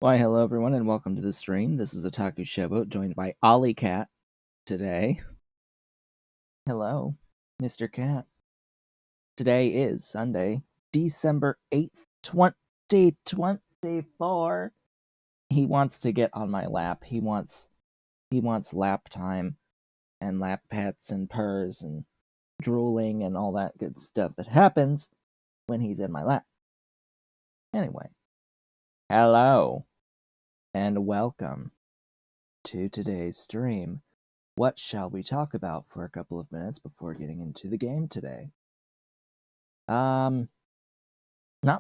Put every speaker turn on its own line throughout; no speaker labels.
Why, hello everyone, and welcome to the stream. This is Otaku Showboat, joined by Ollie Cat today. Hello, Mr. Cat. Today is Sunday, December 8th, 2024. He wants to get on my lap. He wants lap time and lap pets and purrs and drooling and all that good stuff that happens when he's in my lap. Anyway, hello and welcome to today's stream. What shall we talk about for a couple of minutes before getting into the game today? Not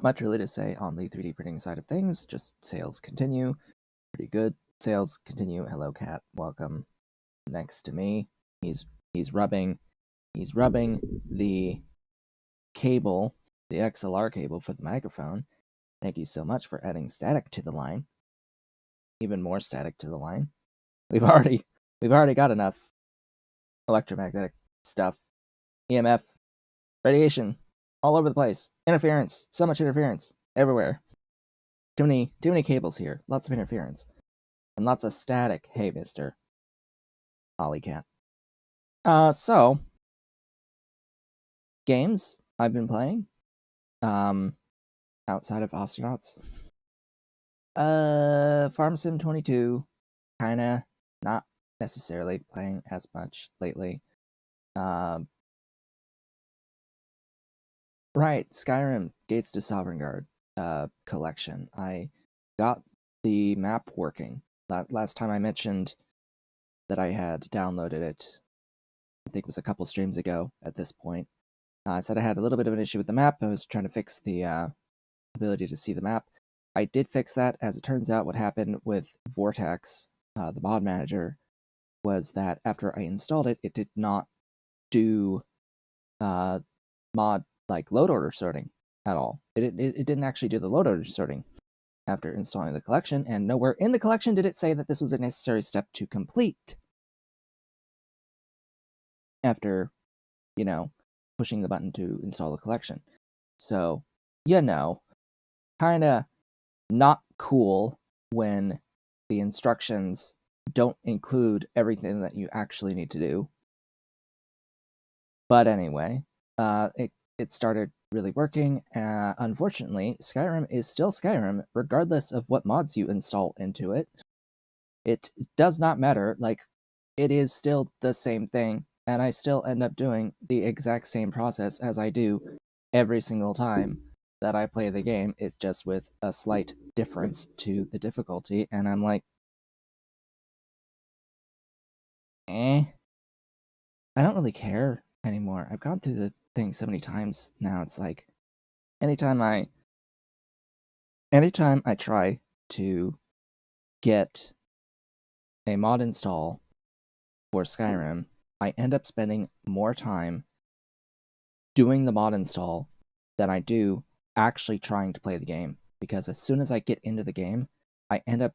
much really to say on the 3D printing side of things, just sales continue. Pretty good. Sales continue. Hello, cat. Welcome. Next to me. He's rubbing the cable, the XLR cable for the microphone. Thank you so much for adding static to the line. Even more static to the line. We've already got enough electromagnetic stuff, EMF, radiation, all over the place. Interference, so much interference everywhere. Too many cables here. Lots of interference and lots of static. Hey, Mister Ollie Cat. So games I've been playing. Outside of Ostranauts. Farm Sim 22. Kinda not necessarily playing as much lately. Right, Skyrim Gates to Sovereign collection. I got the map working. Last time I mentioned that I had downloaded it, I think it was a couple streams ago at this point. I said I had a little bit of an issue with the map. I was trying to fix the ability to see the map. I did fix that. As it turns out, what happened with Vortex, the mod manager, was that after I installed it, it did not do mod like load order sorting at all. It didn't actually do the load order sorting after installing the collection, and nowhere in the collection did it say that this was a necessary step to complete after, pushing the button to install the collection. So, kinda not cool when the instructions don't include everything that you actually need to do. But anyway, it started really working. Unfortunately, Skyrim is still Skyrim, regardless of what mods you install into it. It does not matter. Like, it is still the same thing, and I still end up doing the exact same process as I do every single time that I play the game. It's just with a slight difference to the difficulty, and I'm like, I don't really care anymore. I've gone through the thing so many times now. It's like anytime I try to get a mod install for Skyrim, I end up spending more time doing the mod install than I do actually trying to play the game. Because as soon as I get into the game, I end up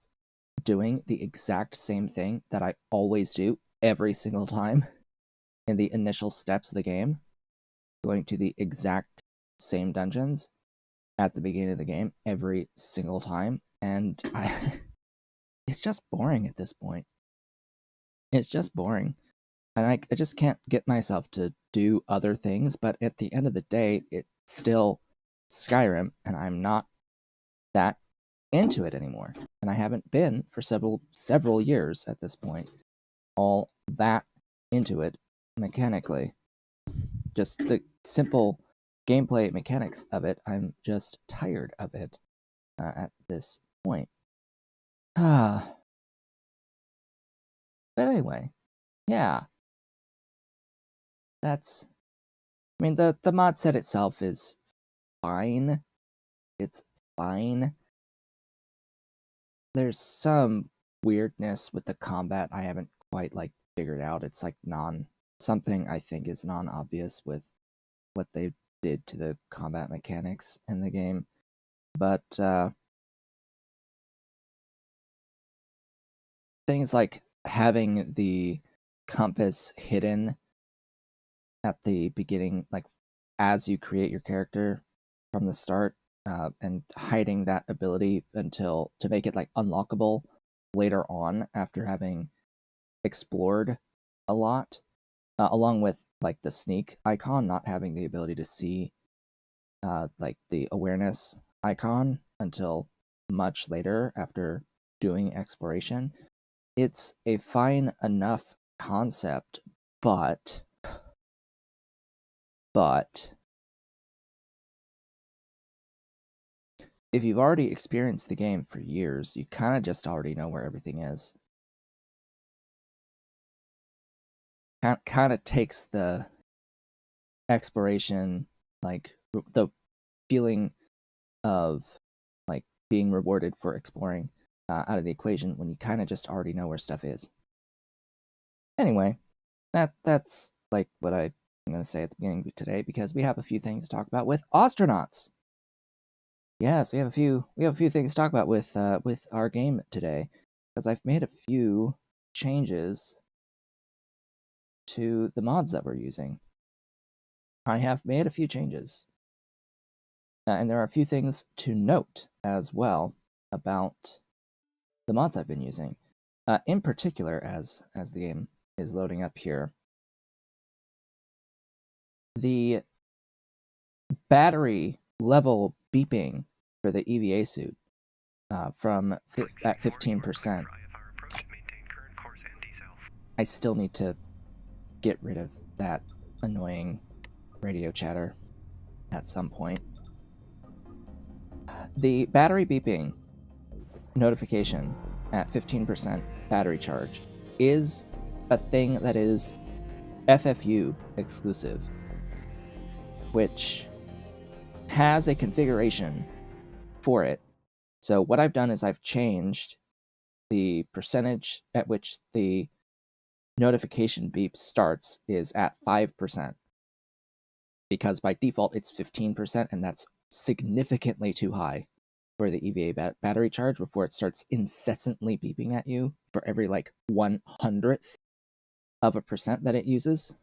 doing the exact same thing that I always do every single time in the initial steps of the game, going to the exact same dungeons at the beginning of the game every single time, and it's just boring at this point. It's just boring, and I just can't get myself to do other things, but at the end of the day, it's still Skyrim, and I'm not that into it anymore, and I haven't been for several years at this point, all that into it mechanically. Just the simple gameplay mechanics of it, I'm just tired of it at this point. But anyway, yeah. That's... I mean, the mod set itself is fine. It's fine. There's some weirdness with the combat I haven't quite, figured out. It's, something I think is non-obvious with what they did to the combat mechanics in the game. But, things like having the compass hidden at the beginning, as you create your character from the start, and hiding that ability to make it like unlockable later on after having explored a lot, along with like the sneak icon not having the ability to see like the awareness icon until much later after doing exploration. It's a fine enough concept, but if you've already experienced the game for years, you kind of just already know where everything is. Kind of takes the exploration, like the feeling of like being rewarded for exploring out of the equation when you kind of just already know where stuff is. Anyway, that's like what I'm going to say at the beginning of today, because we have a few things to talk about with Ostranauts. Yes, we have a few things to talk about with our game today, because I've made a few changes to the mods that we're using. I have made a few changes, and there are a few things to note as well about the mods I've been using. In particular, as the game is loading up here, the battery level beeping for the EVA suit from at 15%. I still need to get rid of that annoying radio chatter at some point. The battery beeping notification at 15% battery charge is a thing that is FFU exclusive, which has a configuration for it. So what I've done is I've changed the percentage at which the notification beep starts is at 5%, because by default it's 15%, and that's significantly too high for the EVA battery charge before it starts incessantly beeping at you for every like 1/100th of a percent that it uses.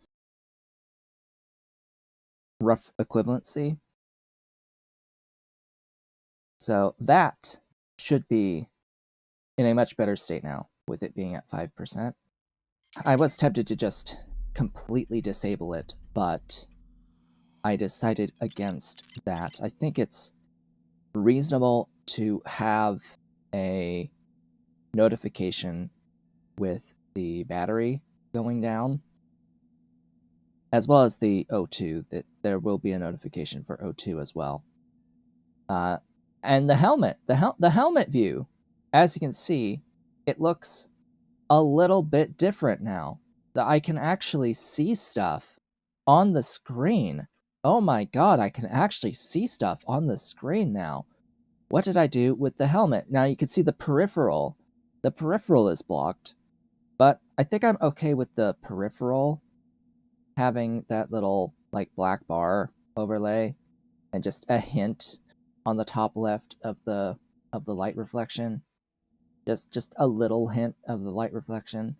Rough equivalency. So that should be in a much better state now, with it being at 5%. I was tempted to just completely disable it, but I decided against that. I think it's reasonable to have a notification with the battery going down, as well as the O2, that there will be a notification for O2 as well. And the helmet, the helmet view, as you can see, it looks a little bit different now. That I can actually see stuff on the screen. Oh my god, I can actually see stuff on the screen now. What did I do with the helmet? Now you can see the peripheral. The peripheral is blocked, but I think I'm okay with the peripheral having that little like black bar overlay and just a hint on the top left of the light reflection. Just a little hint of the light reflection.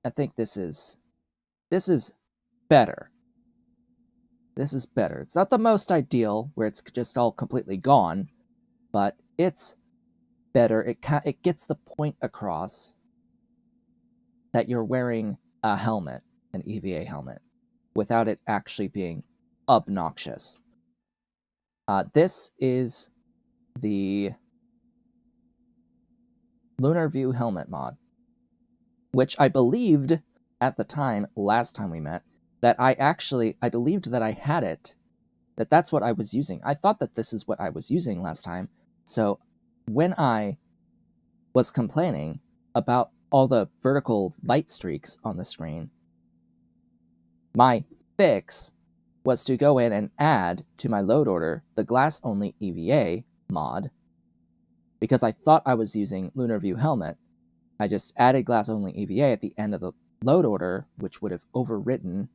I think this is better. This is better. It's not the most ideal, where it's just all completely gone, but it's better. It gets the point across that you're wearing a helmet, an EVA helmet, without it actually being obnoxious. This is the Lunar View helmet mod, which I believed at the time, last time we met, that I believed that I had it, that's what I was using. I thought that this is what I was using last time. So when I was complaining about all the vertical light streaks on the screen, my fix was to go in and add to my load order the glass-only EVA mod, because I thought I was using Lunar View helmet. I just added glass-only EVA at the end of the load order, which would have overwritten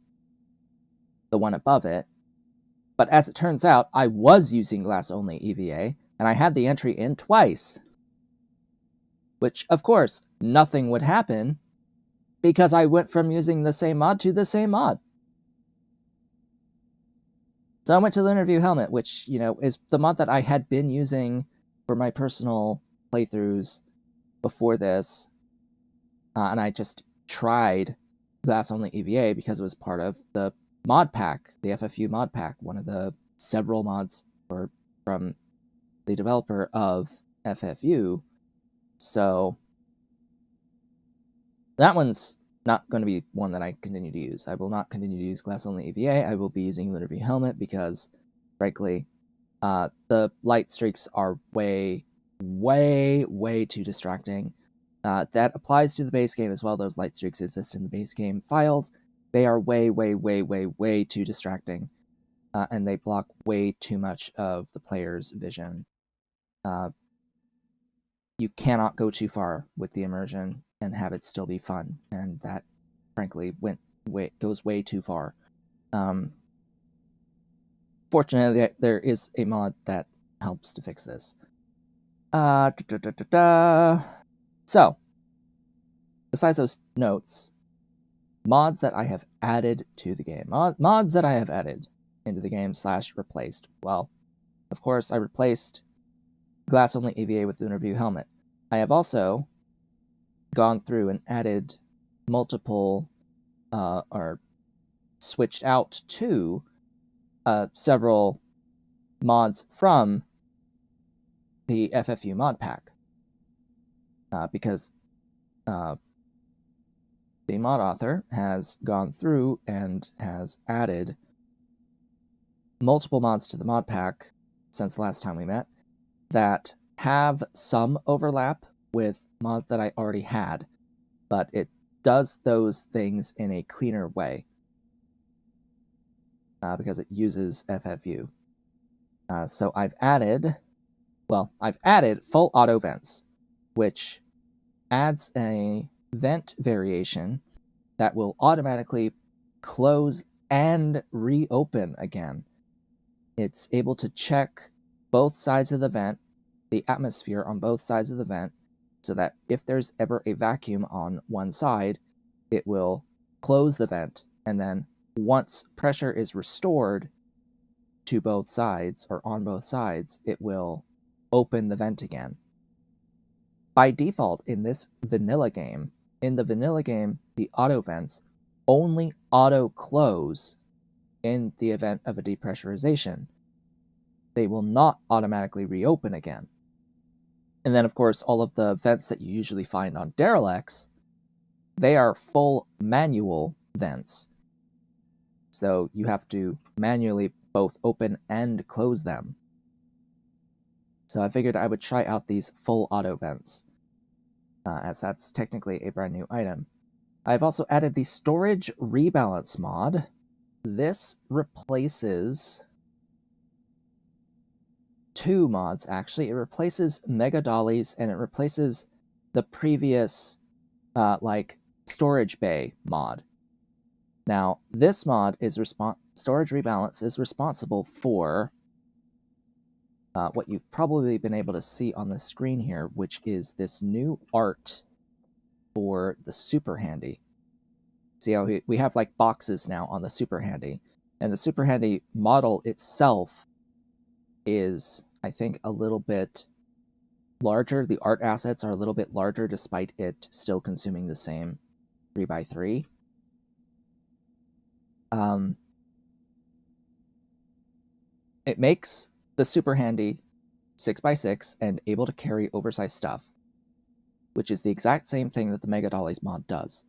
the one above it. But as it turns out, I was using glass-only EVA, and I had the entry in twice. Which, of course, nothing would happen, because I went from using the same mod to the same mod. So I went to Lunar View Helmet, which, you know, is the mod that I had been using for my personal playthroughs before this. And I just tried Glass Only EVA because it was part of the mod pack, the FFU mod pack, one of the several mods from the developer of FFU. So that one's not going to be one that I continue to use. I will not continue to use Glass Only EVA. I will be using Lunar View Helmet because, frankly, the light streaks are way too distracting. That applies to the base game as well. Those light streaks exist in the base game files. They are way too distracting, and they block way too much of the player's vision. You cannot go too far with the immersion and have it still be fun, and that, frankly, goes way too far. Fortunately, there is a mod that helps to fix this. So, besides those notes, mods that I have added to the game. Mods that I have added into the game / replaced. Well, of course, I replaced Glass Only EVA with Lunar View Helmet. I have also gone through and added multiple, or switched out to several mods from the FFU mod pack. Because the mod author has gone through and has added multiple mods to the mod pack since the last time we met that have some overlap with mods that I already had, but it does those things in a cleaner way because it uses FFU. So I've added full auto vents, which adds a vent variation that will automatically close and reopen again. It's able to check both sides of the vent, the atmosphere on both sides of the vent, so that if there's ever a vacuum on one side, it will close the vent, and then once pressure is restored to both sides, or on both sides, it will open the vent again. By default, in the vanilla game, the auto vents only auto-close in the event of a depressurization. They will not automatically reopen again. And then, of course, all of the vents that you usually find on derelicts, they are full manual vents. So you have to manually both open and close them. So I figured I would try out these full auto vents, as that's technically a brand new item. I've also added the storage rebalance mod. This replaces two mods, actually. It replaces Mega Dollies, and it replaces the previous, storage bay mod. Now, this mod is storage rebalance is responsible for what you've probably been able to see on the screen here, which is this new art for the Super Handy. See how we have like boxes now on the Super Handy, and the Super Handy model itself is, I think, a little bit larger. The art assets are a little bit larger despite it still consuming the same 3x3. It makes the Super Handy 6x6 and able to carry oversized stuff, which is the exact same thing that the Mega Dollies mod does.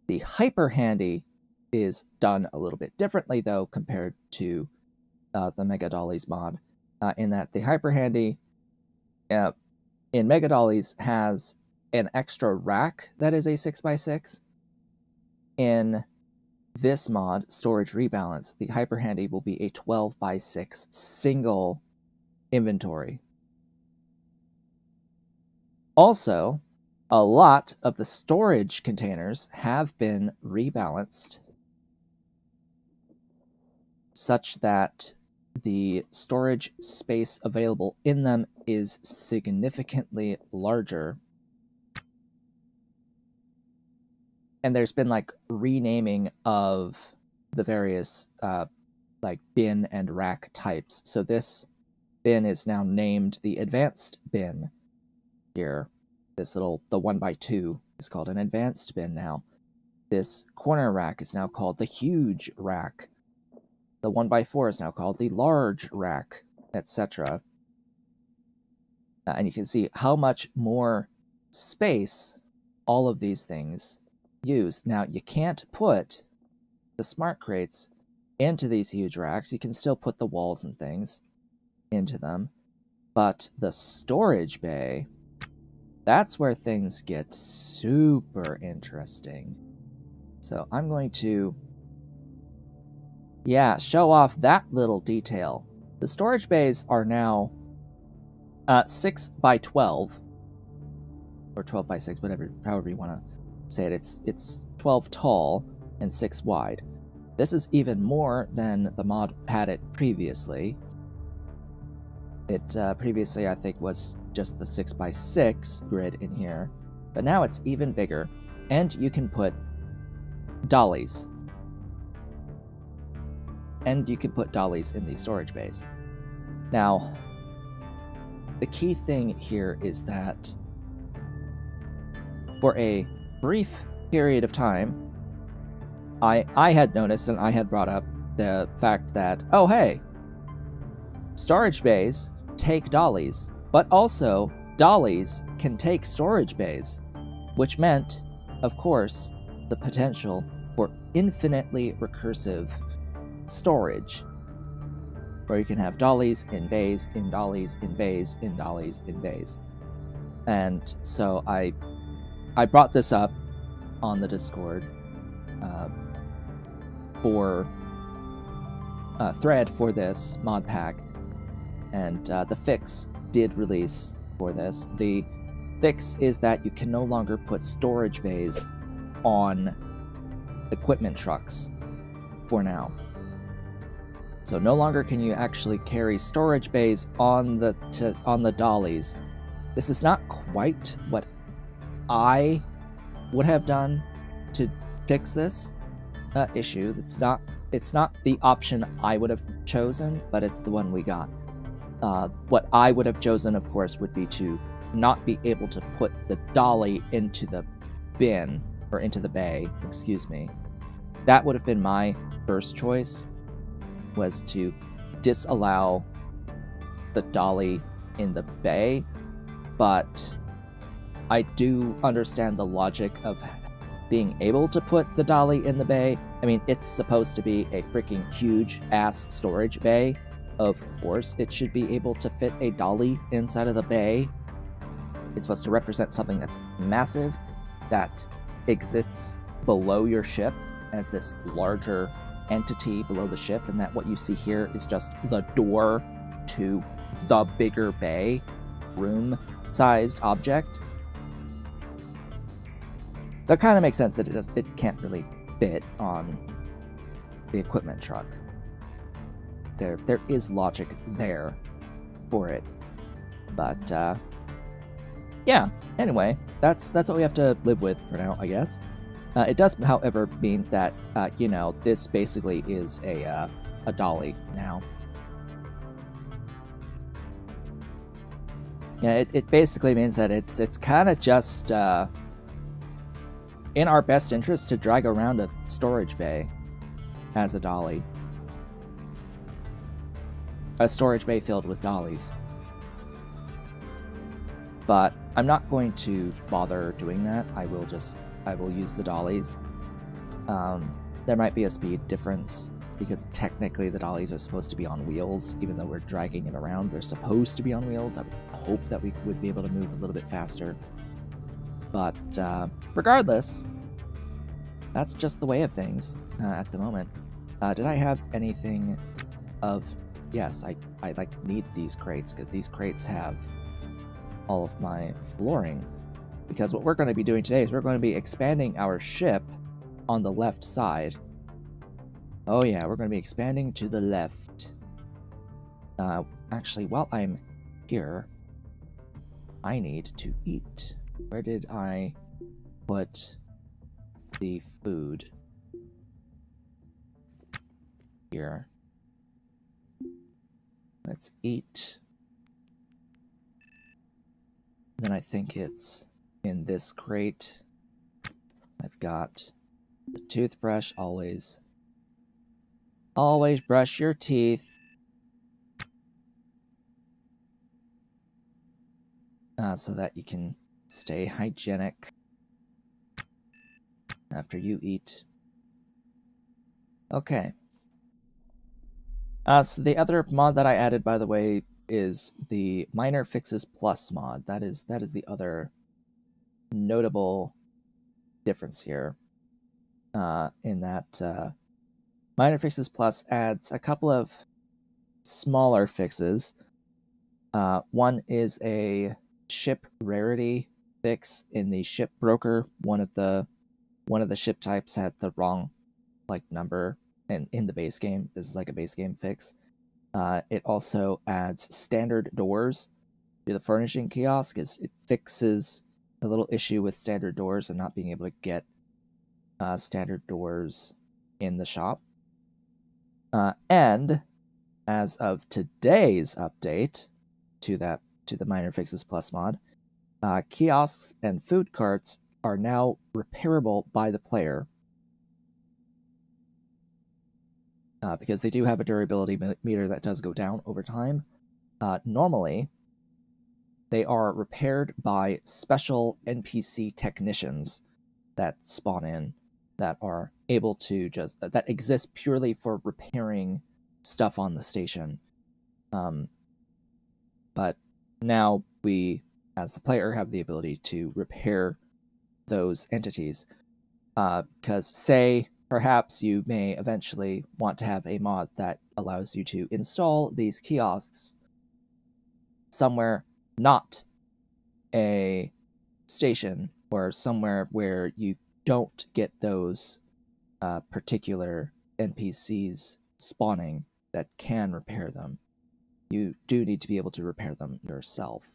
The Hyper Handy is done a little bit differently, though, compared to the Mega Dollies mod, in that the Hyper Handy in Mega Dollies has an extra rack that is a 6x6. In this mod, Storage Rebalance, the Hyper Handy will be a 12x6 single inventory. Also, a lot of the storage containers have been rebalanced such that the storage space available in them is significantly larger. And there's been like renaming of the various like bin and rack types. So this bin is now named the advanced bin here. This little, the 1x2 is called an advanced bin now. This corner rack is now called the huge rack. The 1x4 is now called the large rack, etc. And you can see how much more space all of these things use. Now, you can't put the smart crates into these huge racks. You can still put the walls and things into them. But the storage bay, that's where things get super interesting. So I'm going to, yeah, show off that little detail. The storage bays are now 6 by 12, or 12 by 6, whatever, however you want to say it. It's 12 tall and 6 wide. This is even more than the mod had it previously. It previously, I think, was just the 6 by 6 grid in here, but now it's even bigger, and you can put dollies. And you can put dollies in these storage bays. Now, the key thing here is that for a brief period of time, I had noticed and I had brought up the fact that, oh hey, storage bays take dollies, but also dollies can take storage bays, which meant, of course, the potential for infinitely recursive storage, where you can have dollies in bays, in dollies, in bays, in dollies, in bays. And so I brought this up on the Discord for a thread for this mod pack, and the fix did release for this. The fix is that you can no longer put storage bays on equipment trucks for now. So no longer can you actually carry storage bays on the dollies. This is not quite what I would have done to fix this issue. It's not the option I would have chosen, but it's the one we got. What I would have chosen, of course, would be to not be able to put the dolly into the bin, or into the bay, excuse me. That would have been my first choice, was to disallow the dolly in the bay, but I do understand the logic of being able to put the dolly in the bay. I mean, it's supposed to be a freaking huge-ass storage bay. Of course, it should be able to fit a dolly inside of the bay. It's supposed to represent something that's massive, that exists below your ship as this larger entity below the ship, and that what you see here is just the door to the bigger bay, room-sized object. So it kind of makes sense that it can't really fit on the equipment truck. There is logic there for it, but yeah. Anyway, that's what we have to live with for now, I guess. It does, however, mean that you know, this basically is a dolly now. Yeah, it basically means that it's kind of just in our best interest to drag around a storage bay as a dolly. A storage bay filled with dollies. But I'm not going to bother doing that. I will use the dollies. There might be a speed difference, because technically the dollies are supposed to be on wheels. Even though we're dragging it around, they're supposed to be on wheels. I would hope that we would be able to move a little bit faster. But regardless, that's just the way of things at the moment. Did I have anything of... Yes, I like need these crates, because these crates have all of my flooring. Because what we're going to be doing today is we're going to be expanding our ship on the left side. Oh yeah, we're going to be expanding to the left. Actually, while I'm here, I need to eat. Where did I put the food? Here. Let's eat. Then I think it's in this crate. I've got the toothbrush, always. Always brush your teeth. So that you can stay hygienic after you eat. Okay. So the other mod that I added, by the way, is the Minor Fixes Plus mod. That is the other notable difference here. In that Minor Fixes Plus adds a couple of smaller fixes. One is a ship rarity fix in the ship broker. One of the ship types had the wrong number in the base game. This is like a base game fix. It also adds standard doors to the furnishing kiosk. It fixes a little issue with standard doors and not being able to get standard doors in the shop. And as of today's update to the Minor Fixes Plus mod, kiosks and food carts are now repairable by the player. Because they do have a durability meter that does go down over time. Normally, they are repaired by special NPC technicians that spawn in, that are able to that exist purely for repairing stuff on the station. But now we, as the player, have the ability to repair those entities. Because, say, perhaps you may eventually want to have a mod that allows you to install these kiosks somewhere not a station, or somewhere where you don't get those particular NPCs spawning that can repair them. You do need to be able to repair them yourself.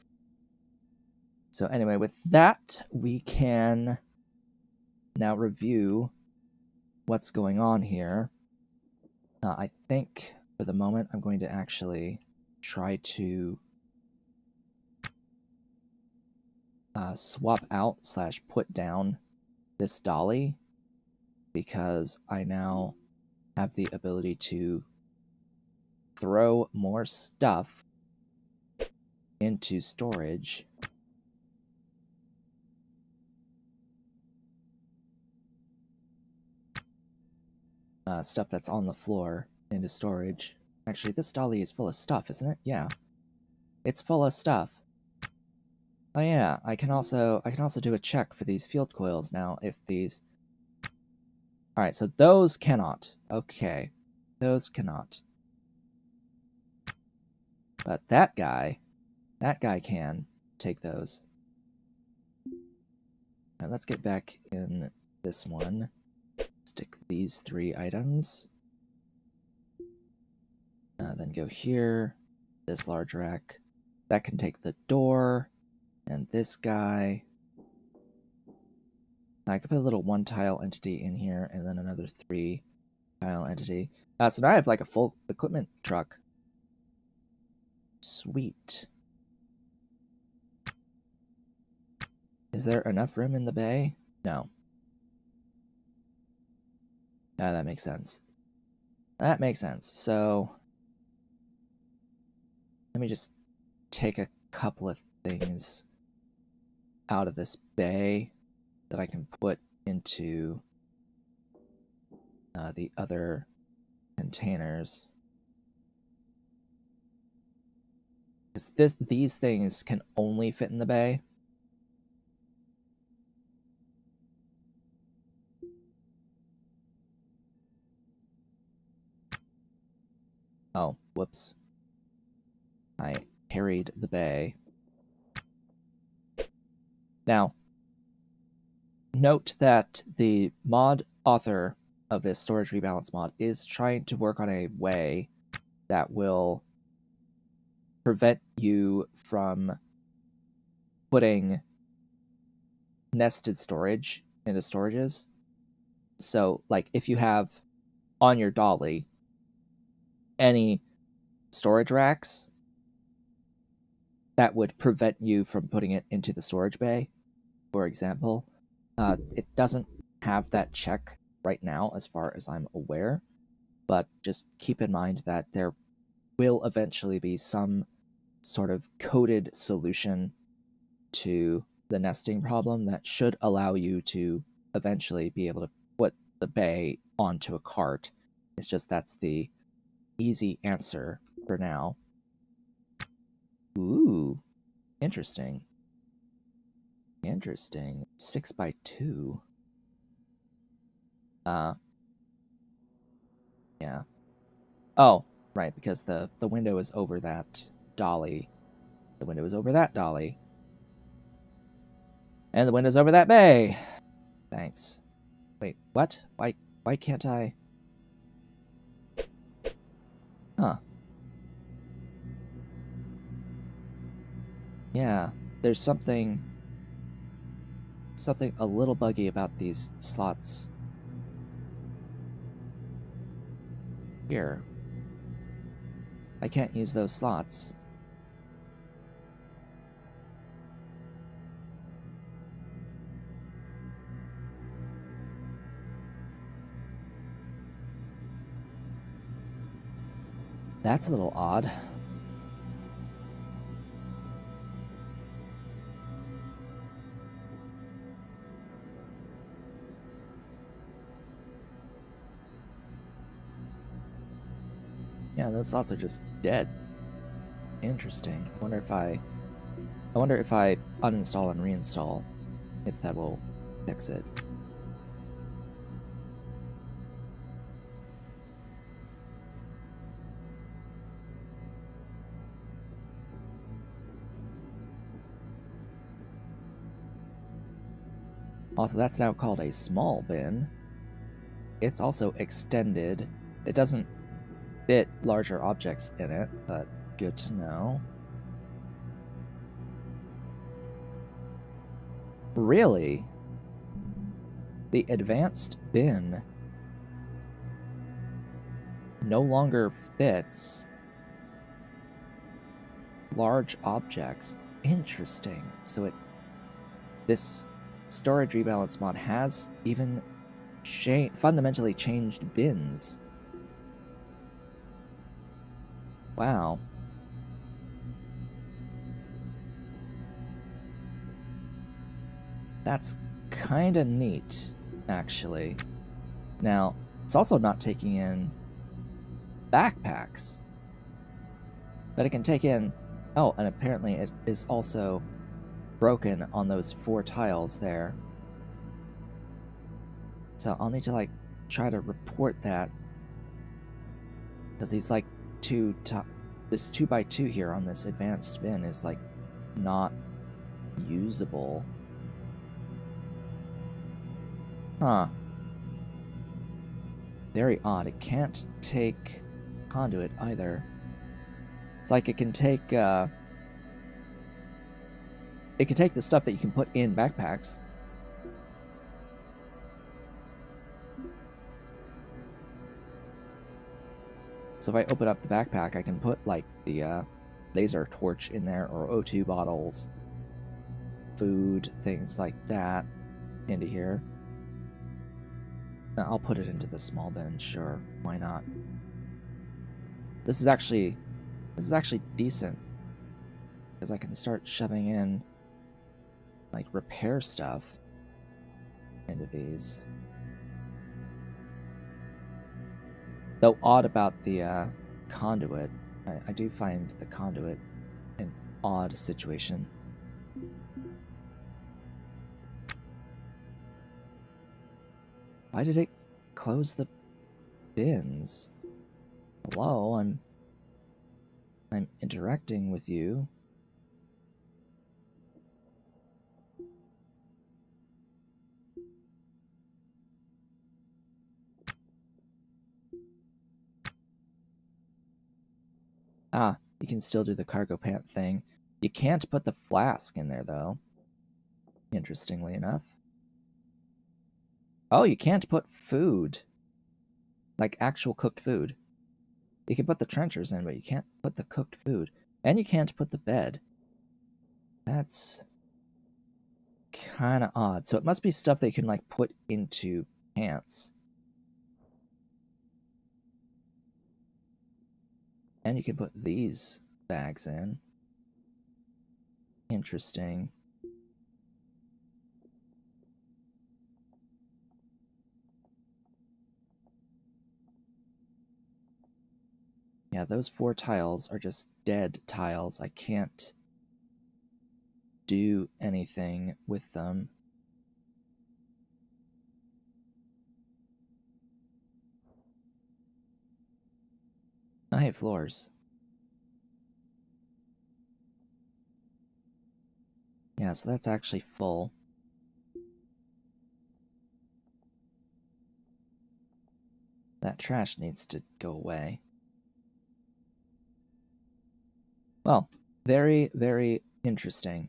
So anyway, with that, we can now review what's going on here. I think for the moment I'm going to actually try to swap out / put down this dolly, because I now have the ability to throw more stuff into storage. Stuff that's on the floor into storage. Actually, this dolly is full of stuff, isn't it? Yeah. It's full of stuff. Oh yeah, I can also do a check for these field coils now if these... Alright, so those cannot. Okay. Those cannot. But that guy can take those. Now let's get back in this one. Stick these 3 items. Then go here. This large rack. That can take the door. And this guy. I could put a little 1-tile entity in here, and then another 3-tile entity. So now I have like a full equipment truck. Sweet. Is there enough room in the bay? No. That makes sense. That makes sense. So let me just take a couple of things out of this bay that I can put into the other containers. Because these things can only fit in the bay. Oh, whoops. I carried the bay. Now, note that the mod author of this storage rebalance mod is trying to work on a way that will prevent you from putting nested storage into storages. So, like, if you have on your dolly any storage racks that would prevent you from putting it into the storage bay, for example. It doesn't have that check right now, as far as I'm aware, but just keep in mind that there will eventually be some sort of coded solution to the nesting problem that should allow you to eventually be able to put the bay onto a cart. It's just that's the easy answer for now. Ooh, interesting. Interesting. 6x2. Yeah. Oh, right, because the window is over that dolly. The window is over that dolly. And the window's over that bay. Thanks. Wait, what? Why can't I? Huh. Yeah, there's something a little buggy about these slots here. I can't use those slots. That's a little odd. Yeah, those slots are just dead. Interesting. I wonder if I uninstall and reinstall, if that will fix it. Also, that's now called a small bin. It's also extended. It doesn't fit larger objects in it, but good to know. Really? The advanced bin no longer fits large objects. Interesting. So this storage rebalance mod has even fundamentally changed bins. Wow. That's kinda neat, actually. Now, it's also not taking in backpacks, but it can take in... Oh, and apparently it is also broken on those 4 tiles there. So I'll need to, like, try to report that. Because these, like, this 2x2 here on this advanced bin is, like, not usable. Huh. Very odd. It can't take conduit either. It's like it can take the stuff that you can put in backpacks. So if I open up the backpack, I can put, like, the laser torch in there, or O2 bottles, food, things like that into here. Now, I'll put it into the small bin, sure, why not? This is actually decent, because I can start shoving in, like, repair stuff into these. Though odd about the conduit. I do find the conduit an odd situation. Why did it close the bins? Hello, I'm interacting with you. Ah, you can still do the cargo pant thing. You can't put the flask in there, though. Interestingly enough. Oh, you can't put food. Like actual cooked food. You can put the trenchers in, but you can't put the cooked food. And you can't put the bed. That's kind of odd. So it must be stuff they can, like, put into pants. And you can put these bags in. Interesting. Yeah, those 4 tiles are just dead tiles. I can't do anything with them. I hate floors. Yeah, so that's actually full. That trash needs to go away. Well, very, very interesting.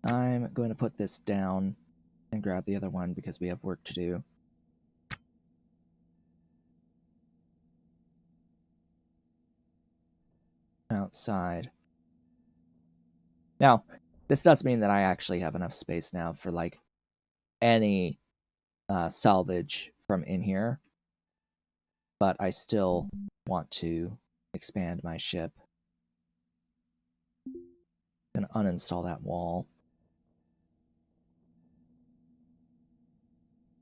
I'm going to put this down and grab the other one because we have work to do. Outside. Now, this does mean that I actually have enough space now for, like, any salvage from in here, but I still want to expand my ship. I'm gonna uninstall that wall.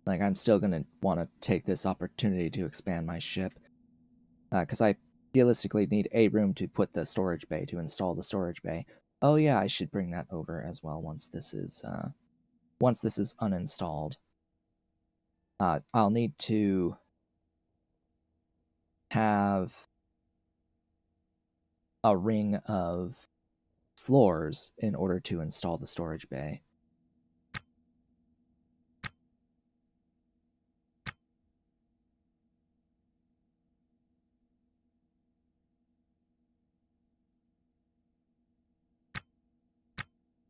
Like, I'm still gonna want to take this opportunity to expand my ship, because I realistically need a room to put the storage bay, to install the storage bay. Oh yeah, I should bring that over as well once this is uninstalled. I'll need to have a ring of floors in order to install the storage bay.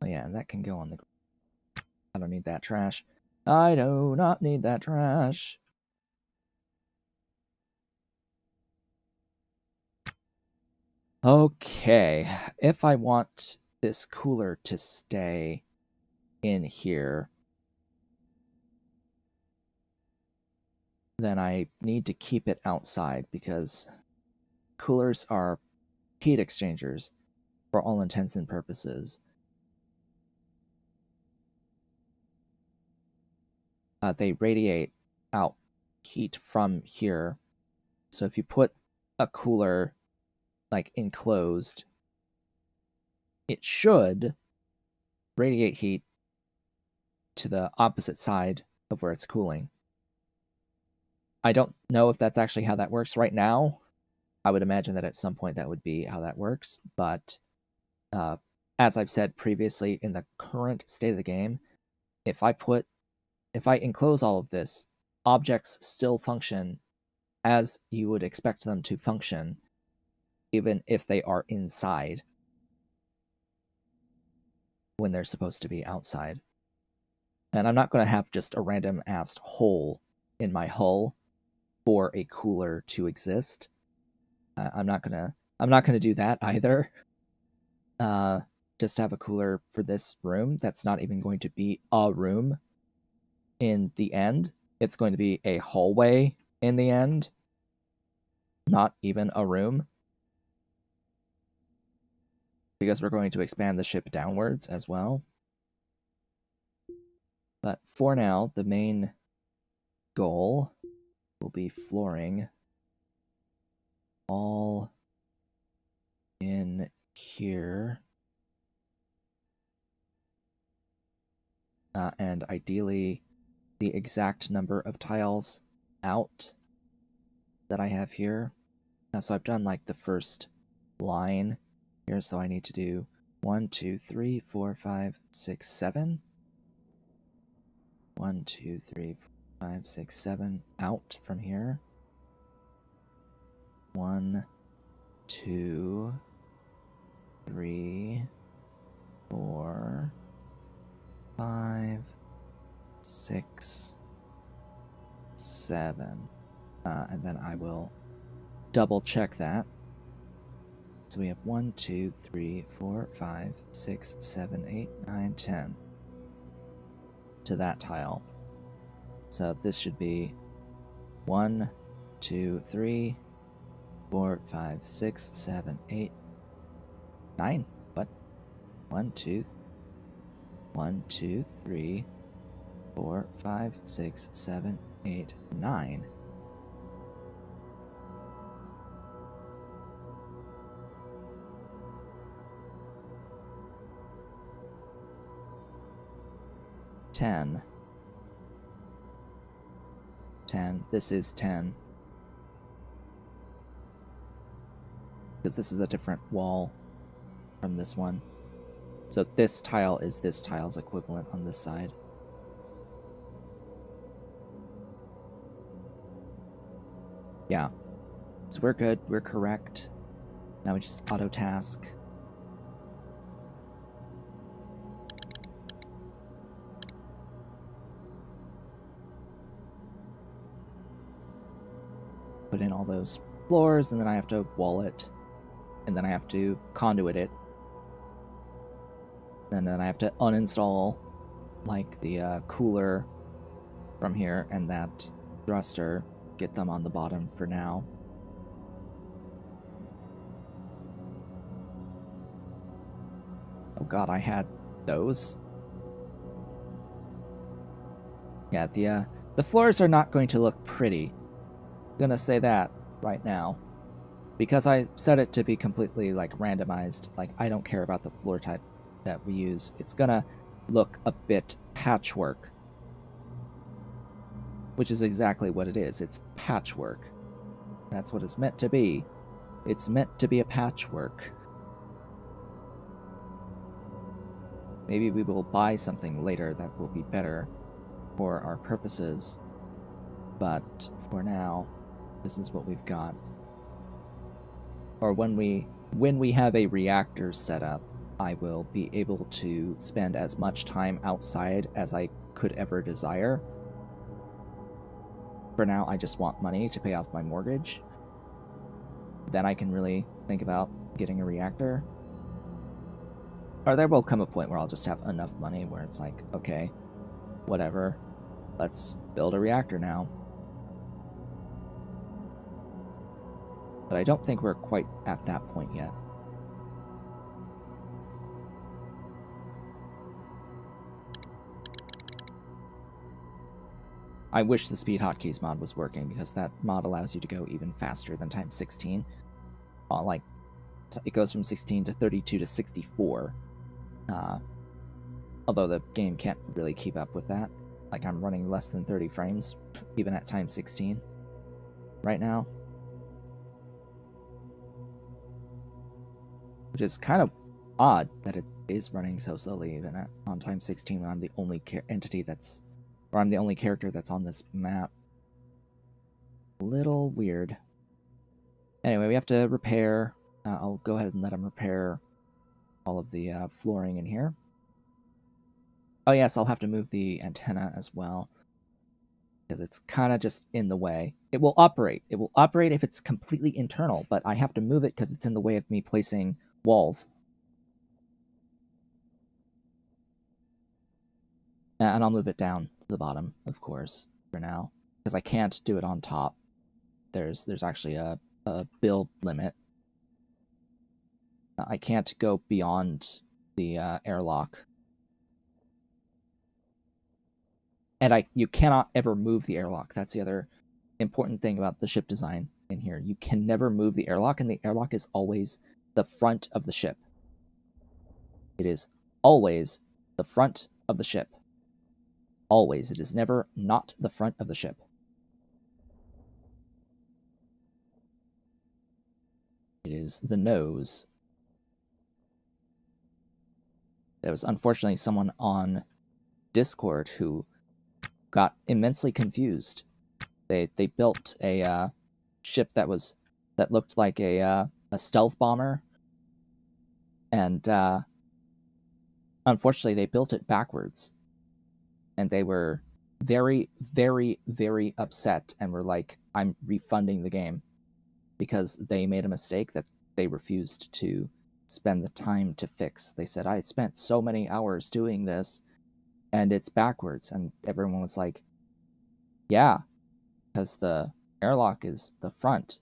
Oh yeah, and that can go on the ground. I don't need that trash. I do not need that trash. Okay, if I want this cooler to stay in here, then I need to keep it outside because coolers are heat exchangers for all intents and purposes. They radiate out heat from here. So if you put a cooler, like, enclosed, it should radiate heat to the opposite side of where it's cooling. I don't know if that's actually how that works right now. I would imagine that at some point that would be how that works, but as I've said previously, in the current state of the game, if I enclose all of this, objects still function as you would expect them to function, even if they are inside when they're supposed to be outside. And I'm not going to have just a random ass hole in my hull for a cooler to exist. I'm not gonna do that either. Just have a cooler for this room that's not even going to be a room in the end. It's going to be a hallway in the end, not even a room, because we're going to expand the ship downwards as well. But for now, the main goal will be flooring all in here. And ideally, the exact number of tiles out that I have here. So I've done, like, the first line here, so I need to do 1, 2, 3, 4, 5, 6, 7. 1, 2, 3, 4, 5, 6, 7 out from here. 1, 2, 3, 4, 5, 6, 7. and then I will double check that. So we have 1, 2, 3, 4, 5, 6, 7, 8, 9, 10 to that tile. So this should be 1, 2, 3, 4, 5, 6, 7, 8, 9. What? 1, 2, 3, 4, 5, 6, 7, 8, 9. $10. This is 10. Because this is a different wall from this one. So this tile is this tile's equivalent on this side. Yeah. So we're good. We're correct. Now we just auto task. Put in all those floors, and then I have to wall it. And then I have to conduit it. And then I have to uninstall, like, the cooler from here and that thruster. Get them on the bottom for now. Oh god, I had those. Yeah, the floors are not going to look pretty. I'm gonna say that right now. Because I set it to be completely, like, randomized, like, I don't care about the floor type that we use. It's gonna look a bit patchwork. Which is exactly what it is. It's patchwork. That's what it's meant to be. It's meant to be a patchwork. Maybe we will buy something later that will be better for our purposes. But for now, this is what we've got. Or when we have a reactor set up, I will be able to spend as much time outside as I could ever desire. For now, I just want money to pay off my mortgage. Then I can really think about getting a reactor. Or there will come a point where I'll just have enough money where it's like, okay, whatever, let's build a reactor now. But I don't think we're quite at that point yet. I wish the speed hotkeys mod was working, because that mod allows you to go even faster than times 16. Like, it goes from 16 to 32 to 64. Although the game can't really keep up with that. Like, I'm running less than 30 frames, even at times 16 right now. Which is kind of odd that it is running so slowly even on times 16 when I'm the only entity that's... Or I'm the only character that's on this map. A little weird. Anyway, we have to repair... I'll go ahead and let him repair all of the flooring in here. Oh yes, I'll have to move the antenna as well, because it's kind of just in the way. It will operate. It will operate if it's completely internal, but I have to move it because it's in the way of me placing walls. And I'll move it down to the bottom, of course, for now, because I can't do it on top. There's actually a build limit. I can't go beyond the airlock. And you cannot ever move the airlock. That's the other important thing about the ship design in here. You can never move the airlock, and the airlock is always the front of the ship. It is always the front of the ship. Always. It is never not the front of the ship. It is the nose. There was unfortunately someone on Discord who got immensely confused. They built a ship that looked like a stealth bomber, and unfortunately they built it backwards, and they were very, very, very upset and were like, I'm refunding the game because they made a mistake that they refused to spend the time to fix. They said, I spent so many hours doing this and it's backwards. And everyone was like, yeah, because the airlock is the front.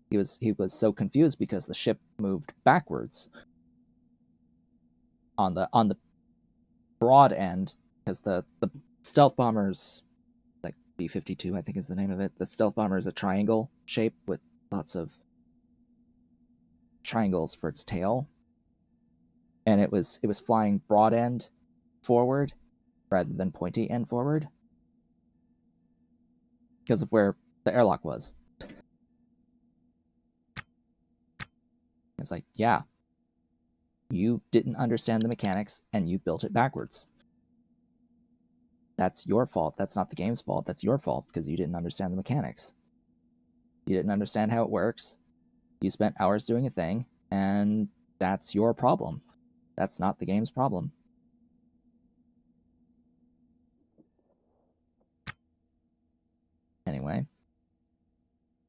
He was so confused because the ship moved backwards on the broad end, because the stealth bombers, like B-52 I think is the name of it, the stealth bomber is a triangle shape with lots of triangles for its tail, and it was flying broad end forward rather than pointy end forward because of where the airlock was. It's like, yeah, you didn't understand the mechanics and you built it backwards. That's your fault. That's not the game's fault. That's your fault because you didn't understand the mechanics. You didn't understand how it works. You spent hours doing a thing, and that's your problem. That's not the game's problem. Anyway,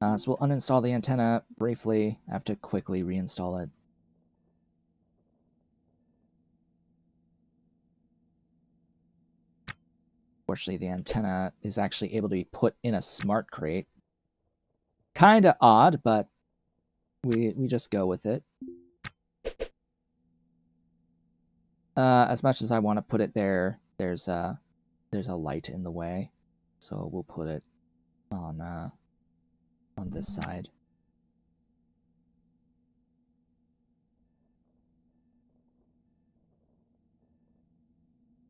so we'll uninstall the antenna briefly. I have to quickly reinstall it. Fortunately, the antenna is actually able to be put in a smart crate. Kinda odd, but we just go with it. As much as I want to put it there, there's a light in the way, so we'll put it on this side.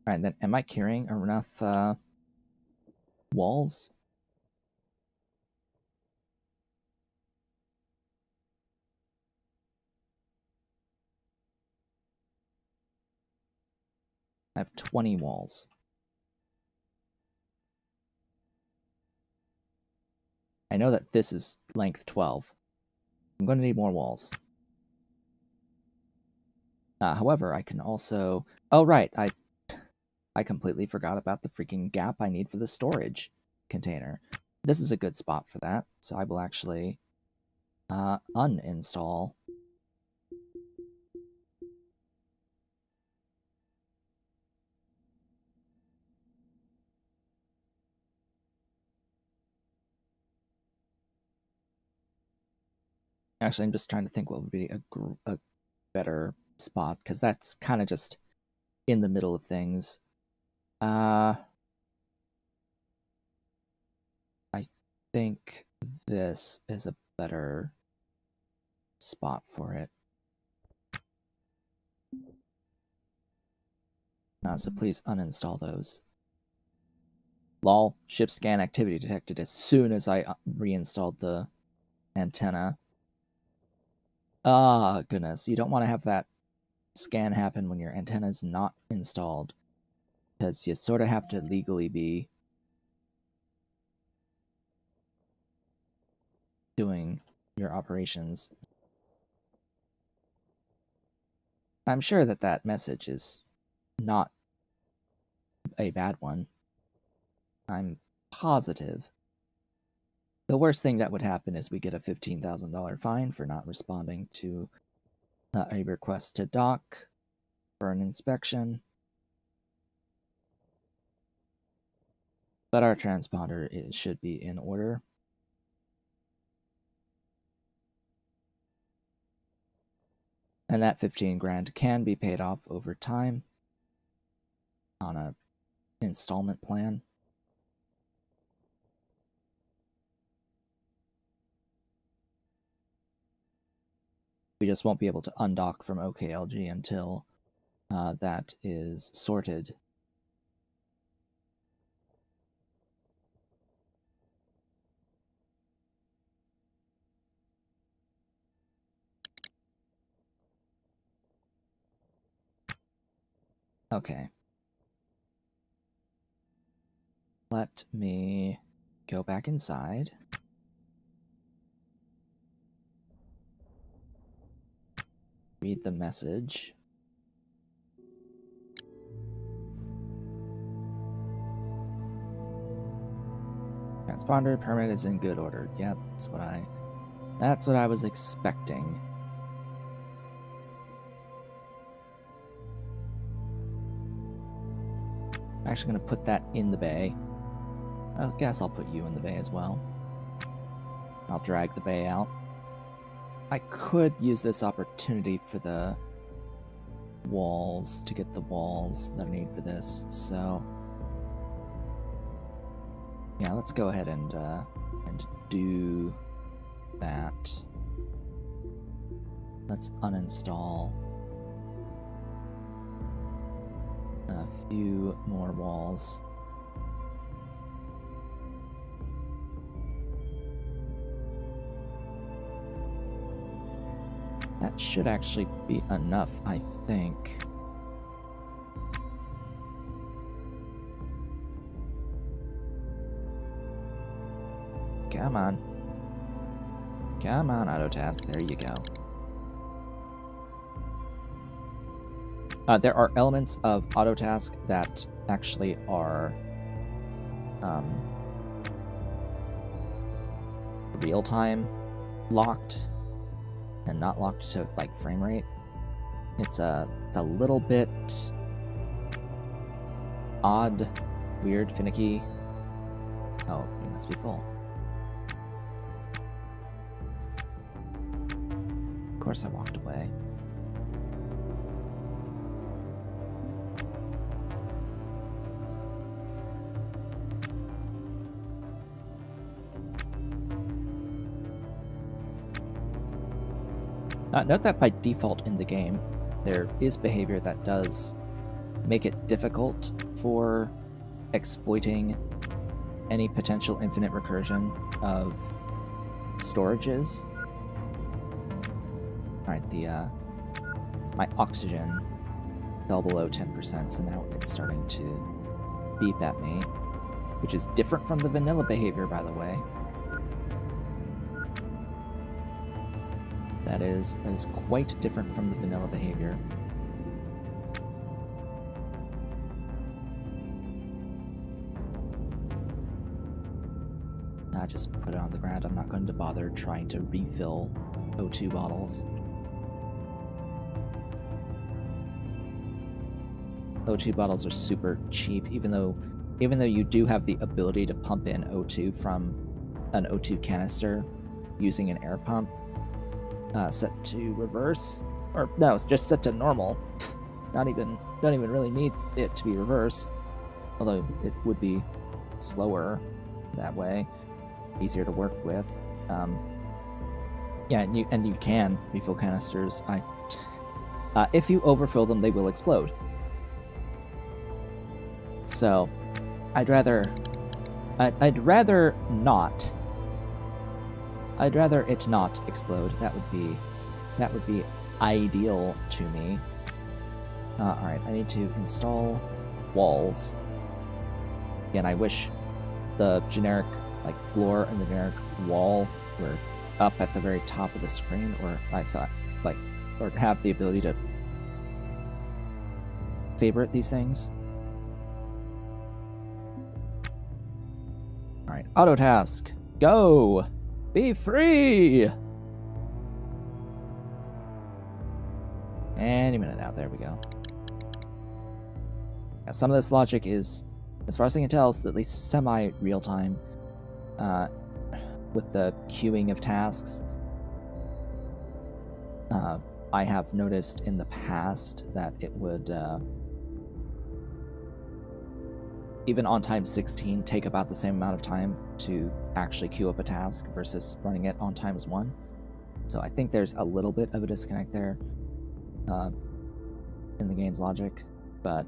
All right, then am I carrying enough walls? I have 20 walls. I know that this is length 12. I'm going to need more walls. However, I can also... Oh, right, I completely forgot about the freaking gap I need for the storage container. This is a good spot for that, so I will actually uninstall. Actually, I'm just trying to think what would be a better spot, because that's kind of just in the middle of things. I think this is a better spot for it. So please uninstall those. Lol, ship scan activity detected as soon as I reinstalled the antenna. Ah, goodness. You don't want to have that scan happen when your antenna is not installed, because you sort of have to legally be doing your operations. I'm sure that that message is not a bad one. I'm positive. The worst thing that would happen is we get a $15,000 fine for not responding to a request to dock for an inspection. But our transponder should be in order. And that 15 grand can be paid off over time on a installment plan. We just won't be able to undock from OKLG until that is sorted. Okay. Let me go back inside. Read the message. Transponder permit is in good order. Yep, that's what I was expecting. I'm actually going to put that in the bay. I guess I'll put you in the bay as well. I'll drag the bay out. I could use this opportunity for the walls, to get the walls that I need for this, so yeah, let's go ahead and do that. Let's uninstall a few more walls. That should actually be enough, I think. Come on. Come on, AutoTask. There you go. There are elements of AutoTask that actually are real-time locked and not locked to like frame rate. It's a little bit odd, weird, finicky. Oh, you must be full. Of course I walked away. Note that by default in the game, there is behavior that does make it difficult for exploiting any potential infinite recursion of storages. Alright, my oxygen fell below 10%, so now it's starting to beep at me, which is different from the vanilla behavior, by the way. That is quite different from the vanilla behavior. I just put it on the ground. I'm not going to bother trying to refill O2 bottles. O2 bottles are super cheap, even though you do have the ability to pump in O2 from an O2 canister using an air pump. Set to reverse, or no, it's just set to normal. Don't even really need it to be reverse, although it would be slower that way, easier to work with. Yeah, and you can refill canisters. If you overfill them, they will explode. So, I'd rather not. I'd rather it not explode. That would be ideal to me. Alright, I need to install walls. Again, I wish the generic like floor and the generic wall were up at the very top of the screen, or I thought like, or have the ability to favorite these things. Alright, AutoTask, go! Be free! Any minute now, there we go. Yeah, some of this logic is, as far as I can tell, is at least semi-real-time with the queuing of tasks. I have noticed in the past that it would, even on time 16, take about the same amount of time to actually queue up a task versus running it on times 1. So I think there's a little bit of a disconnect there in the game's logic, but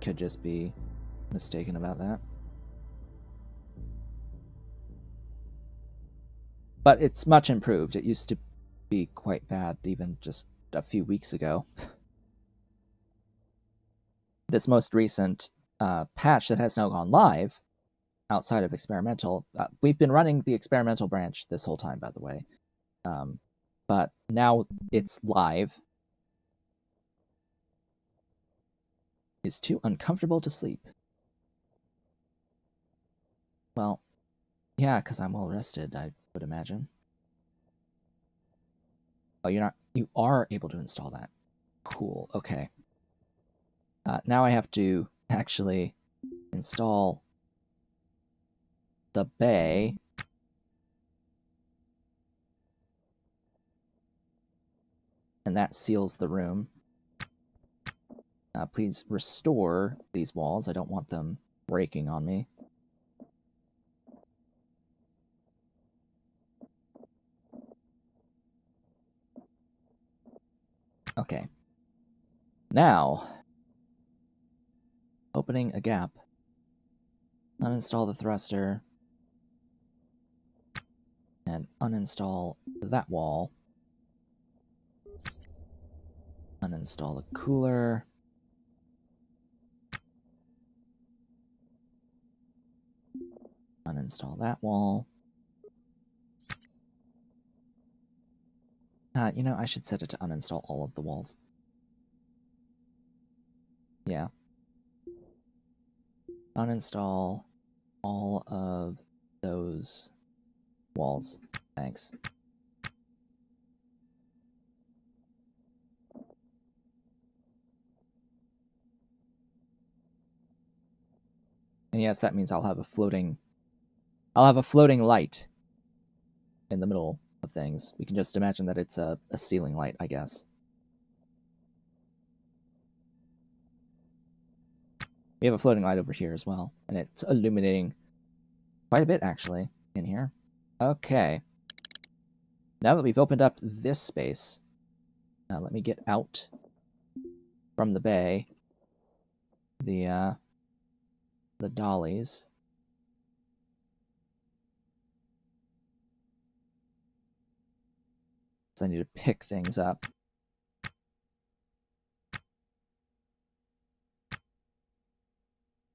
could just be mistaken about that. But it's much improved. It used to be quite bad even just a few weeks ago. This most recent patch that has now gone live, outside of experimental, we've been running the experimental branch this whole time, by the way, but now it's live, is too uncomfortable to sleep. Well, yeah, because I'm well rested, I would imagine. Oh, you're not. You are able to install that. Cool. Okay. Now I have to actually install the bay. And that seals the room. Please restore these walls. I don't want them breaking on me. Okay. Now, opening a gap. Uninstall the thruster. And uninstall that wall. Uninstall the cooler. Uninstall that wall. You know, I should set it to uninstall all of the walls. Yeah. Uninstall all of those walls. Thanks. And yes, that means I'll have a floating light in the middle of things. We can just imagine that it's a ceiling light, I guess. We have a floating light over here as well, and it's illuminating quite a bit, actually, in here. Okay. Now that we've opened up this space, let me get out from the bay the dollies. So I need to pick things up.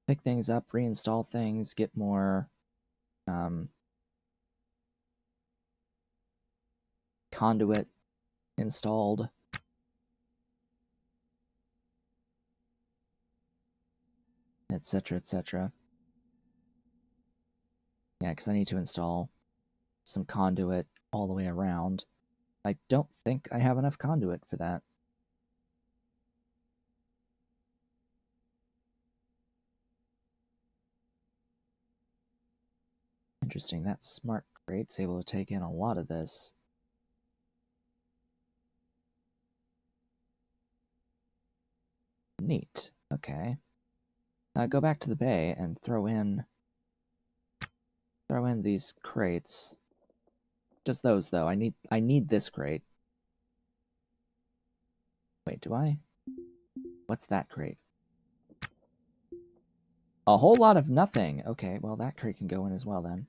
Pick things up, reinstall things, get more conduit installed. Etc., etc. Yeah, because I need to install some conduit all the way around. I don't think I have enough conduit for that. Interesting, that smart crate's able to take in a lot of this. Neat. Okay. Go back to the bay and throw in these crates. Just those, though. I need this crate. Wait, do I? What's that crate? A whole lot of nothing. Okay, well, that crate can go in as well, then.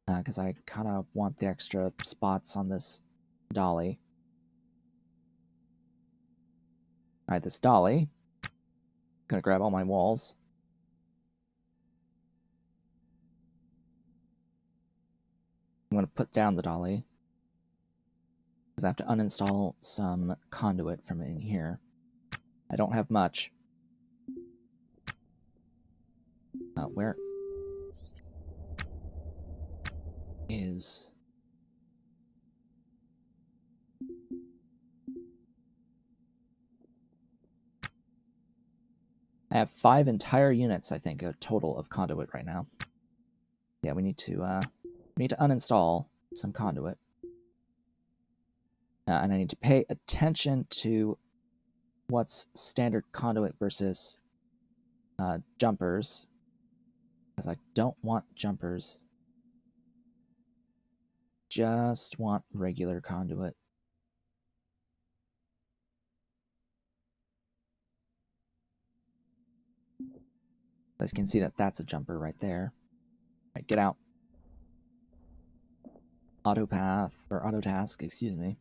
Because I kind of want the extra spots on this dolly. Alright, this dolly. Gonna grab all my walls. I'm gonna put down the dolly. Because I have to uninstall some conduit from in here. I don't have much. Where is... I have 5 entire units, I think, a total of conduit right now. Yeah, we need to uninstall some conduit. And I need to pay attention to what's standard conduit versus jumpers. Because I don't want jumpers. Just want regular conduit. As you can see that that's a jumper right there. Alright, get out. Autopath, or autotask, excuse me.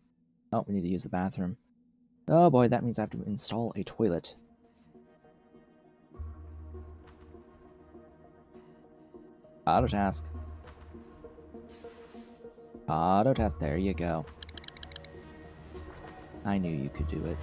Oh, we need to use the bathroom. Oh boy, that means I have to install a toilet. Autotask. Autotask, there you go. I knew you could do it.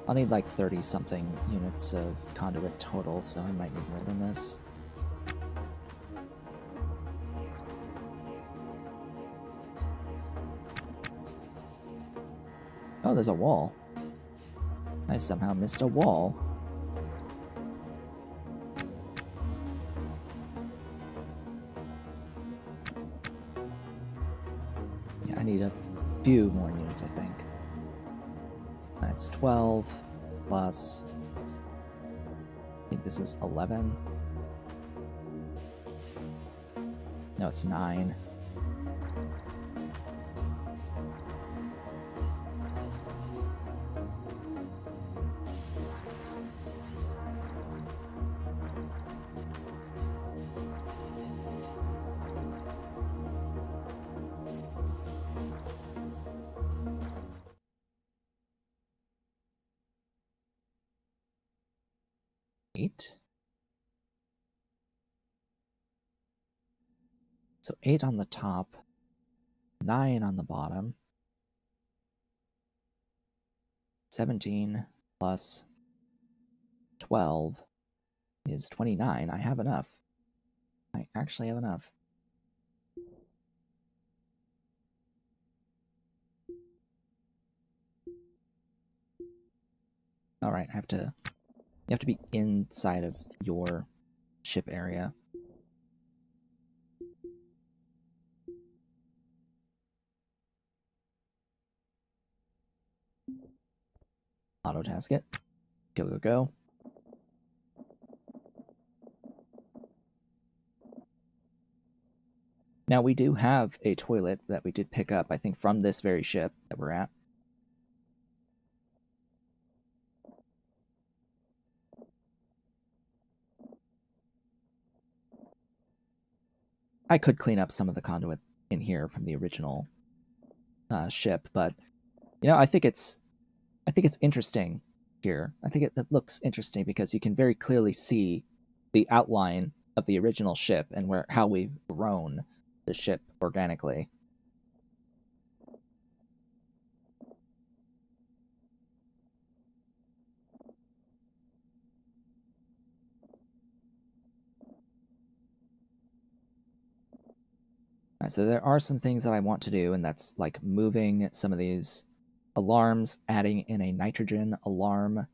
I'll need like 30-something units of conduit total, so I might need more than this. Oh, there's a wall. I somehow missed a wall. Yeah, I need a few more units, I think. That's 12 plus... I think this is 11. No, it's 9. Eight. So 8 on the top, 9 on the bottom, 17 plus 12 is 29. I have enough. I actually have enough. Alright, you have to be inside of your ship area. Auto task it. Go, go, go. Now we do have a toilet that we did pick up, I think, from this very ship that we're at. I could clean up some of the conduit in here from the original ship, but you know, I think it's interesting here. I think it looks interesting because you can very clearly see the outline of the original ship and how we've grown the ship organically. So there are some things that I want to do, and that's like moving some of these alarms, adding in a nitrogen alarm,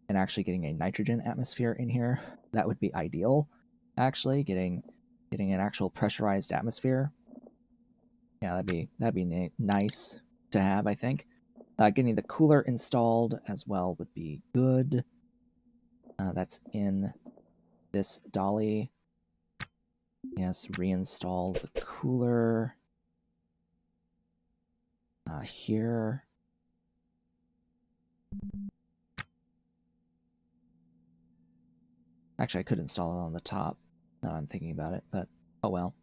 and actually getting a nitrogen atmosphere in here. That would be ideal, actually, getting an actual pressurized atmosphere. Yeah, that'd be nice to have, I think. Getting the cooler installed as well would be good. That's in this dolly. Yes, reinstall the cooler. Here. Actually, I could install it on the top, now that I'm thinking about it, but oh well.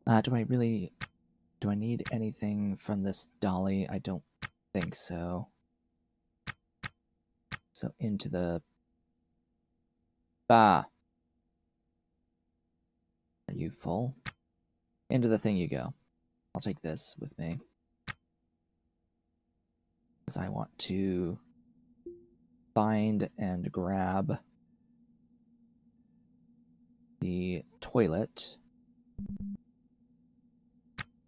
Do I need anything from this dolly? I don't think so. So into the... Bah! Are you full? Into the thing you go. I'll take this with me. Because I want to find and grab the toilet.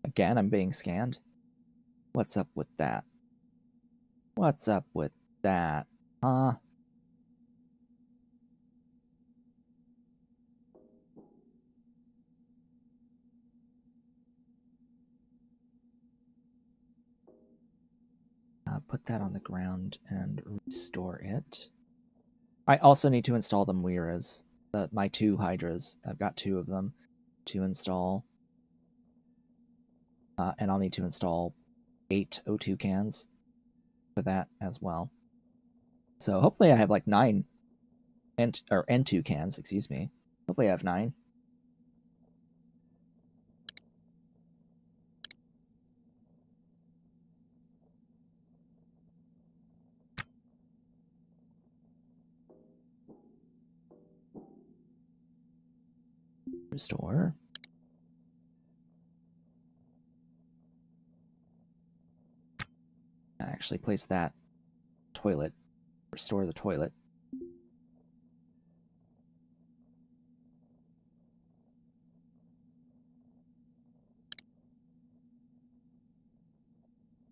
Again, I'm being scanned. What's up with that? What's up with that? Huh? Put that on the ground and restore it. I also need to install the Muiras, my 2 Hydras. I've got 2 of them to install. And I'll need to install 8 O2 cans for that as well. So hopefully I have like 9 N2 cans, excuse me. Hopefully I have 9. Restore. actually place that toilet, restore the toilet.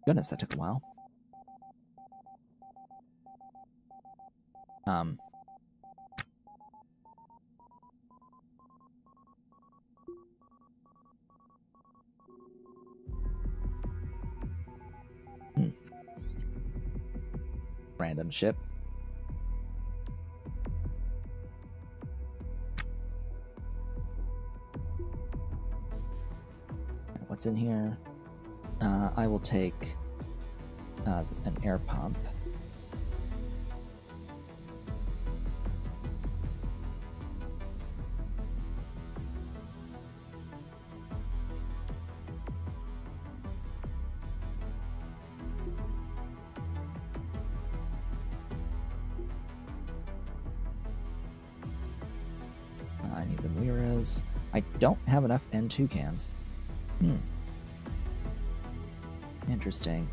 Goodness, that took a while. Random ship. What's in here? I will take an air pump. I need the mirrors. I don't have enough N2 cans. Interesting.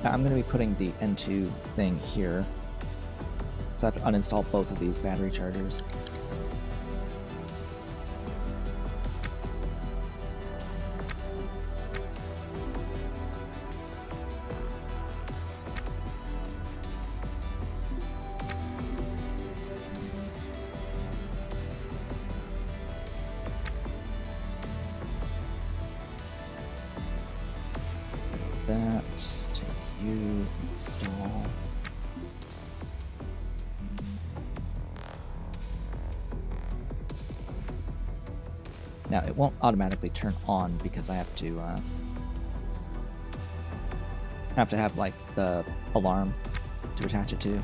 I'm going to be putting the N2 thing here, so I have to uninstall both of these battery chargers. That, take you, install. Now, it won't automatically turn on because I have to have like the alarm to attach it to.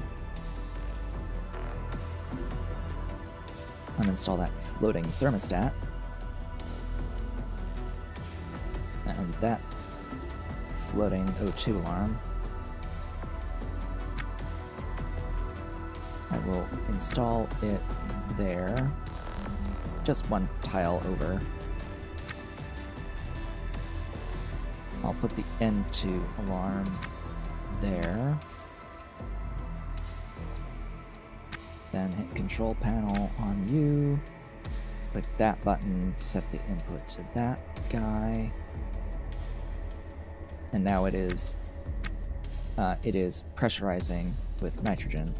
Uninstall that floating thermostat. And that floating O2 alarm. I will install it there. Just one tile over. I'll put the N2 alarm there. Then hit control panel on you. Click that button, set the input to that guy. And now it is pressurizing with nitrogen.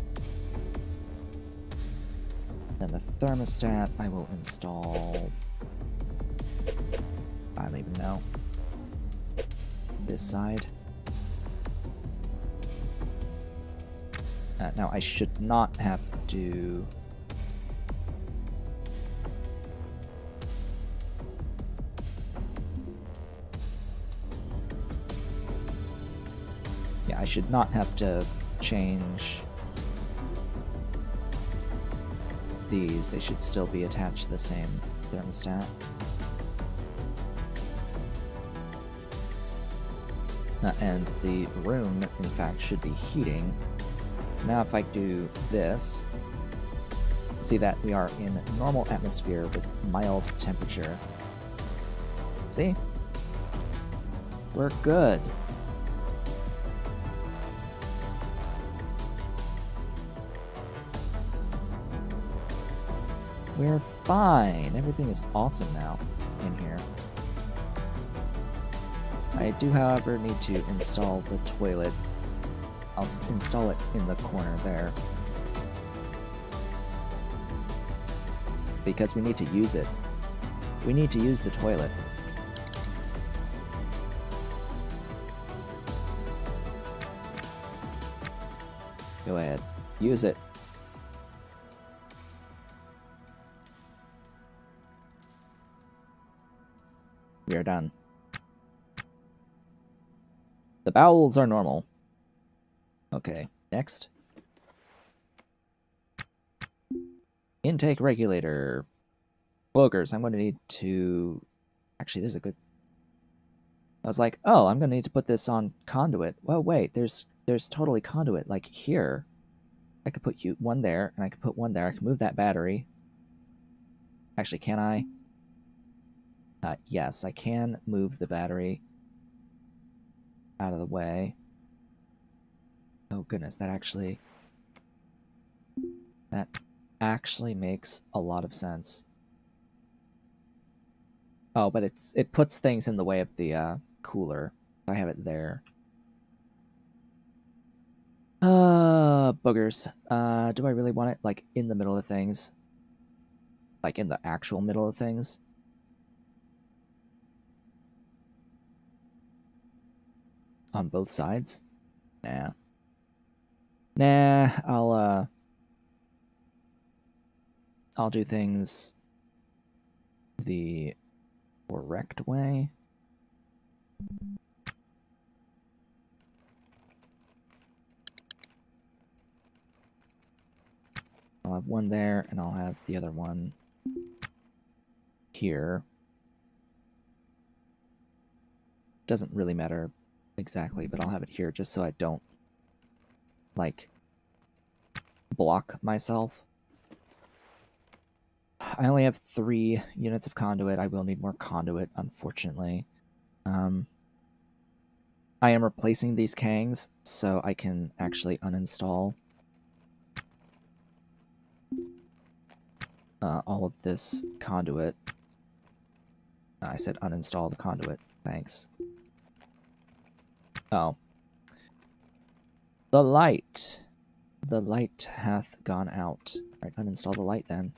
Then the thermostat I will install, I don't even know, this side. Now I should not have to I should not have to change these. They should still be attached to the same thermostat. And the room, in fact, should be heating. So now if I do this, see that we are in normal atmosphere with mild temperature. See? We're good. We're fine. Everything is awesome now in here. I do, however, need to install the toilet. I'll install it in the corner there. Because we need to use it. We need to use the toilet. Go ahead. Use it. We are done. The bowels are normal. Okay, next. Intake regulator. Boogers, I'm going to need to... Actually, there's a good... I was like, oh, I'm going to need to put this on conduit. Well, wait, there's totally conduit, like here. I could put one there, and I could put one there. I can move that battery. Actually, can I? Yes, I can move the battery out of the way. Oh, goodness, that actually makes a lot of sense. Oh, but it puts things in the way of the cooler. I have it there. Boogers. Do I really want it, like, in the middle of things? Like, in the actual middle of things? On both sides? Nah. Nah, I'll do things the correct way. I'll have one there, and I'll have the other one here. Doesn't really matter exactly, but I'll have it here just so I don't, like, block myself. I only have 3 units of conduit. I will need more conduit, unfortunately. I am replacing these Kangs, so I can actually uninstall all of this conduit. I said uninstall the conduit. Thanks. Oh. The light. The light hath gone out. Alright, uninstall the light then.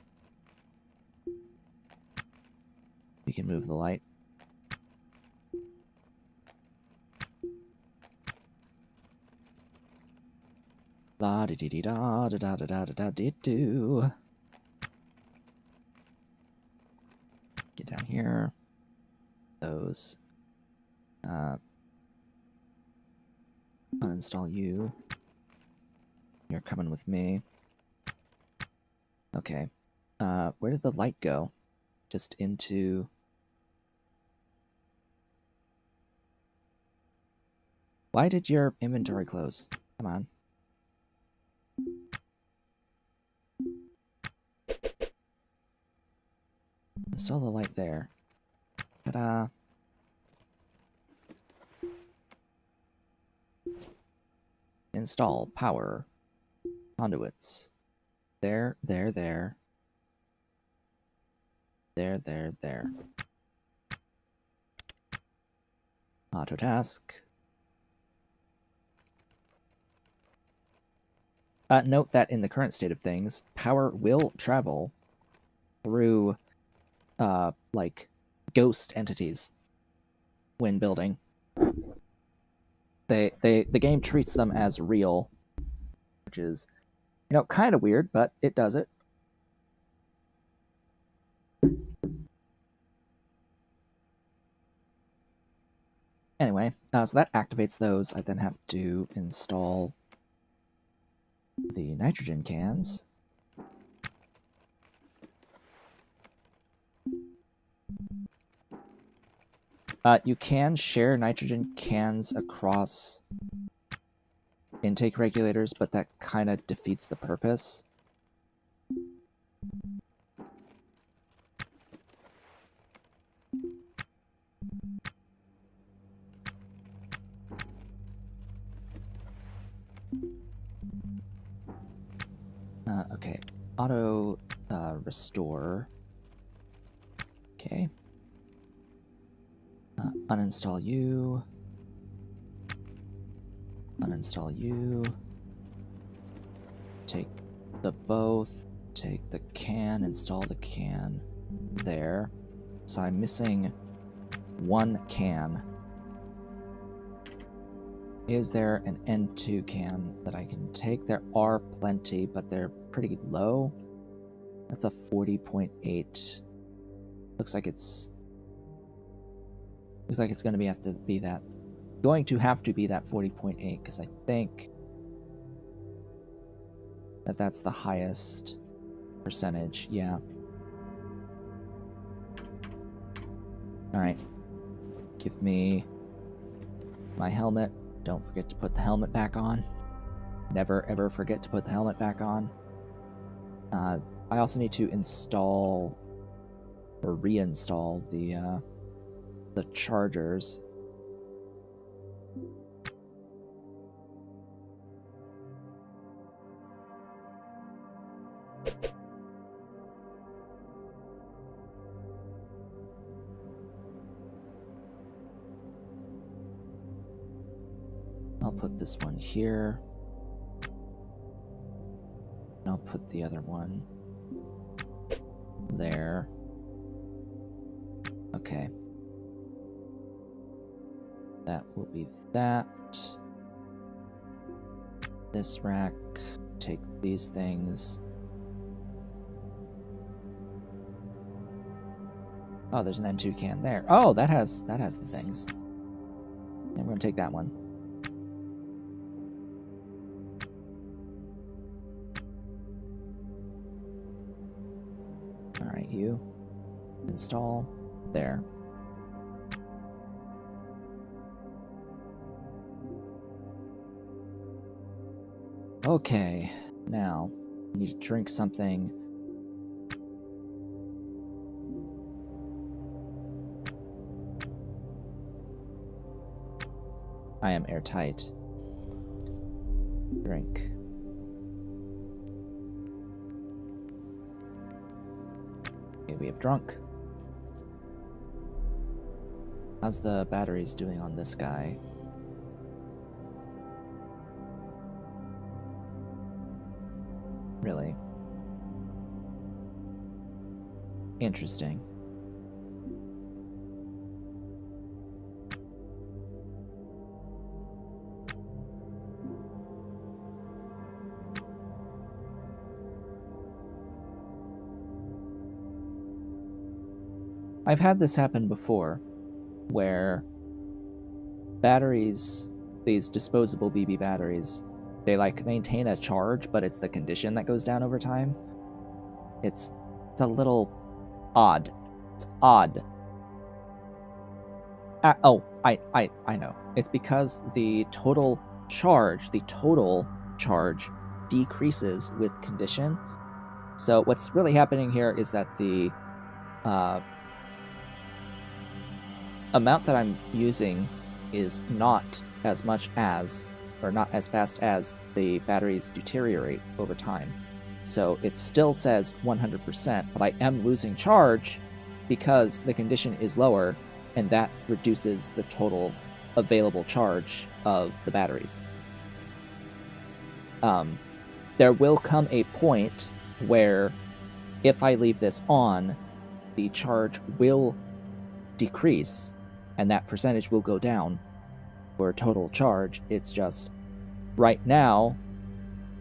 We can move the light. La di di di da da da da da da da di do. Get down here. Those. Uninstall you. You're coming with me. Okay. Where did the light go? Just into... Why did your inventory close? Come on. Install the light there. Ta-da. Install power conduits. There, there, there. There, there, there. Auto task. Note that in the current state of things, power will travel through, like, ghost entities when building. The game treats them as real, which is, you know, kind of weird, but it does it. Anyway, so that activates those. I then have to install the nitrogen cans. You can share nitrogen cans across intake regulators, but that kind of defeats the purpose. Okay, auto restore. Okay. Uninstall you. Uninstall you. Take the both. Take the can. Install the can there. So I'm missing 1 can. Is there an N2 can that I can take? There are plenty, but they're pretty low. That's a 40.8. Looks like it's going to have to be that 40.8, because I think that's the highest percentage. Yeah. Alright. Give me my helmet. Don't forget to put the helmet back on. Never ever forget to put the helmet back on. I also need to install or reinstall the chargers. I'll put this one here. And I'll put the other one there. Okay. That will be that. This rack. Take these things. Oh, there's an N2 can there. Oh, that has the things. I'm gonna take that one. Alright, you. Install. There. Okay, now, I need to drink something. I am airtight. Drink. Okay, we have drunk. How's the batteries doing on this guy? Really? Interesting. I've had this happen before, where batteries, these disposable BB batteries, they like maintain a charge, but it's the condition that goes down over time. It's a little odd. It's odd. Oh, I know. It's because the total charge decreases with condition. So what's really happening here is that the amount that I'm using is not as much as, or not as fast as, the batteries deteriorate over time. So it still says 100%, but I am losing charge because the condition is lower, and that reduces the total available charge of the batteries. There will come a point where, if I leave this on, the charge will decrease, and that percentage will go down for total charge. It's just, right now,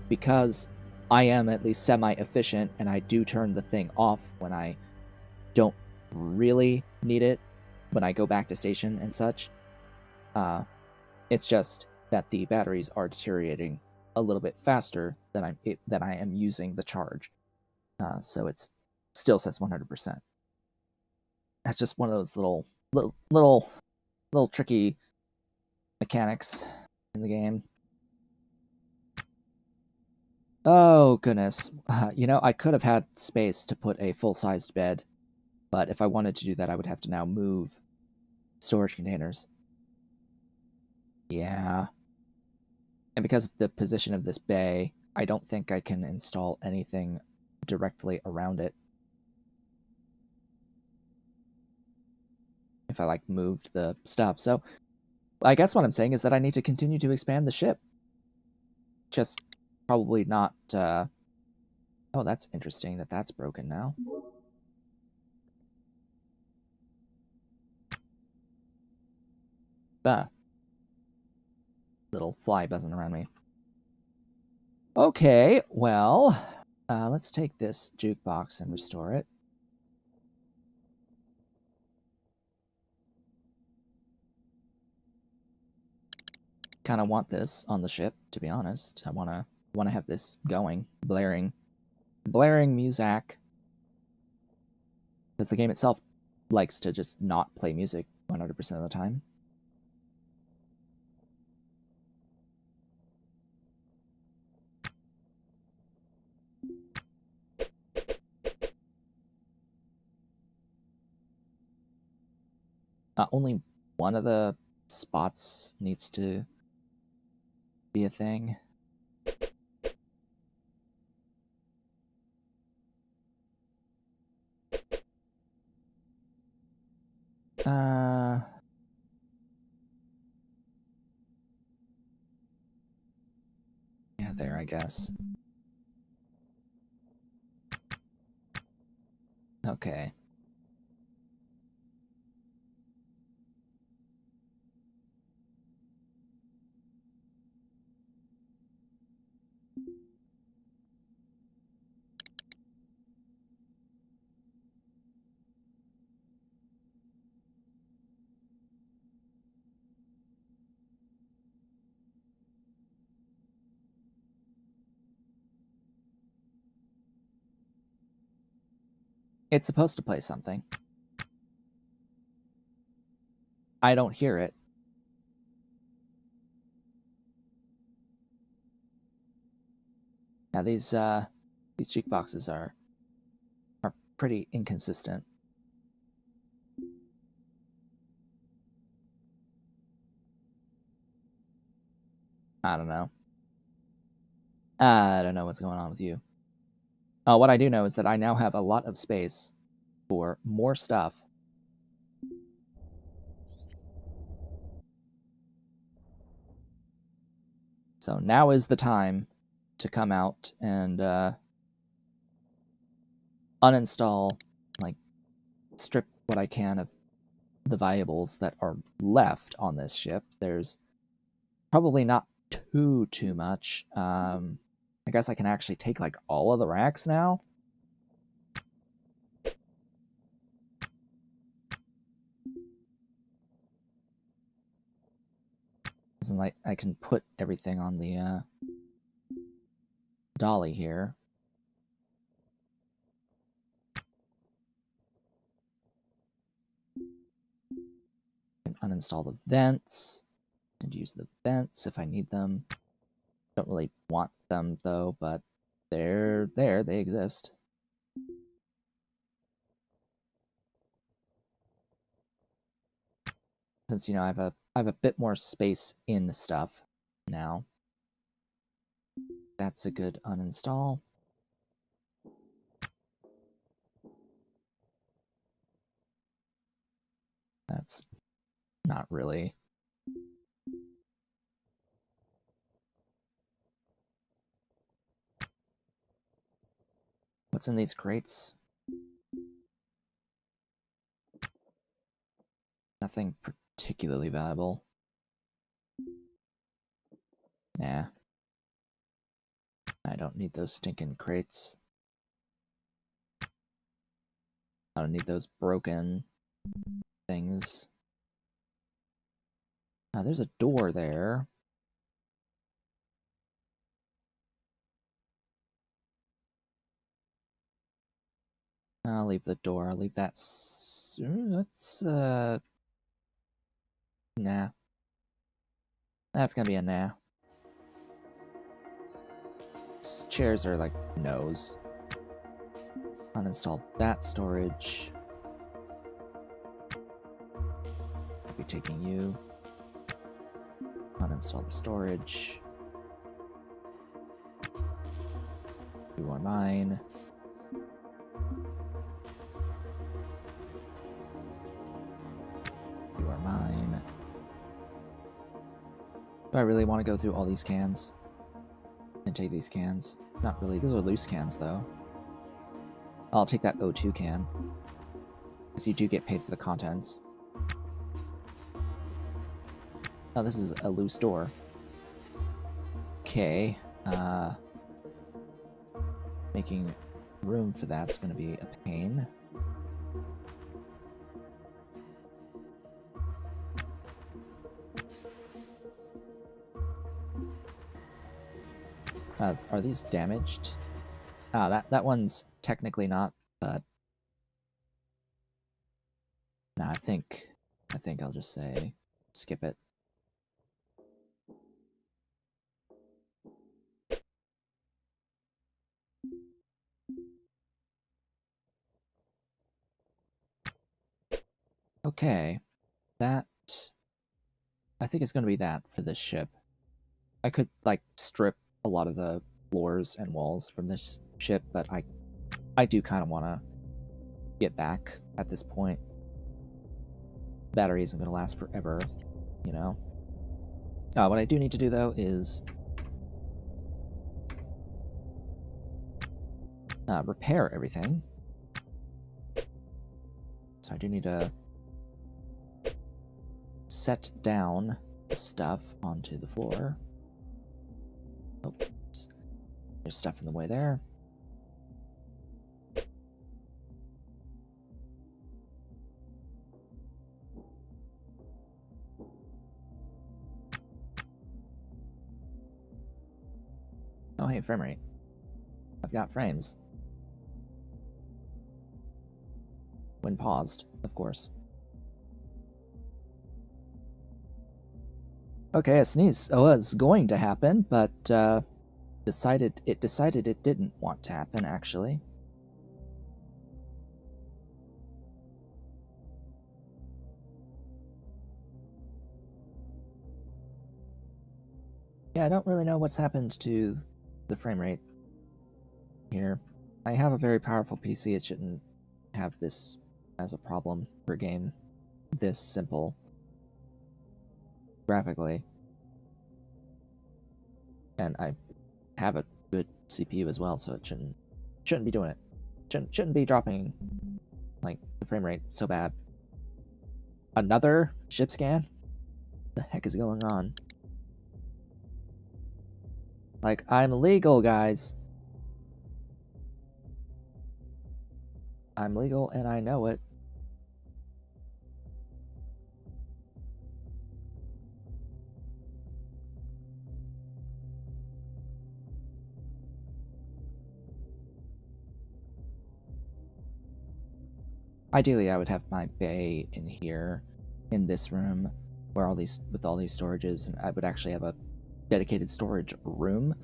because I am at least semi-efficient, and I do turn the thing off when I don't really need it, when I go back to station and such, it's just that the batteries are deteriorating a little bit faster than I am using the charge. So it still says 100%. That's just one of those little tricky mechanics in the game. Oh, goodness. You know, I could have had space to put a full-sized bed, but if I wanted to do that, I would have to now move storage containers. Yeah. And because of the position of this bay, I don't think I can install anything directly around it. If I, like, moved the stuff. So, I guess what I'm saying is that I need to continue to expand the ship. Just probably not, Oh, that's interesting that that's broken now. Bah. Little fly buzzing around me. Okay, well, let's take this jukebox and restore it. Kind of want this on the ship, to be honest. I want to have this going, blaring music, because the game itself likes to just not play music 100% of the time. Only one of the spots needs to be a thing. Yeah, there, I guess. Okay. It's supposed to play something. I don't hear it. Yeah, these jukeboxes are pretty inconsistent. I don't know. I don't know what's going on with you. What I do know is that I now have a lot of space for more stuff. So now is the time to come out and uninstall, like, strip what I can of the valuables that are left on this ship. There's probably not too much. I guess I can actually take, like, all of the racks now. And, like, I can put everything on the dolly here. I can uninstall the vents and use the vents if I need them. Don't really want them though, but they're there, they exist. Since, you know, I have a bit more space in stuff now. That's a good uninstall. That's not really. What's in these crates? Nothing particularly valuable. Nah. I don't need those stinking crates. I don't need those broken things. There's a door there. I'll leave the door. I'll leave that. That's nah. That's gonna be a nah. Chairs are like no's. Uninstall that storage. I'll be taking you. Uninstall the storage. You are mine. You are mine. Do I really want to go through all these cans? And take these cans? Not really. Those are loose cans, though. I'll take that O2 can. Because you do get paid for the contents. Oh, this is a loose door. Okay. Making room for that's going to be a pain. Are these damaged? That one's technically not, but think I'll just say skip it. Okay, that I think it's going to be that for this ship. I could like strip a lot of the floors and walls from this ship, but I do kind of want to get back at this point. Battery isn't going to last forever, you know. What I do need to do though is repair everything. So I do need to set down stuff onto the floor. Oops. There's stuff in the way there. Oh, hey, frame rate. I've got frames. When paused, of course. Okay, a sneeze was going to happen, but decided it didn't want to happen, actually. Yeah, I don't really know what's happened to the frame rate here. I have a very powerful PC. It shouldn't have this as a problem for a game this simple graphically. And I have a good CPU as well, so it shouldn't be doing it. Shouldn't be dropping like the frame rate so bad. Another ship scan? What the heck is going on? Like, I'm legal, guys. I'm legal and I know it. Ideally, I would have my bay in here, in this room, where with all these storages, and I would actually have a dedicated storage room.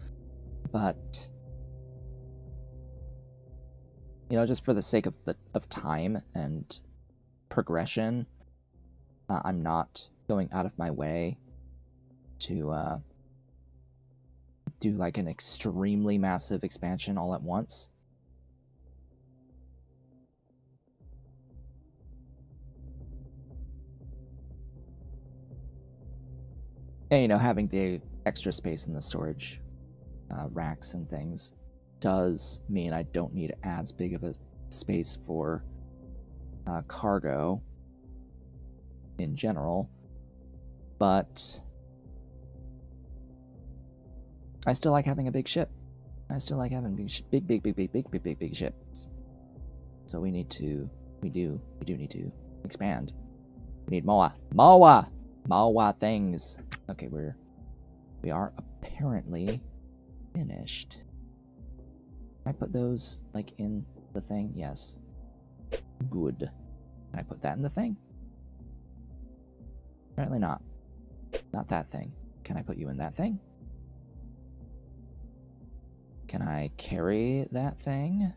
But you know, just for the sake of time and progression, I'm not going out of my way to do like an extremely massive expansion all at once. And, you know, having the extra space in the storage racks and things does mean I don't need as big of a space for cargo in general, but I still like having a big ship. I still like having big ships. So we do need to expand. We need more things. Okay, we are apparently finished. Can I put those like in the thing? Yes. Good. Can I put that in the thing? Apparently not. Not that thing. Can I put you in that thing? Can I carry that thing?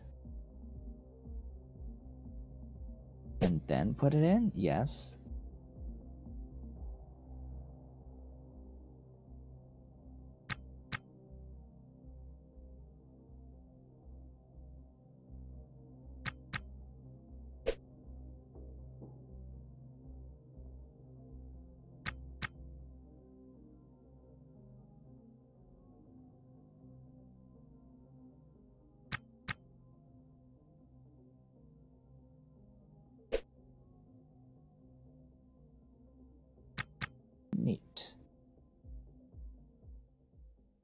And then put it in? Yes. Neat.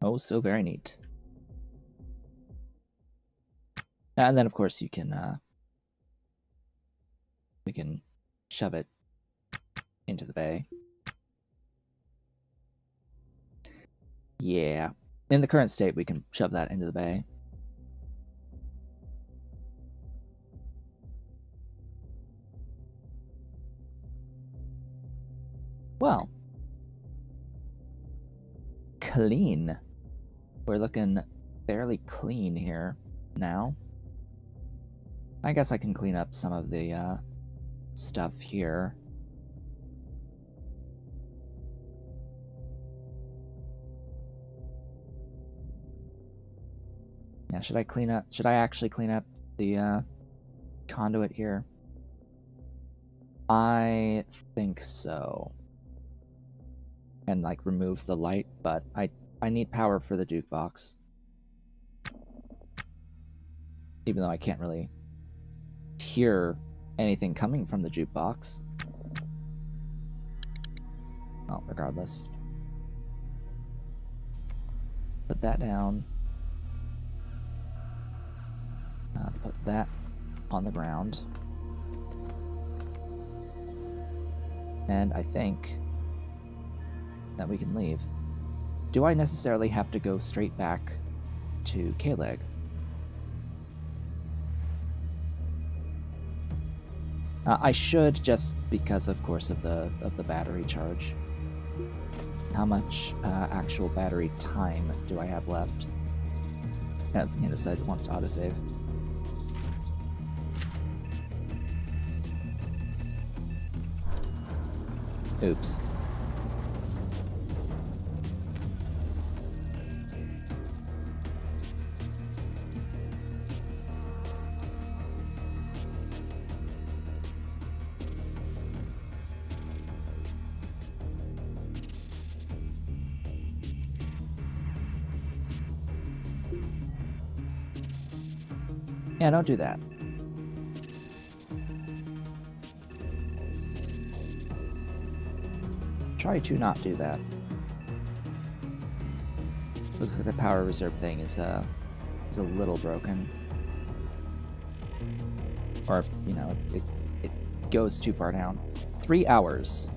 Oh, so very neat. And then, of course, we can shove it into the bay. Yeah. In the current state, we can shove that into the bay. Well, clean. We're looking fairly clean here now. I guess I can clean up some of the stuff here. Yeah, should I actually clean up the conduit here? I think so. And like remove the light, but I need power for the jukebox. Even though I can't really hear anything coming from the jukebox. Well, regardless. Put that down. Put that on the ground. And I think that we can leave. Do I necessarily have to go straight back to K-Leg? I should, just because, of course, of the battery charge. How much actual battery time do I have left? As the game decides it wants to autosave. Oops. Yeah, don't do that. Try to not do that. Looks like the power reserve thing is a little broken. Or, you know, it goes too far down. 3 hours.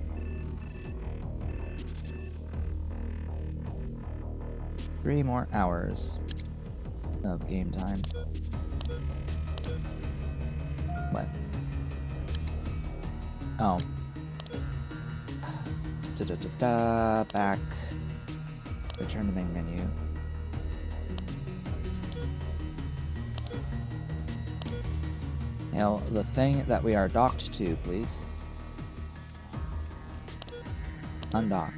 Three more hours of game time. What? Oh. Back. Return to main menu. Hail the thing that we are docked to, please. Undock.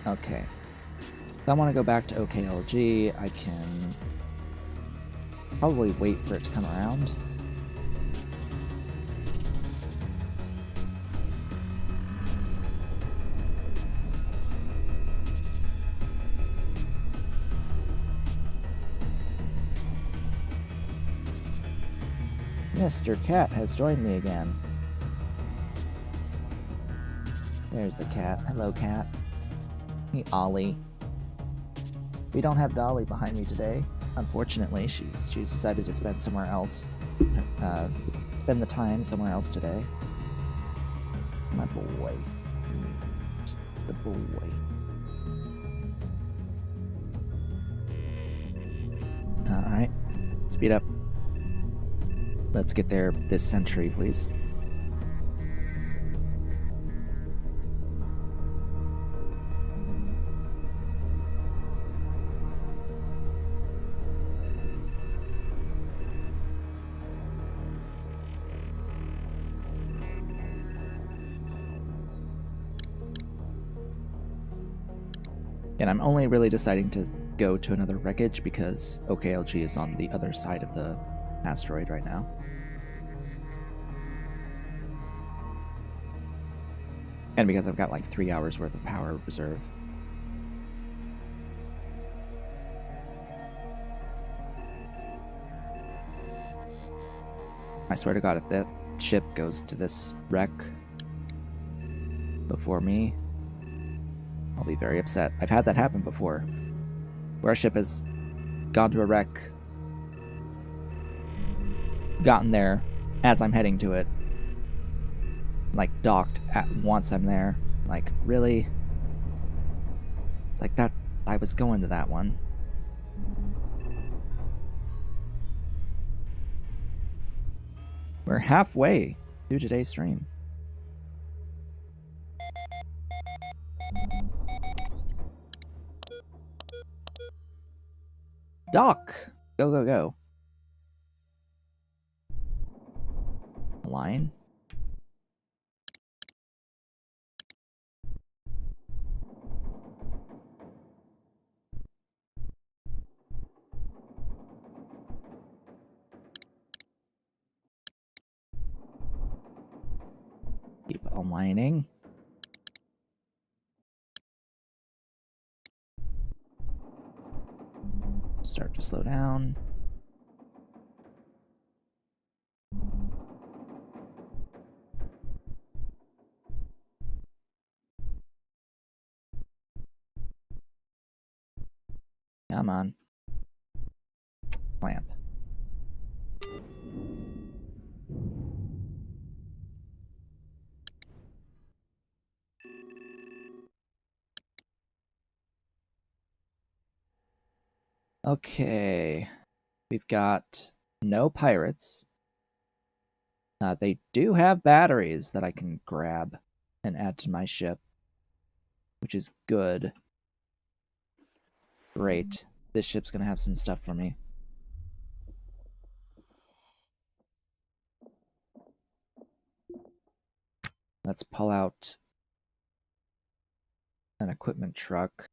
Okay. If I want to go back to OKLG, I can probably wait for it to come around. Mr. Cat has joined me again. There's the cat. Hello, cat. Meet Ollie. We don't have Dolly behind me today. Unfortunately, she's decided to spend somewhere else. Spend the time somewhere else today. My boy. The boy. Alright. Speed up. Let's get there this century, please. And I'm only really deciding to go to another wreckage because OKLG is on the other side of the asteroid right now. And because I've got like 3 hours worth of power reserve. I swear to God, if that ship goes to this wreck before me, I'll be very upset. I've had that happen before, where a ship has gone to a wreck, gotten there as I'm heading to it, like docked at once I'm there. Like, really? It's like that. I was going to that one. We're halfway through today's stream. Doc! Go, go, go. Line. Keep aligning. Start to slow down. Come on. Clamp. Okay. We've got no pirates. They do have batteries that I can grab and add to my ship, which is good. Great. This ship's gonna have some stuff for me. Let's pull out an equipment truck.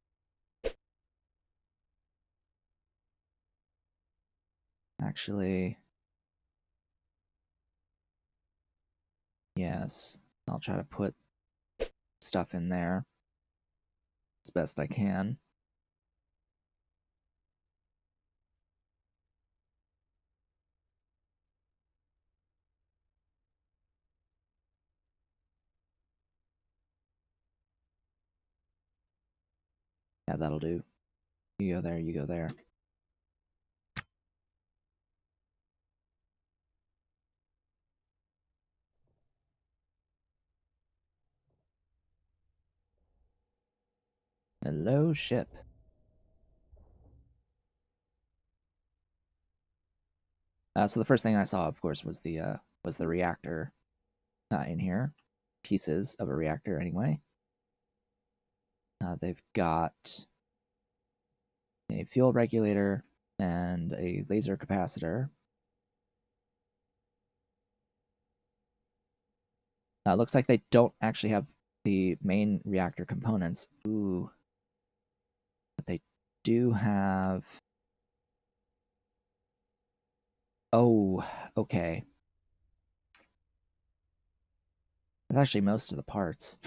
Actually, yes. I'll try to put stuff in there as best I can. Yeah, that'll do. You go there, you go there. Hello, ship. So the first thing I saw, of course, was the reactor in here. Pieces of a reactor, anyway. They've got a fuel regulator and a laser capacitor. Looks like they don't actually have the main reactor components. Ooh. But they do have... Oh, okay. That's actually most of the parts.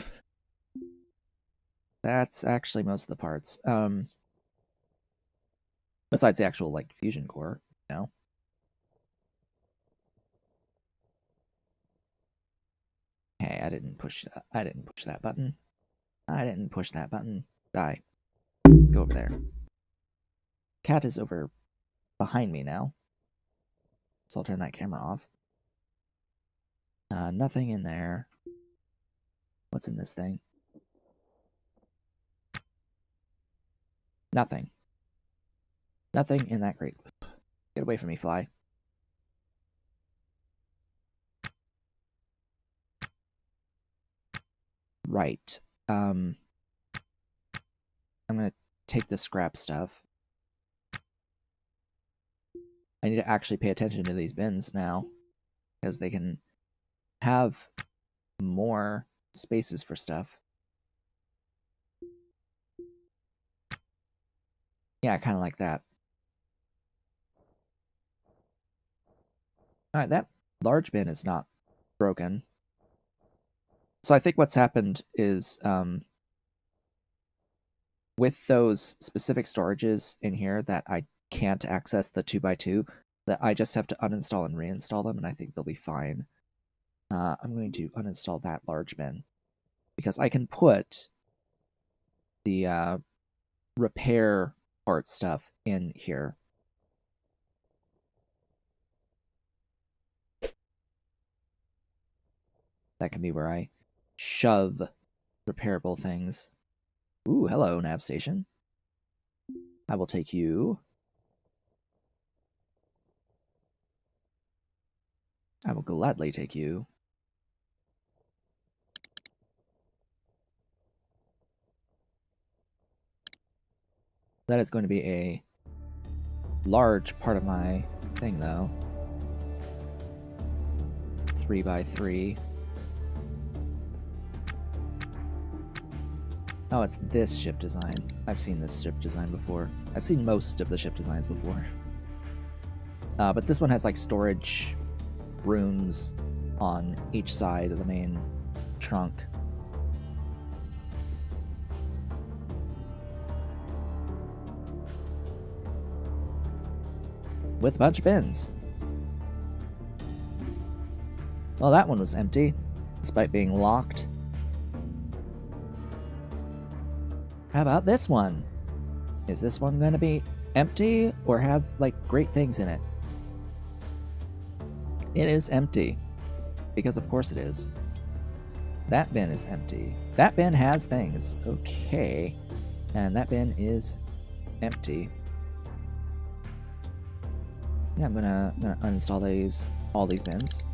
That's actually most of the parts. Besides the actual, like, fusion core, you know? Hey, I didn't push that. I didn't push that button. I didn't push that button. Die. Let's go over there. Cat is over behind me now. So I'll turn that camera off. Nothing in there. What's in this thing? Nothing. Nothing in that crate. Get away from me, fly. Right. I'm gonna take the scrap stuff. I need to actually pay attention to these bins now, because they can have more spaces for stuff. Yeah, kind of like that. Alright, that large bin is not broken. So I think what's happened is, with those specific storages in here that I can't access the 2x2, that I just have to uninstall and reinstall them, and I think they'll be fine. I'm going to uninstall that large bin, because I can put the repair part stuff in here. That can be where I shove repairable things. Ooh, hello, nav station. I will take you. I will gladly take you. That is going to be a large part of my thing, though. 3x3. Oh, it's this ship design. I've seen this ship design before. I've seen most of the ship designs before. But this one has like storage rooms on each side of the main trunk. With a bunch of bins. Well, that one was empty, despite being locked. How about this one? Is this one gonna be empty or have, like, great things in it? It is empty. Because of course it is. That bin is empty. That bin has things. Okay. And that bin is empty. Yeah, I'm gonna uninstall all these bins.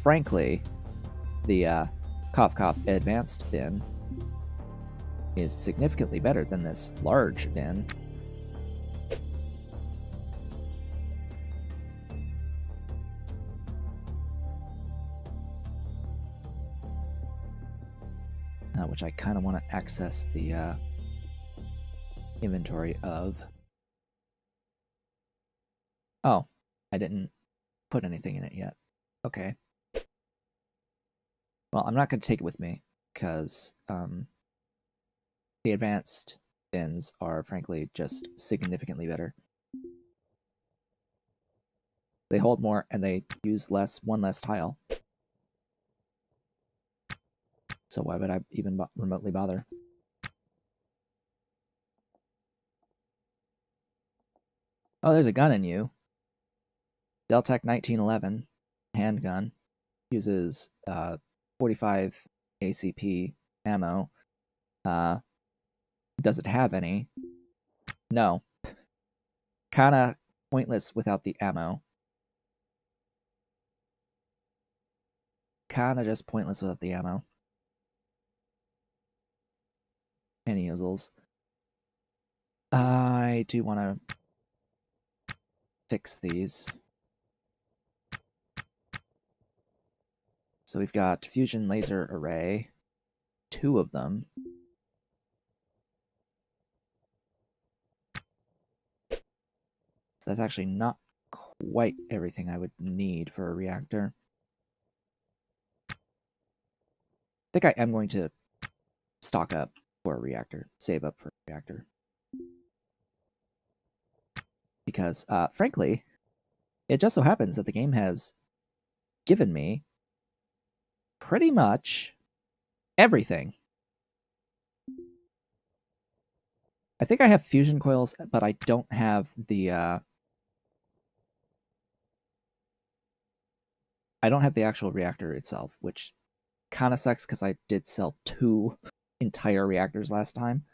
Frankly, the Cough Cough Advanced bin is significantly better than this large bin. Which I kind of want to access the inventory of. Oh, I didn't put anything in it yet. Okay. Well, I'm not going to take it with me, because the advanced bins are, frankly, just significantly better. They hold more, and they use one less tile. So why would I even remotely bother? Oh, there's a gun in you. Deltec 1911 handgun. Uses 45 ACP ammo. Does it have any? No. Kinda pointless without the ammo. Kinda just pointless without the ammo. Any uzzles. I do want to fix these. So we've got fusion laser array. 2 of them. So that's actually not quite everything I would need for a reactor. I think I am going to stock up for a reactor. Save up for a reactor. Because, frankly, it just so happens that the game has given me pretty much everything. I think I have fusion coils, but I don't have the I don't have the actual reactor itself, which kind of sucks because I did sell 2 entire reactors last time.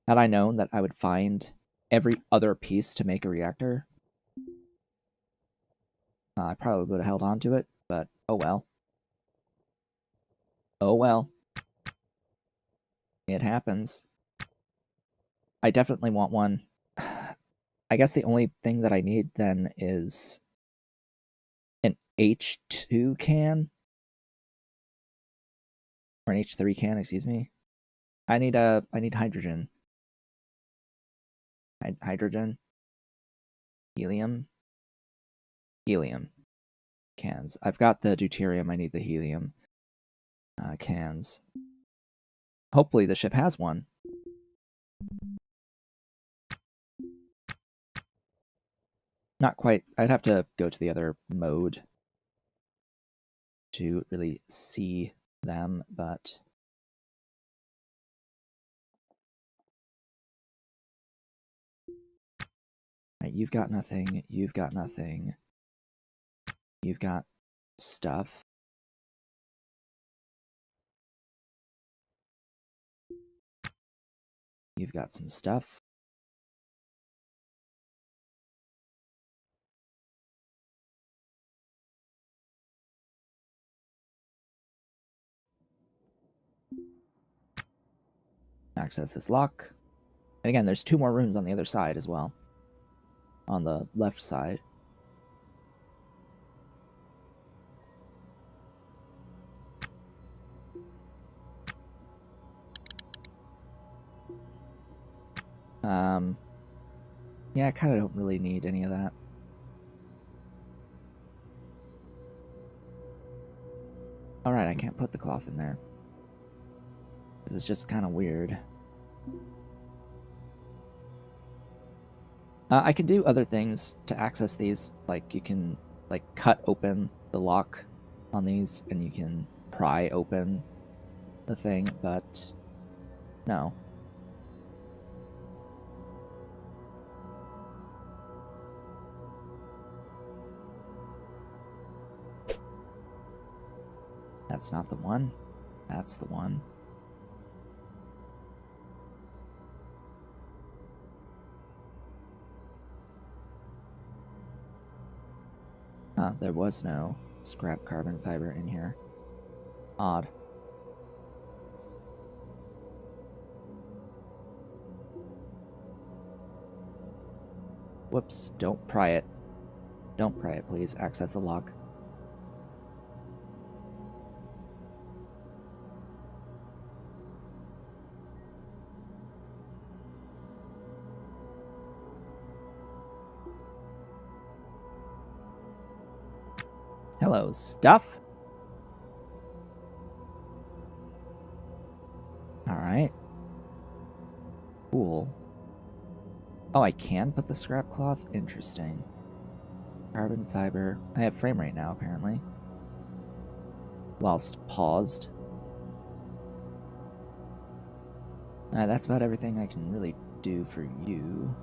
Had I known that I would find every other piece to make a reactor, I probably would have held on to it, but oh well. Oh well. It happens. I definitely want one. I guess the only thing that I need then is an H2 can. Or an H3 can, excuse me. I need hydrogen. Hydrogen. Helium. Helium. Cans. I've got the deuterium, I need the helium. Cans. Hopefully the ship has one. Not quite. I'd have to go to the other mode to really see them, but right, you've got nothing, you've got nothing. You've got stuff. You've got some stuff. Access this lock. And again, there's 2 more rooms on the other side as well. On the left side. Yeah, I kind of don't really need any of that. Alright, I can't put the cloth in there. This is just kind of weird. I can do other things to access these. Like, you can like cut open the lock on these, and you can pry open the thing, but no. That's not the one. That's the one. There was no scrap carbon fiber in here. Odd. Whoops, don't pry it. Don't pry it, please. Access the lock. Hello, stuff. Alright. Cool. Oh, I can put the scrap cloth? Interesting. Carbon fiber. I have frame rate now, apparently. Whilst paused. That's about everything I can really do for you.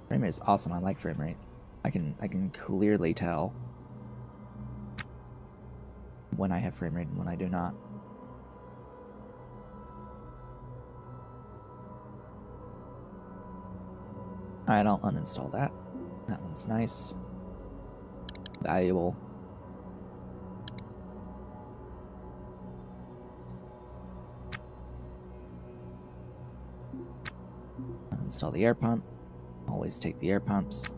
Frame rate is awesome. I like frame rate. I can clearly tell when I have frame rate and when I do not. Alright, I'll uninstall that. That one's nice. Valuable. Uninstall the air pump. Always take the air pumps.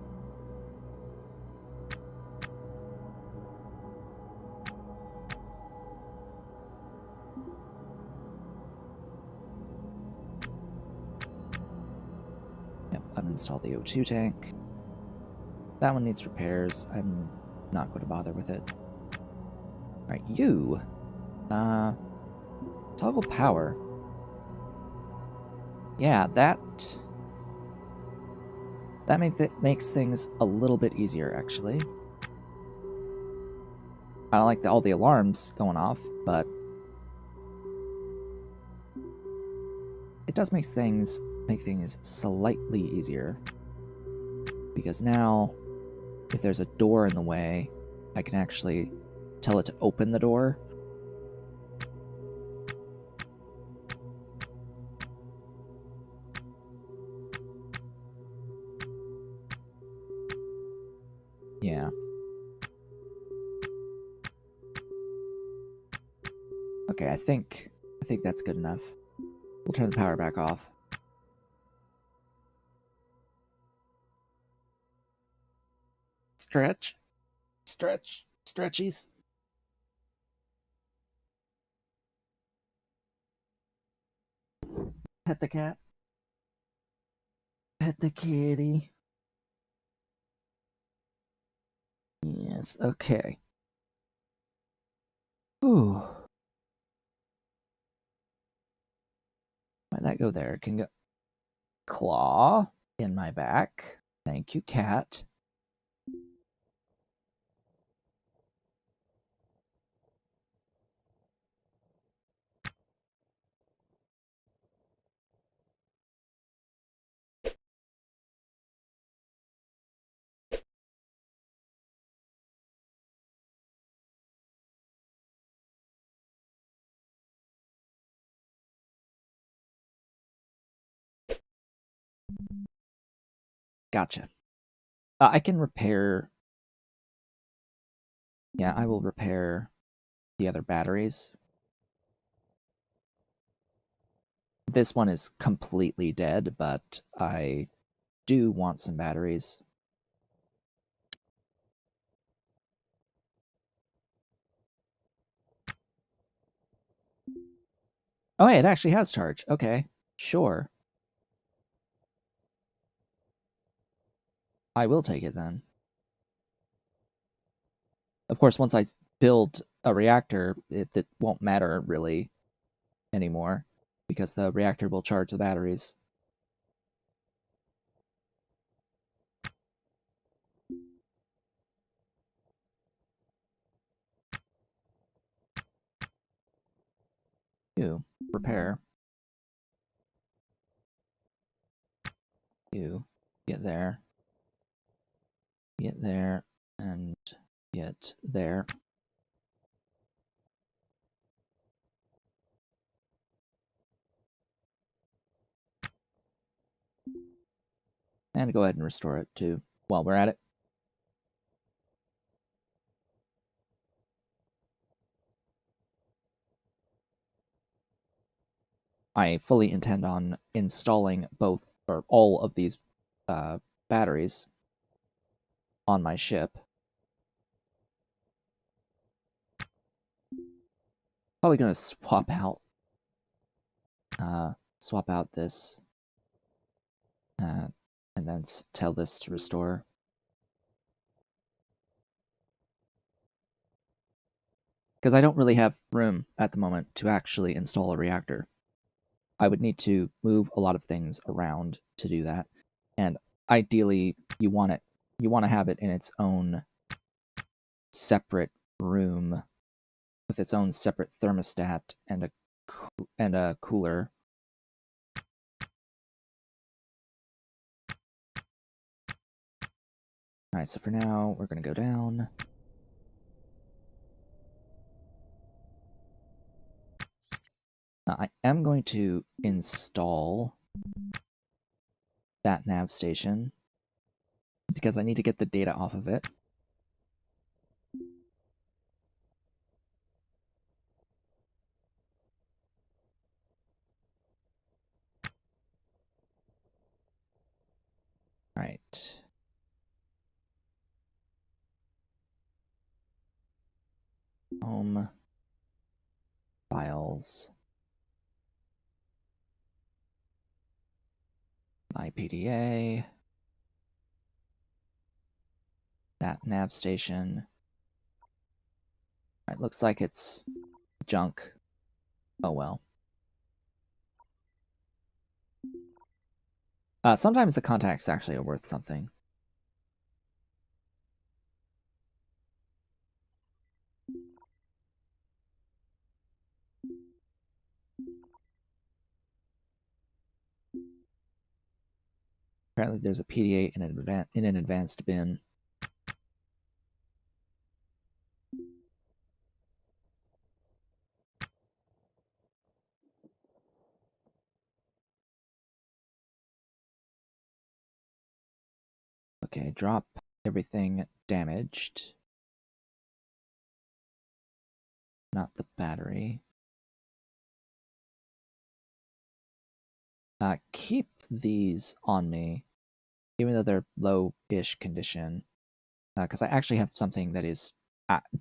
Yep, uninstall the O2 tank. That one needs repairs. I'm not going to bother with it. Alright, you. Toggle power. Yeah, that makes things a little bit easier, actually. I don't like all the alarms going off, but it does make things slightly easier. Because now, if there's a door in the way, I can actually tell it to open the door. Yeah. Okay, I think that's good enough. We'll turn the power back off. Stretch. Stretch. Stretchies. Pet the cat. Pet the kitty. Yes, okay. Ooh. Why'd that go there? It can go... Claw in my back. Thank you, cat. Gotcha. I can repair... Yeah, I will repair the other batteries. This one is completely dead, but I do want some batteries. Oh, hey, it actually has charge. Okay, sure. I will take it then. Of course, once I build a reactor, it won't matter really anymore, because the reactor will charge the batteries. You repair. You get there. Get there. And get there. And go ahead and restore it too while we're at it. I fully intend on installing both or all of these batteries on my ship. Probably going to swap out this and then tell this to restore. Because I don't really have room at the moment to actually install a reactor. I would need to move a lot of things around to do that. And ideally, you want to have it in its own separate room with its own separate thermostat and a cooler. All right, so for now, we're going to go down. I am going to install that nav station because I need to get the data off of it. Right. Home. Files. My PDA. That nav station. Right, looks like it's junk. Oh well. Sometimes the contacts actually are worth something. Apparently there's a PDA in an advanced bin. Okay, drop everything damaged. Not the battery. Keep these on me, even though they're low-ish condition, because I actually have something that is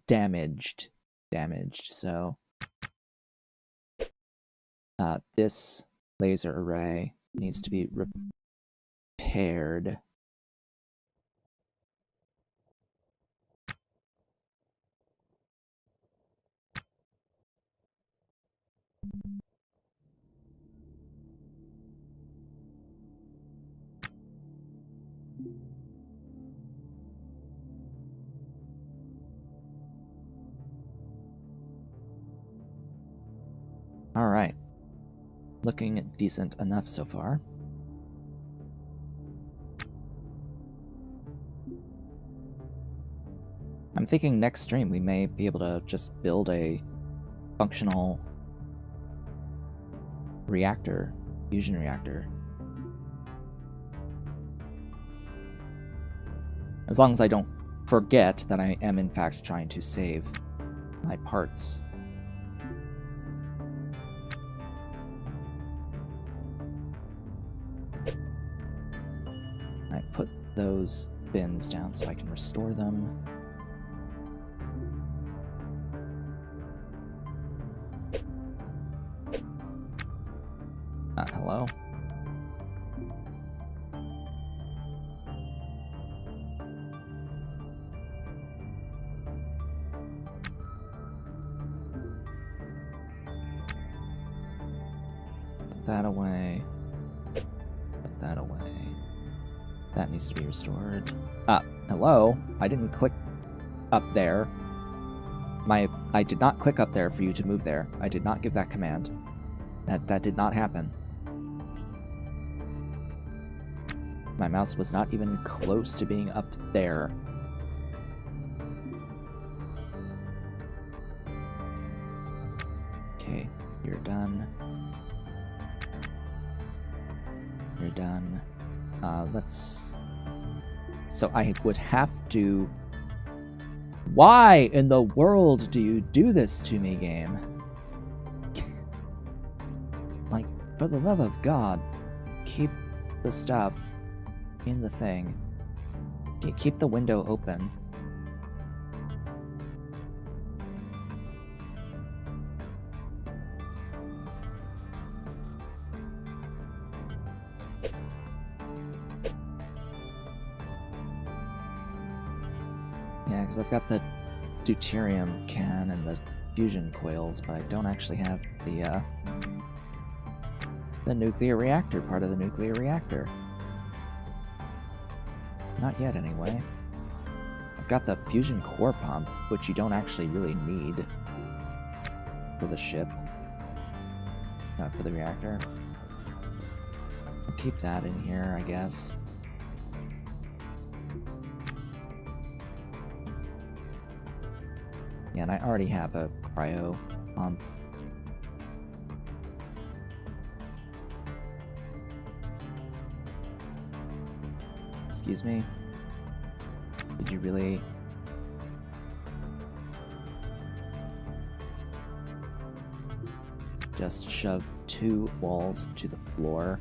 damaged, so this laser array needs to be repaired. All right. Looking decent enough so far. I'm thinking next stream we may be able to just build a functional reactor, fusion reactor. As long as I don't forget that I am in fact trying to save my parts. I put those bins down so I can restore them. Hello? Put that away. Put that away. That needs to be restored. Hello? I didn't click up there. I did not click up there for you to move there. I did not give that command. That did not happen. My mouse was not even close to being up there. Okay, you're done. You're done. So I would have to... Why in the world do you do this to me, game? Like, for the love of God, keep the stuff in the thing. Keep the window open. Yeah, because I've got the deuterium can and the fusion coils, but I don't actually have the nuclear reactor part of the nuclear reactor. Not yet, anyway. I've got the fusion core pump, which you don't actually really need for the ship. Not for the reactor. I'll keep that in here, I guess. Yeah, and I already have a cryo pump. Excuse me? Did you really... just shove 2 walls to the floor?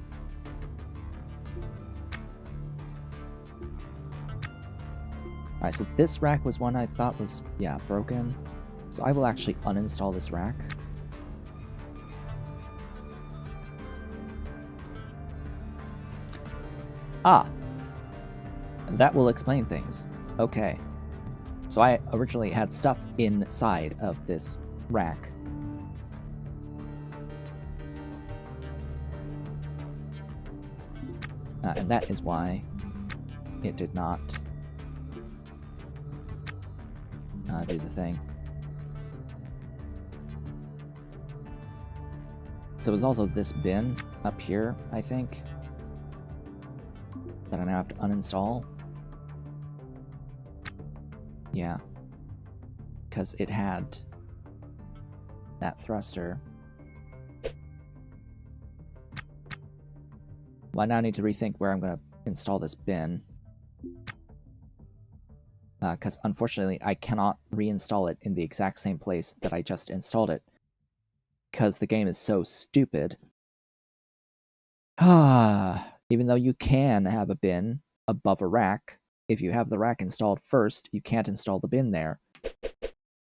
Alright, so this rack was one I thought was, yeah, broken. So I will actually uninstall this rack. Ah! That will explain things. Okay. So I originally had stuff inside of this rack. And that is why it did not do the thing. So it was also this bin up here, I think, that I now have to uninstall. Yeah. Because it had that thruster. Well, I now need to rethink where I'm going to install this bin. Because unfortunately, I cannot reinstall it in the exact same place that I just installed it. Because the game is so stupid. Even though you can have a bin above a rack, if you have the rack installed first, you can't install the bin there.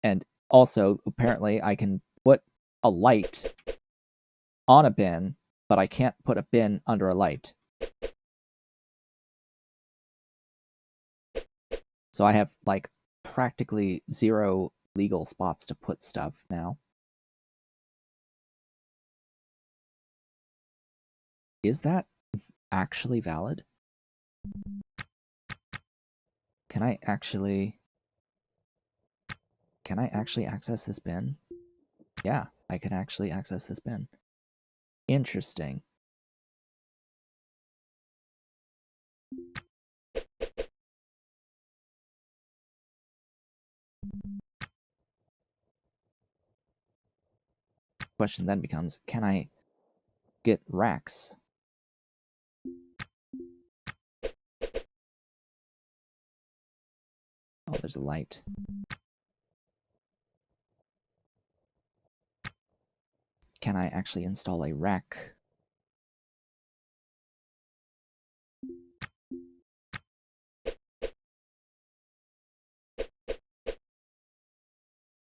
And also, apparently, I can put a light on a bin, but I can't put a bin under a light. So I have, like, practically 0 legal spots to put stuff now. Is that actually valid? Can I actually access this bin? Yeah, I can actually access this bin. Interesting. Question then becomes, can I get racks? there's a light. Can I actually install a rack?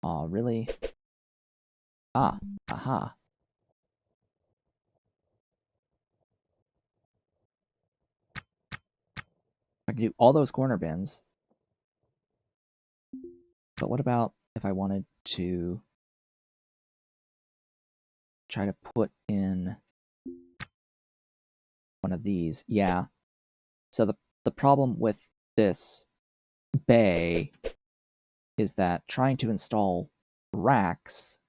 Aw, really? Ah, aha. I can do all those corner bins. But what about if I wanted to try to put in one of these? Yeah. So the problem with this bay is that trying to install racks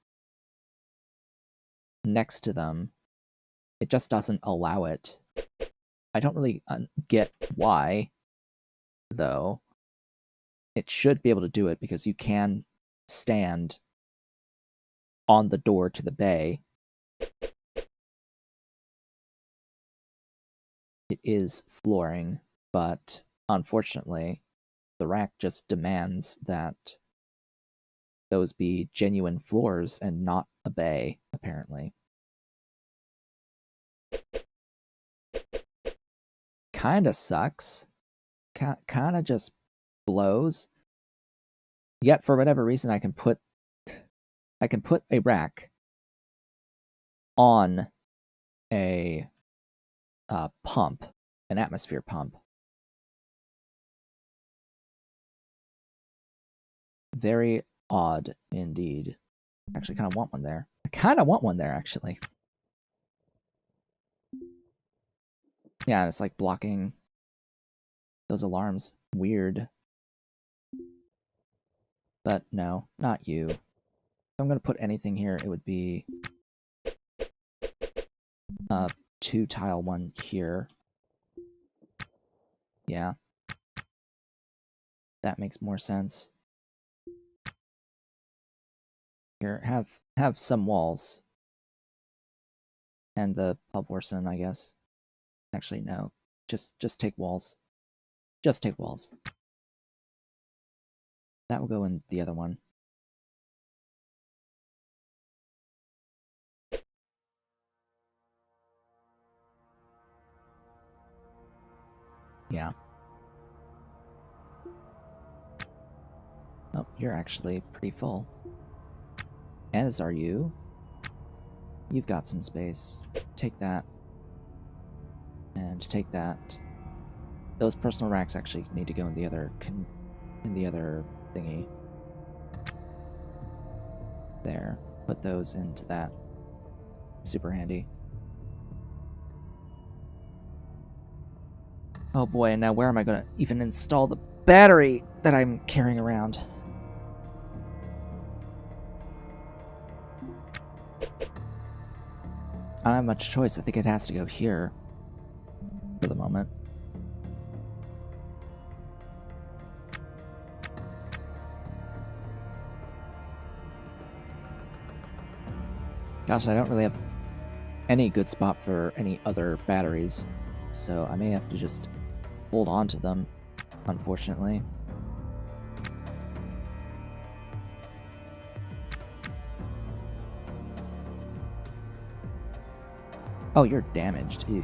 next to them, it just doesn't allow it. I don't really get why, though. It should be able to do it because you can stand on the door to the bay. It is flooring, but unfortunately, the rack just demands that those be genuine floors and not a bay, apparently. Kinda sucks. Kinda just blows. Yet for whatever reason I can put a rack on a pump, an atmosphere pump. Very odd indeed. I actually kind of want one there. I kind of want one there, actually. Yeah, it's like blocking those alarms. Weird. But no, not you. If I'm going to put anything here, it would be a 2-tile one here. Yeah. That makes more sense. Here, have some walls. And the Palvorson, I guess. Actually, no. Just take walls. Just take walls. That will go in the other one. Yeah. Oh, you're actually pretty full. As are you. You've got some space. Take that. And take that. Those personal racks actually need to go in the other thingy. There. Put those into that. Super handy. Oh boy, and now where am I gonna even install the battery that I'm carrying around? I don't have much choice. I think it has to go here for the moment. Gosh, I don't really have any good spot for any other batteries, so I may have to just hold on to them, unfortunately. Oh, you're damaged. Eugh.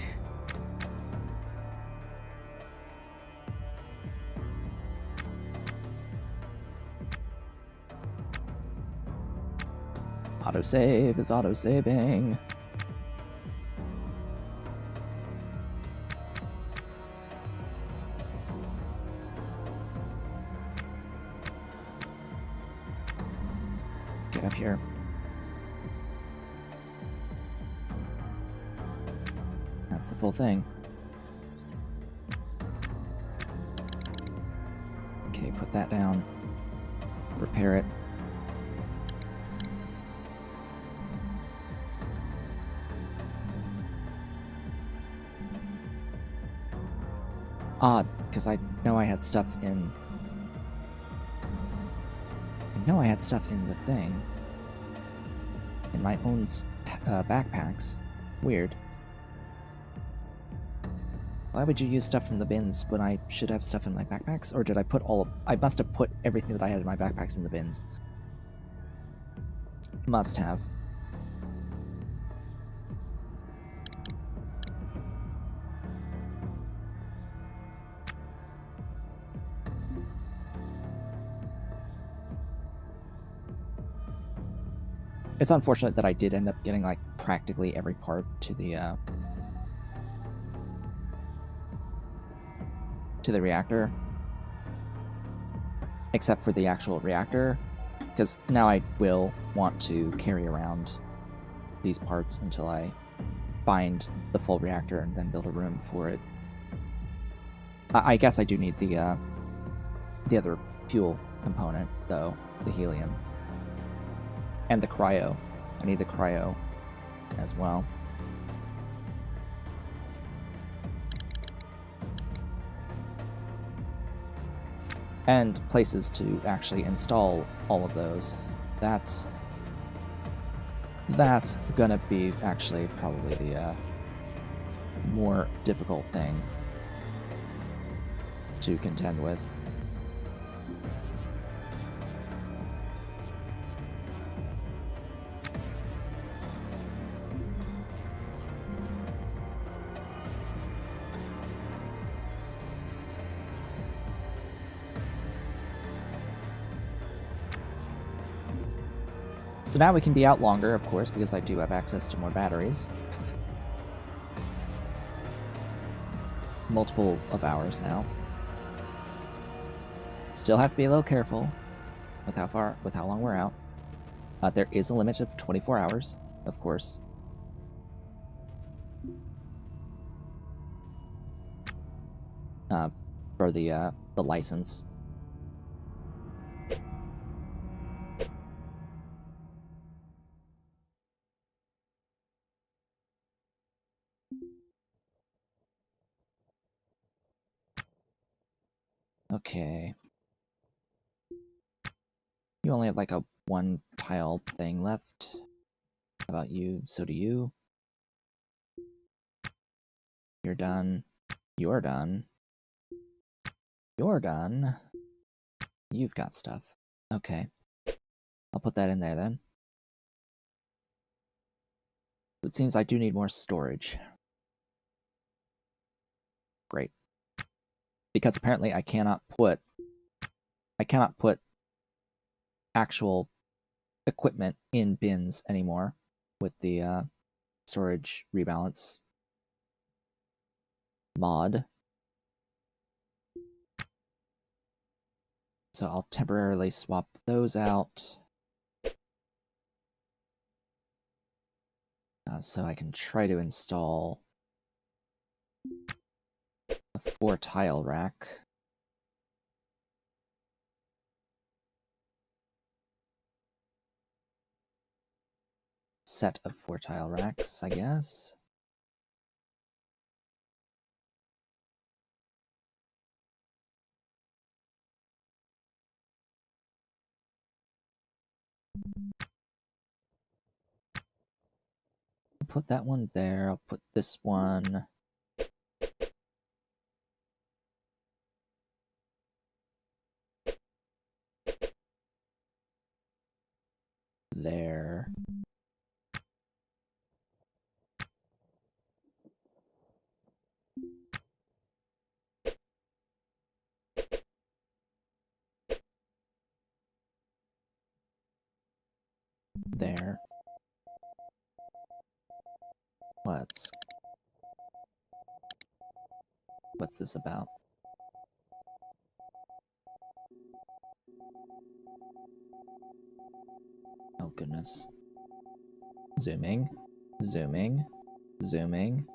Autosave is autosaving. Get up here. That's the full thing. Okay, put that down. Repair it. Odd, because I know I had stuff in... the thing. In my own backpacks. Weird. Why would you use stuff from the bins when I should have stuff in my backpacks? Or did I put all of... I must have put everything that I had in my backpacks in the bins. Must have. It's unfortunate that I did end up getting, like, practically every part to the reactor. Except for the actual reactor. Because now I will want to carry around these parts until I find the full reactor and then build a room for it. I guess I do need the other fuel component, though. The helium. And the cryo. I need the cryo as well. And places to actually install all of those. That's gonna be actually probably the more difficult thing to contend with. So now we can be out longer, of course, because I do have access to more batteries. Multiples of hours now. Still have to be a little careful with how long we're out. There is a limit of 24 hours, of course. For the license. Okay. You only have like a one tile thing left. How about you? So do you. You're done. You're done. You're done. You've got stuff. Okay. I'll put that in there then. It seems I do need more storage. Great. Because apparently I cannot put actual equipment in bins anymore with the storage rebalance mod. So I'll temporarily swap those out. So I can try to install a 4-tile rack. Set of 4-tile racks, I guess. I'll put that one there. I'll put this one there. There. What's this about? Oh goodness. Zooming. Zooming. Zooming.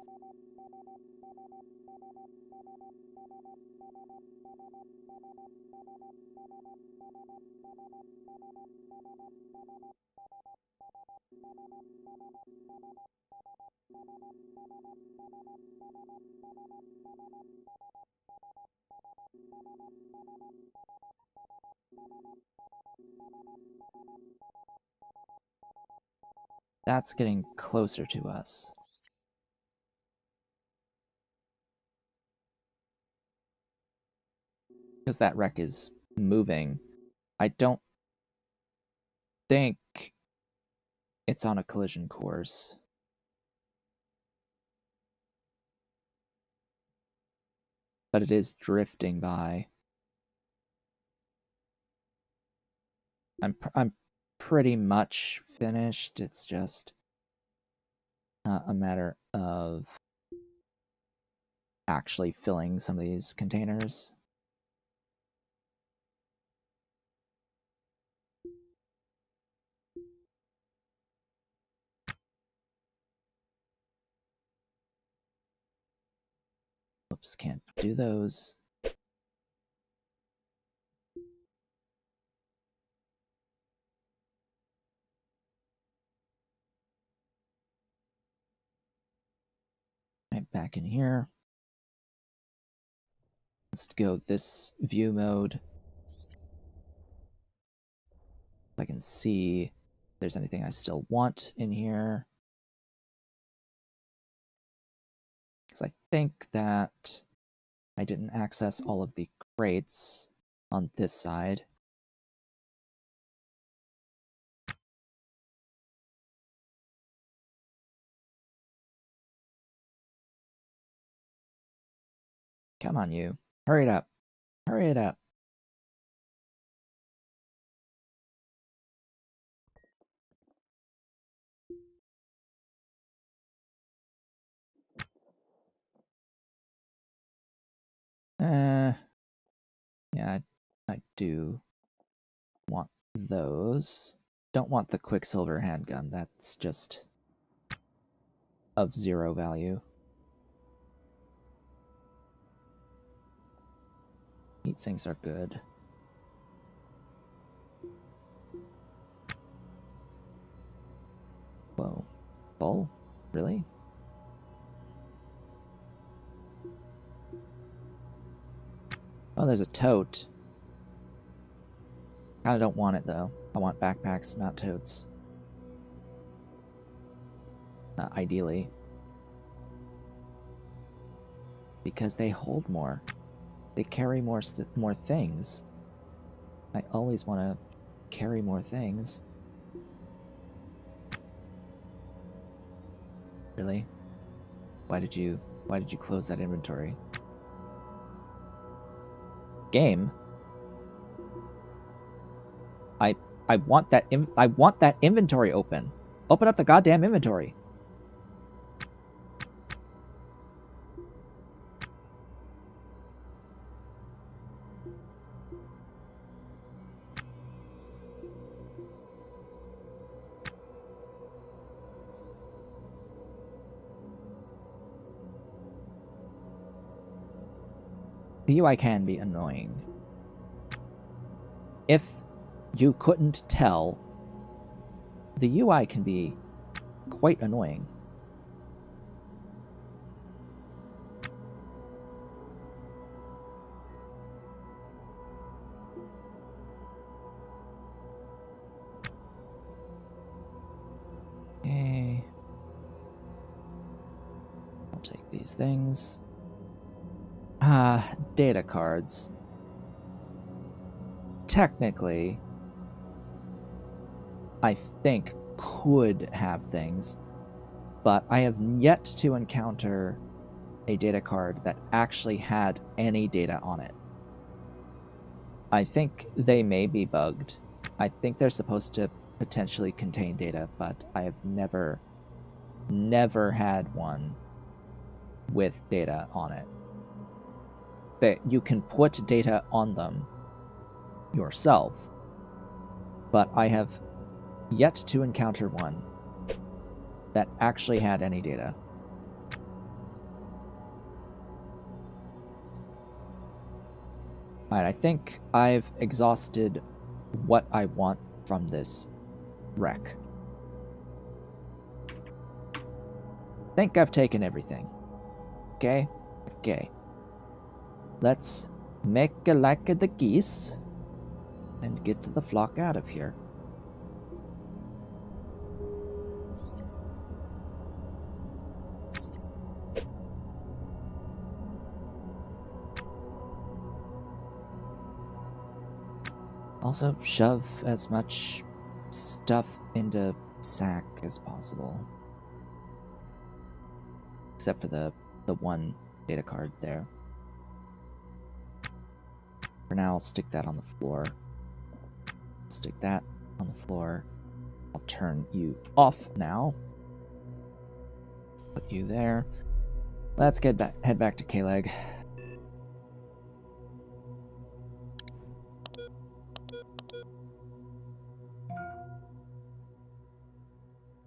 That's getting closer to us. because that wreck is moving, I don't think it's on a collision course. But it is drifting by. I'm pretty much finished. It's just a matter of actually filling some of these containers. Oops, can't do those. Right, back in here. Let's go this view mode. If I can see if there's anything I still want in here. Because I think that I didn't access all of the crates on this side. Come on, you. Hurry it up. Hurry it up. Yeah, I do want those. Don't want the Quicksilver handgun. That's just of 0 value. Heat sinks are good. Whoa. Full? Really? Oh, there's a tote. Kinda don't want it, though. I want backpacks, not totes. Ideally. Because they hold more. They carry more things. I always want to carry more things. Really? Why did you close that inventory? Game? I want that inventory open. Open up the goddamn inventory. The UI can be annoying. If you couldn't tell, the UI can be quite annoying. Okay. I'll take these things. Data cards. Technically, I think could have things, but I have yet to encounter a data card that actually had any data on it. I think they may be bugged. I think they're supposed to potentially contain data, but I have never had one with data on it. That you can put data on them yourself, but I have yet to encounter one that actually had any data. Alright, I think I've exhausted what I want from this wreck. Think I've taken everything. Okay? Okay. Let's make a like of the geese and get the flock out of here. Also, shove as much stuff into sack as possible. Except for the one data card there. For now, I'll stick that on the floor. Stick that on the floor. I'll turn you off now. Put you there. Let's head back to K-Leg.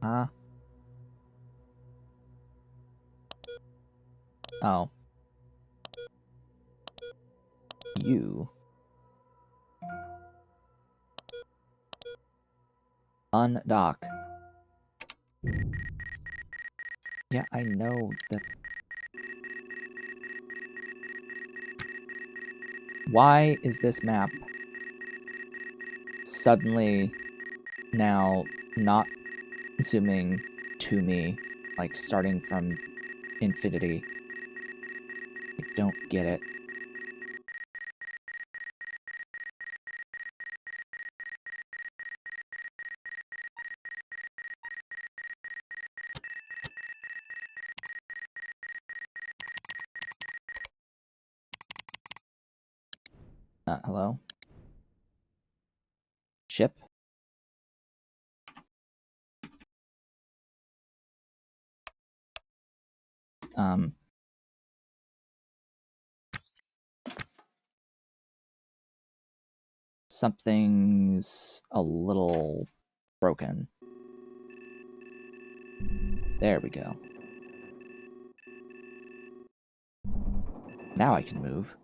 Huh? Oh. You. Undock. Yeah, I know that. Why is this map suddenly now not zooming to me, like starting from infinity? I don't get it. Hello? Ship? Something's a little broken. There we go. Now I can move.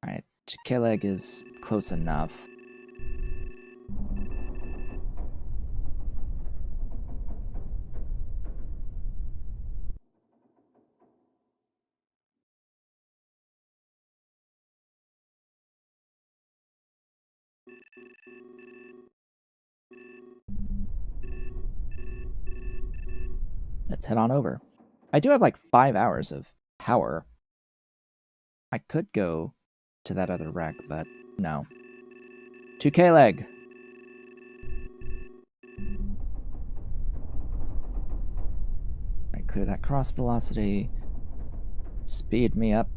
Alright, K-Leg is close enough. Let's head on over. I do have like 5 hours of power. I could go to that other wreck, but no. To K-Leg! Alright, clear that cross velocity. Speed me up.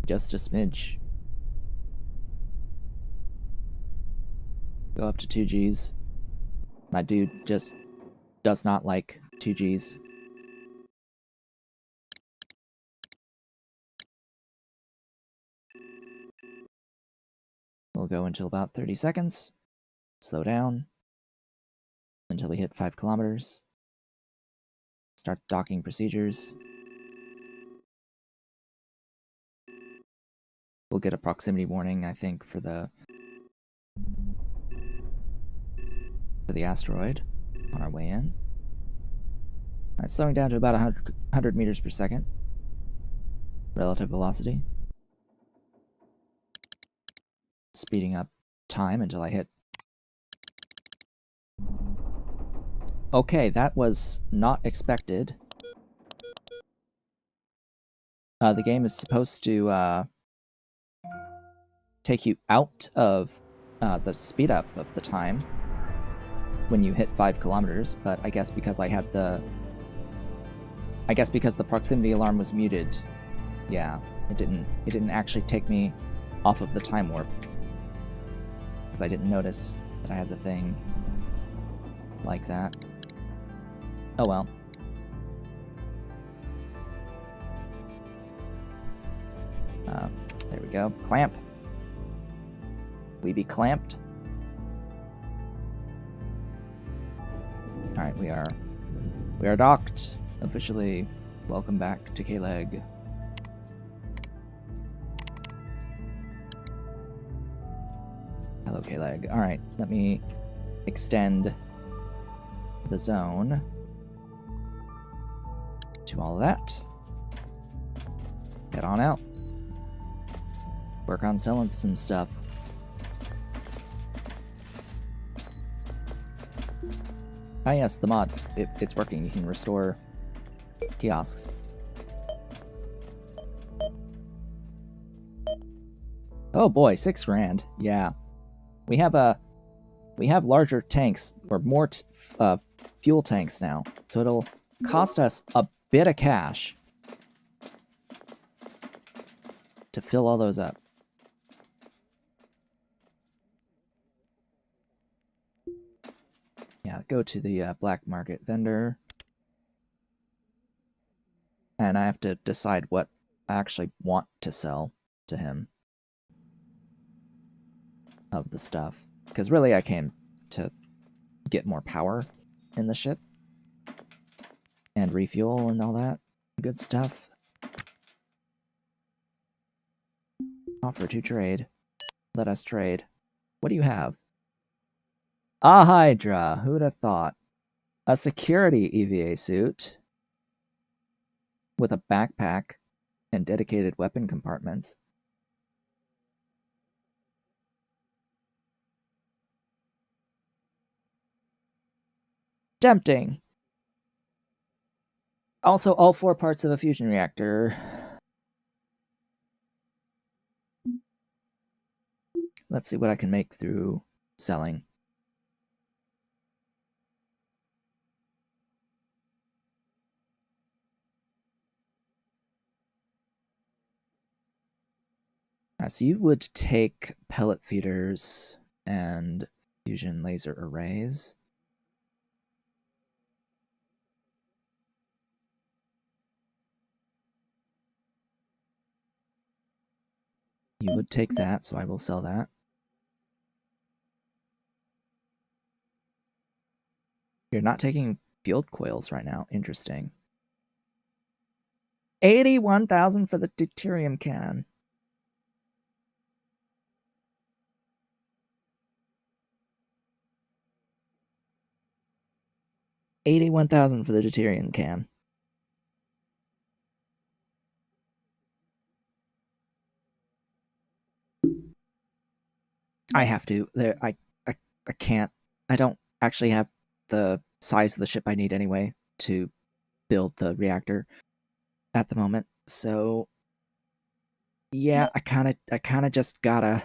Just a smidge. Go up to 2 Gs. My dude just does not like 2 Gs. We'll go until about 30 seconds. Slow down until we hit 5 kilometers. Start docking procedures. We'll get a proximity warning, I think, for the asteroid on our way in. Alright, slowing down to about 100 meters per second. Relative velocity. Speeding up time until I hit. Okay, that was not expected. The game is supposed to take you out of the speed up of the time when you hit 5 kilometers, but I guess because because the proximity alarm was muted, yeah, it didn't actually take me off of the time warp. Because I didn't notice that I had the thing like that. Oh well. There we go. Clamp. We be clamped. Alright, we are docked. Officially, welcome back to K-Leg. Hello, K-Leg. Alright, let me extend the zone to all of that. Head on out. Work on selling some stuff. Ah yes, the mod. It's working. You can restore kiosks. Oh boy, 6 grand. Yeah. We have larger tanks, or more fuel tanks now. So it'll cost us a bit of cash to fill all those up. Yeah, go to the black market vendor. And I have to decide what I actually want to sell to him of the stuff. Because really I came to get more power in the ship. And refuel and all that good stuff. Offer to trade. Let us trade. What do you have? A Hydra. Who'd have thought? A security EVA suit with a backpack and dedicated weapon compartments. Tempting. Also, all 4 parts of a fusion reactor. Let's see what I can make through selling. So you would take pellet feeders and fusion laser arrays. You would take that, so I will sell that. You're not taking field coils right now. Interesting. 81,000 for the deuterium cannon. $81,000 for the deuterium can. I have to. I can't. I don't actually have the size of the ship I need anyway to build the reactor at the moment. So yeah, I kind of just gotta.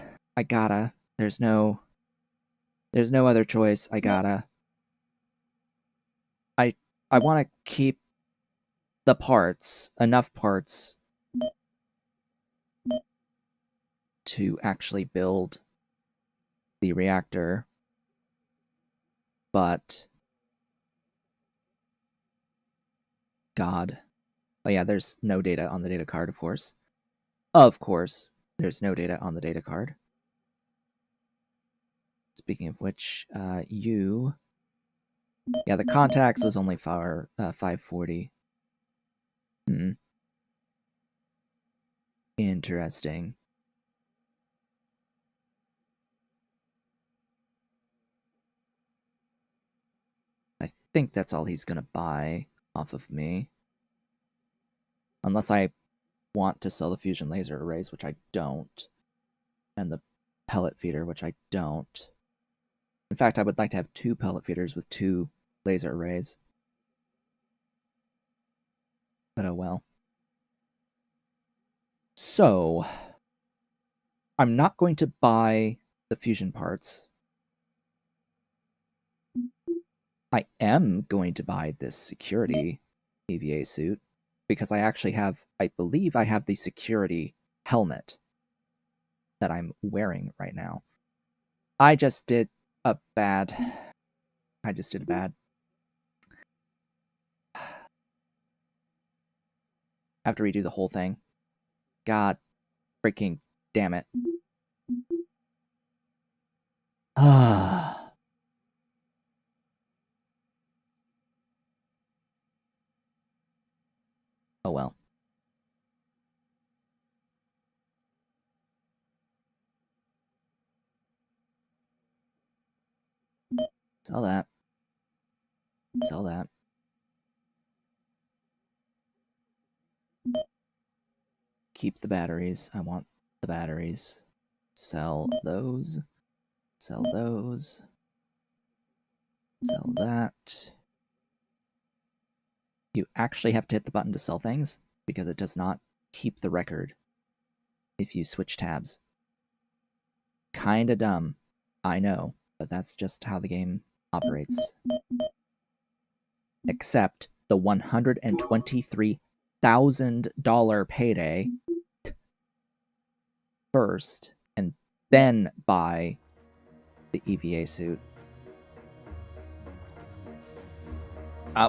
There's no other choice. I gotta. I want to keep the parts, enough parts to actually build the reactor, but God. Oh yeah, there's no data on the data card, of course. Of course, there's no data on the data card. Speaking of which, you... Yeah, the contacts was only 540. Interesting. I think that's all he's gonna buy off of me. Unless I want to sell the fusion laser arrays, which I don't. And the pellet feeder, which I don't. In fact, I would like to have 2 pellet feeders with 2 laser arrays. But oh well. So, I'm not going to buy the fusion parts. I am going to buy this security EVA suit because I actually have, I believe I have the security helmet that I'm wearing right now. I just did a bad... I have to redo the whole thing. God freaking damn it. Oh well. Sell that. Sell that. Keep the batteries. I want the batteries. Sell those. Sell those. Sell that. You actually have to hit the button to sell things, because it does not keep the record if you switch tabs. Kinda dumb, I know, but that's just how the game operates. Except the $123,000 payday first, and then buy the EVA suit.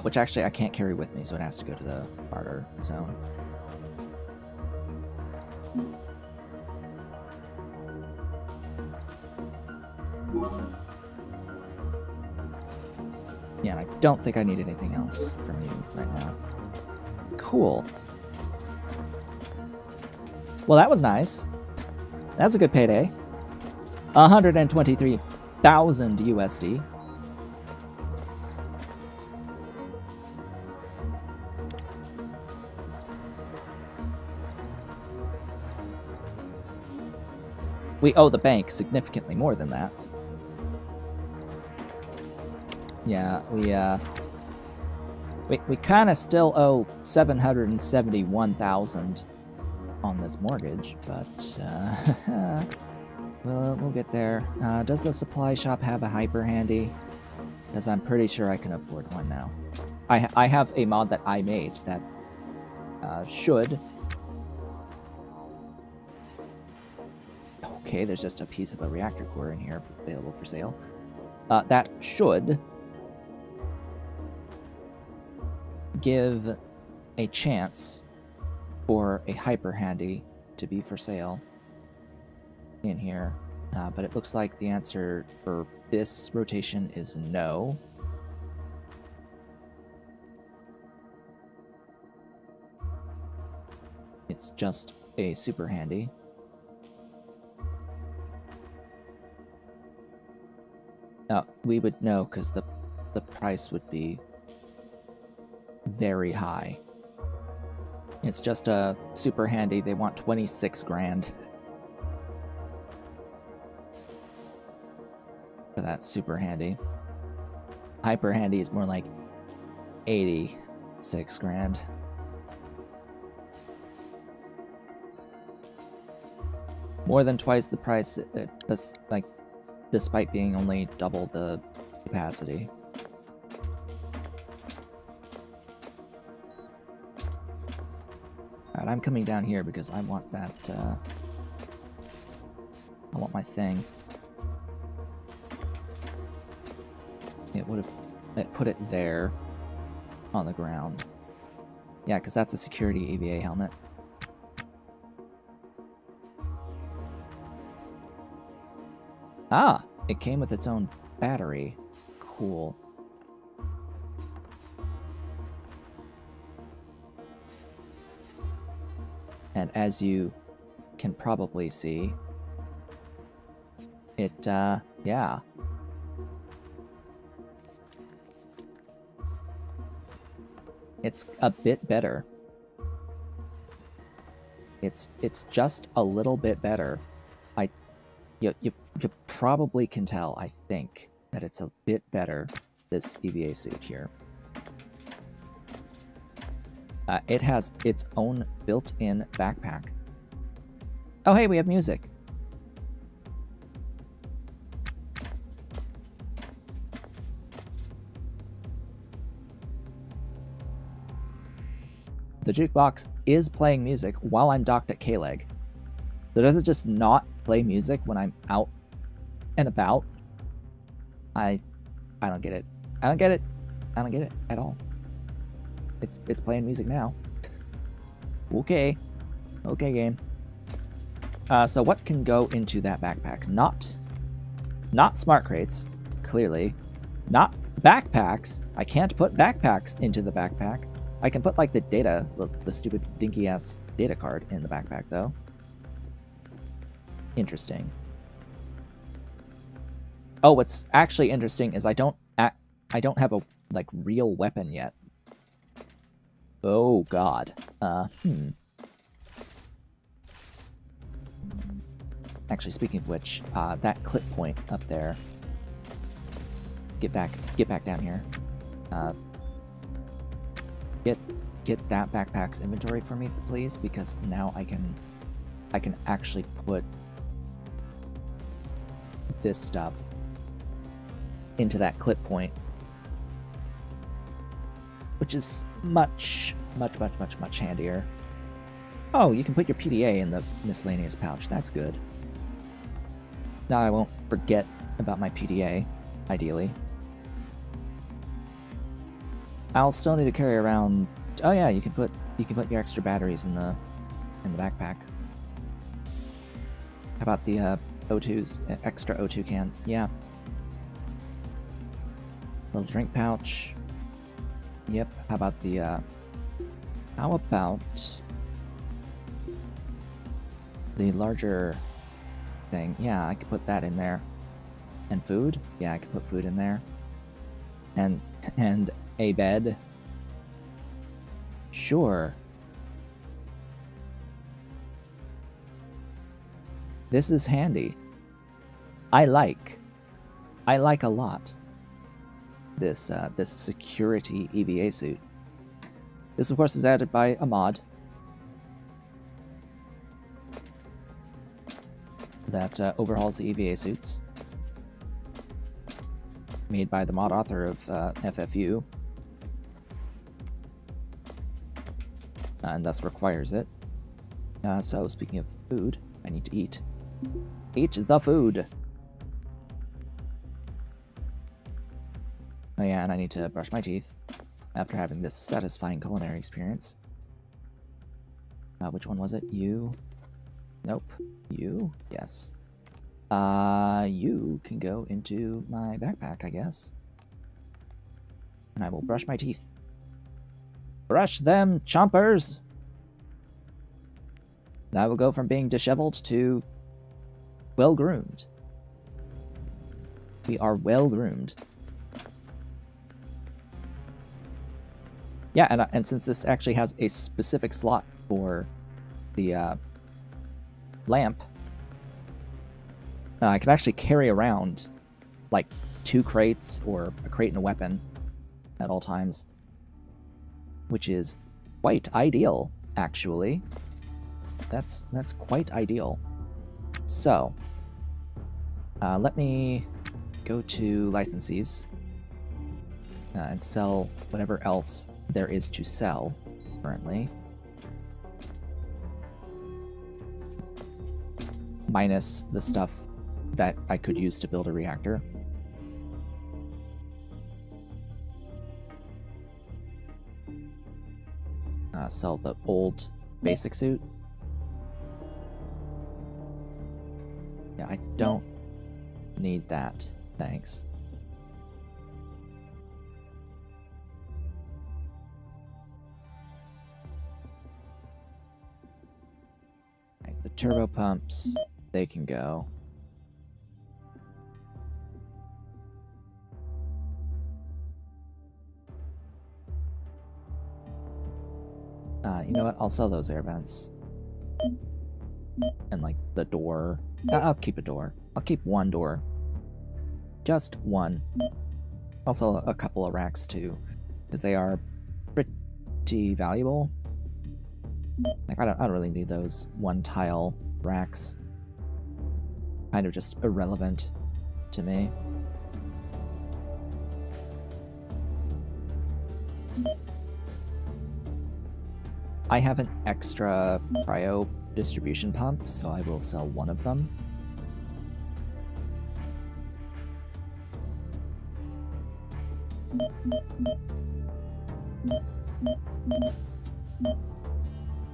Which actually I can't carry with me, so it has to go to the barter zone. Yeah, and I don't think I need anything else from you right now. Cool. Well, that was nice. That's a good payday. 123,000 USD. We owe the bank significantly more than that. Yeah, we kind of still owe 771,000 on this mortgage, but we'll get there. Does the supply shop have a hyper handy? Because I'm pretty sure I can afford one now. I have a mod that I made that should. Okay, there's just a piece of a reactor core in here available for sale. That should give a chance for a hyper handy to be for sale in here, but it looks like the answer for this rotation is no. It's just a super handy. We would know because the price would be very high. It's just a super handy. They want 26 grand for that super handy. Hyper handy is more like 86 grand. More than twice the price, like, despite being only double the capacity. Alright, I'm coming down here because I want that, I want my thing. It would have put it there on the ground. Yeah, because that's a security EVA helmet. Ah, it came with its own battery. Cool. And as you can probably see, it, yeah. It's a bit better. It's just a little bit better. You probably can tell, I think, that it's a bit better, this EVA suit here. It has its own built-in backpack. Oh hey, we have music! The jukebox is playing music while I'm docked at K-Leg. So does it just not play music when I'm out and about? I don't get it. I don't get it. I don't get it at all. It's playing music now. Okay. Okay, game. So what can go into that backpack? Not smart crates, clearly. Not backpacks. I can't put backpacks into the backpack. I can put, like, the data, the stupid dinky-ass data card in the backpack, though. Interesting. Oh, what's actually interesting is I don't have a, like, real weapon yet. Oh god. Actually, speaking of which, that clip point up there. Get back down here. get that backpack's inventory for me, please, because now I can actually put this stuff into that clip point, which is much handier. Oh, you can put your PDA in the miscellaneous pouch. That's good. Now I won't forget about my PDA, ideally. I'll still need to carry around. Oh yeah, you can put your extra batteries in the backpack. How about the O2s, extra O2 can? Yeah. Little drink pouch. Yep. How about the larger thing? Yeah, I could put that in there. And food? Yeah, I could put food in there. And a bed. Sure. This is handy. I like a lot this this security EVA suit. This, of course, is added by a mod that overhauls the EVA suits, made by the mod author of FFU, and thus requires it. So, speaking of food, I need to eat. Eat the food! Oh yeah, and I need to brush my teeth after having this satisfying culinary experience. Which one was it? You? Nope. You? Yes. You can go into my backpack, I guess. And I will brush my teeth. Brush them, chompers! And I will go from being disheveled to well-groomed. We are well-groomed. Yeah, and since this actually has a specific slot for the lamp, I can actually carry around like 2 crates or a crate and a weapon at all times, which is quite ideal, actually. That's quite ideal. So, let me go to licensees and sell whatever else there is to sell currently. Minus the stuff that I could use to build a reactor. Sell the old basic suit. Yeah, I don't need that. Thanks. Right, the turbo pumps, they can go. You know what? I'll sell those air vents. And, like, the door. I'll keep a door. I'll keep one door. Just one. I'll sell a couple of racks, too. Because they are pretty valuable. Like, I don't really need those one-tile racks. Kind of just irrelevant to me. I have an extra cryo distribution pump, so I will sell one of them.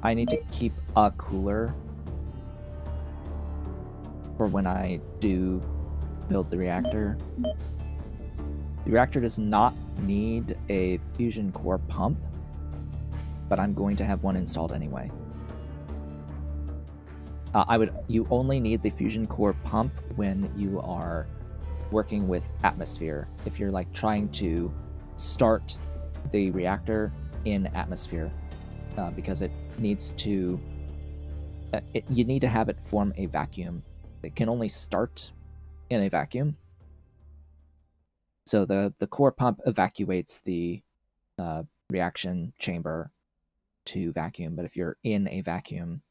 I need to keep a cooler for when I do build the reactor. The reactor does not need a fusion core pump, but I'm going to have one installed anyway. You only need the fusion core pump when you are working with atmosphere. If you're like trying to start the reactor in atmosphere, because it needs to, you need to have it form a vacuum. It can only start in a vacuum. So the core pump evacuates the reaction chamber to vacuum, but if you're in a vacuum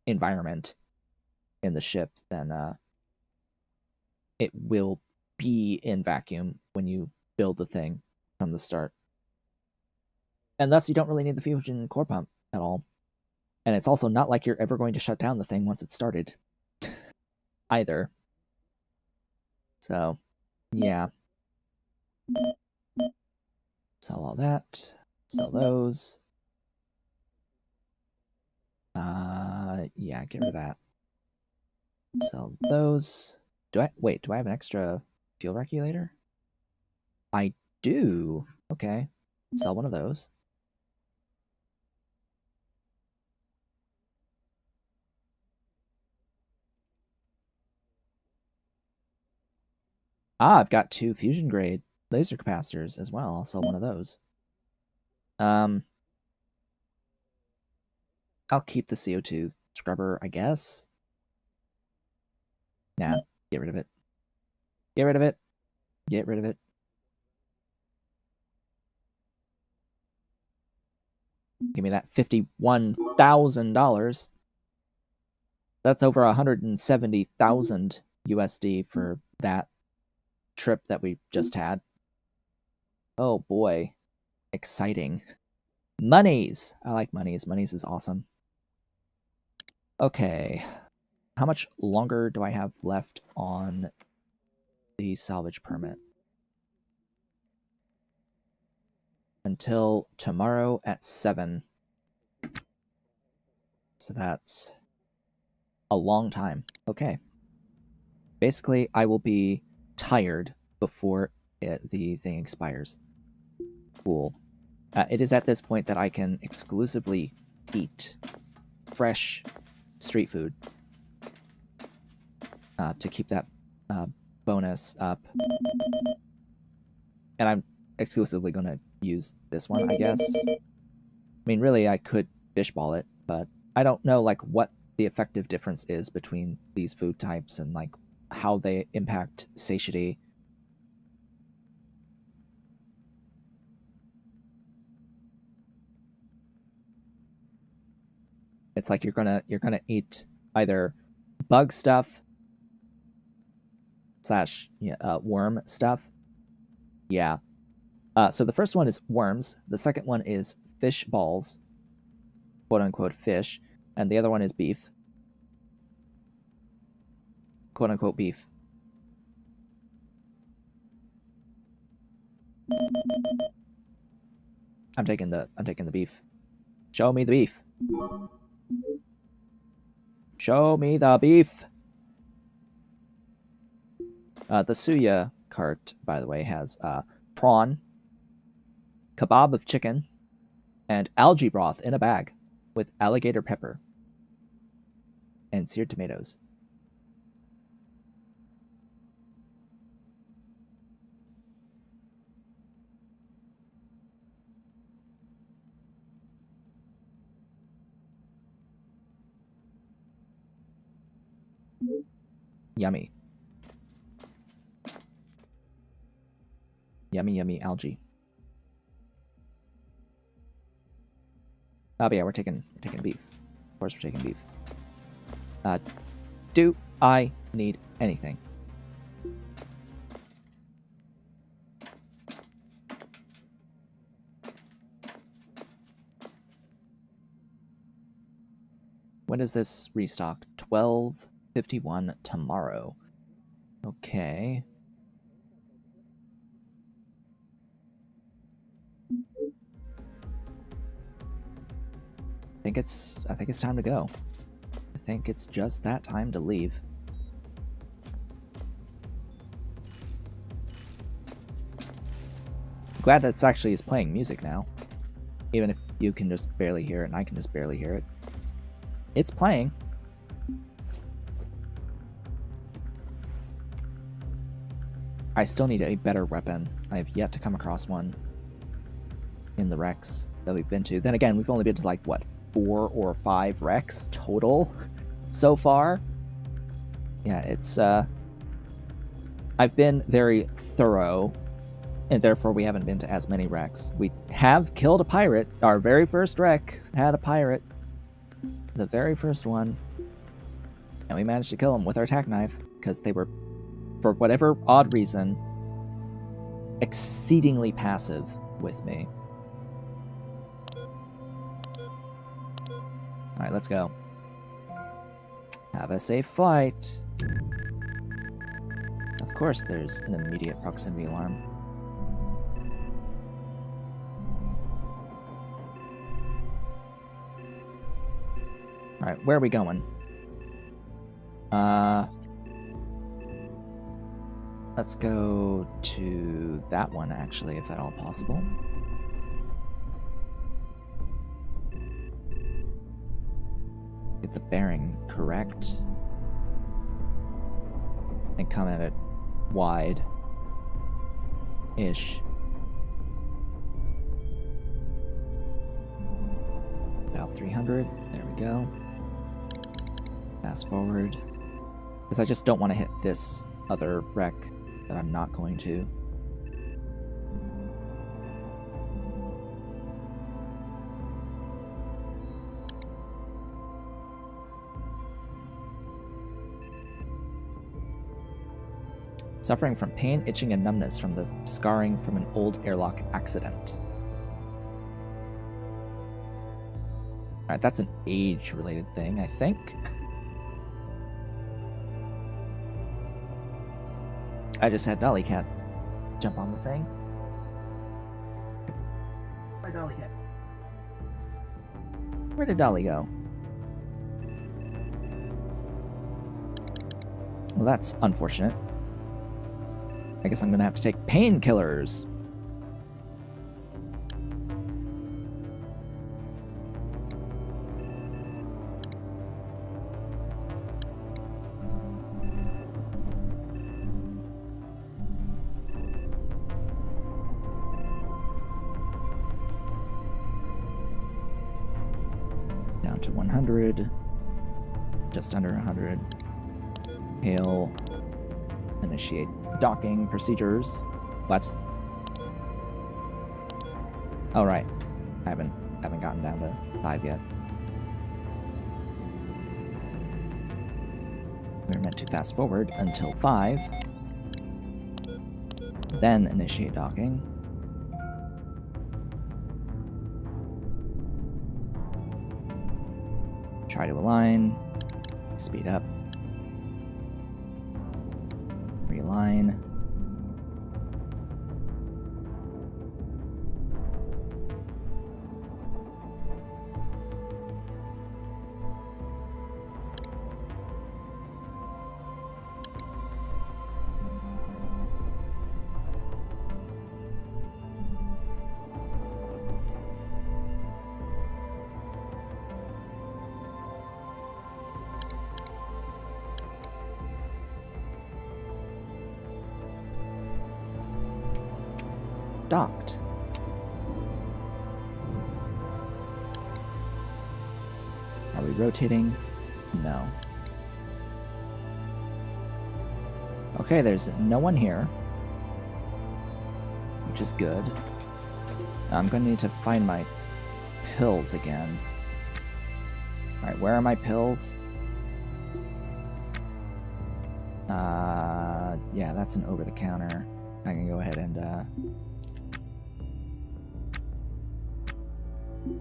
environment in the ship, then it will be in vacuum when you build the thing from the start. And thus, you don't really need the fusion core pump at all. And it's also not like you're ever going to shut down the thing once it's started either. So, yeah. Sell all that. Sell those. Yeah, get rid of that. Sell those. Do I have an extra fuel regulator? I do. Okay. Sell one of those. I've got 2 fusion grade laser capacitors as well. I'll sell one of those. I'll keep the CO2 scrubber, I guess. Nah, get rid of it. Get rid of it. Get rid of it. Give me that $51,000. That's over 170,000 USD for that trip that we just had. Oh boy. Exciting. Monies! I like monies. Monies is awesome. Okay. How much longer do I have left on the salvage permit? Until tomorrow at 7. So that's a long time. Okay. Basically, I will be tired before the thing expires. Cool. It is at this point that I can exclusively eat fresh street food to keep that bonus up. And I'm exclusively going to use this one, I guess. I mean, really, I could fishball it, but I don't know like what the effective difference is between these food types and like how they impact satiety. It's like you're gonna eat either bug stuff / worm stuff. Yeah. So the first one is worms. The second one is fish balls, quote unquote fish, and the other one is beef, quote unquote beef. I'm taking the beef. Show me the beef. Show me the beef. The suya cart, by the way, has prawn, kebab of chicken, and algae broth in a bag with alligator pepper and seared tomatoes. Yummy. Yummy, yummy algae. Oh, but yeah, we're taking beef. Of course we're taking beef. Do I need anything? When does this restock? 12:51 tomorrow. Okay. I think it's time to go. I think it's just that time to leave. Glad that it's actually is playing music now. Even if you can just barely hear it and I can just barely hear it. It's playing. I still need a better weapon. I have yet to come across one in the wrecks that we've been to. Then again, we've only been to like, what, 4 or 5 wrecks total so far? Yeah, it's, I've been very thorough and therefore we haven't been to as many wrecks. We have killed a pirate. Our very first wreck had a pirate. The very first one. And we managed to kill him with our attack knife, because they were, for whatever odd reason, exceedingly passive with me. Alright, let's go. Have a safe flight. Of course there's an immediate proximity alarm. Alright, where are we going? Let's go to that one, actually, if at all possible. Get the bearing correct. And come at it wide-ish. About 300. There we go. Fast forward. Because I just don't want to hit this other wreck that I'm not going to. Suffering from pain, itching, and numbness from the scarring from an old airlock accident. Alright, that's an age-related thing, I think. I just had Dolly Cat jump on the thing. Where'd Dolly Cat? Where did Dolly go? Well, that's unfortunate. I guess I'm gonna have to take painkillers. Down to 100. Just under 100. Hail. Initiate docking procedures. What? Oh, right. I haven't gotten down to 5 yet. We're meant to fast forward until 5. Then initiate docking. Try to align. Speed up. Realign. Docked. Are we rotating? No. Okay, there's no one here, which is good. I'm going to need to find my pills again. Alright, where are my pills? Yeah, that's an over-the-counter. I can go ahead and,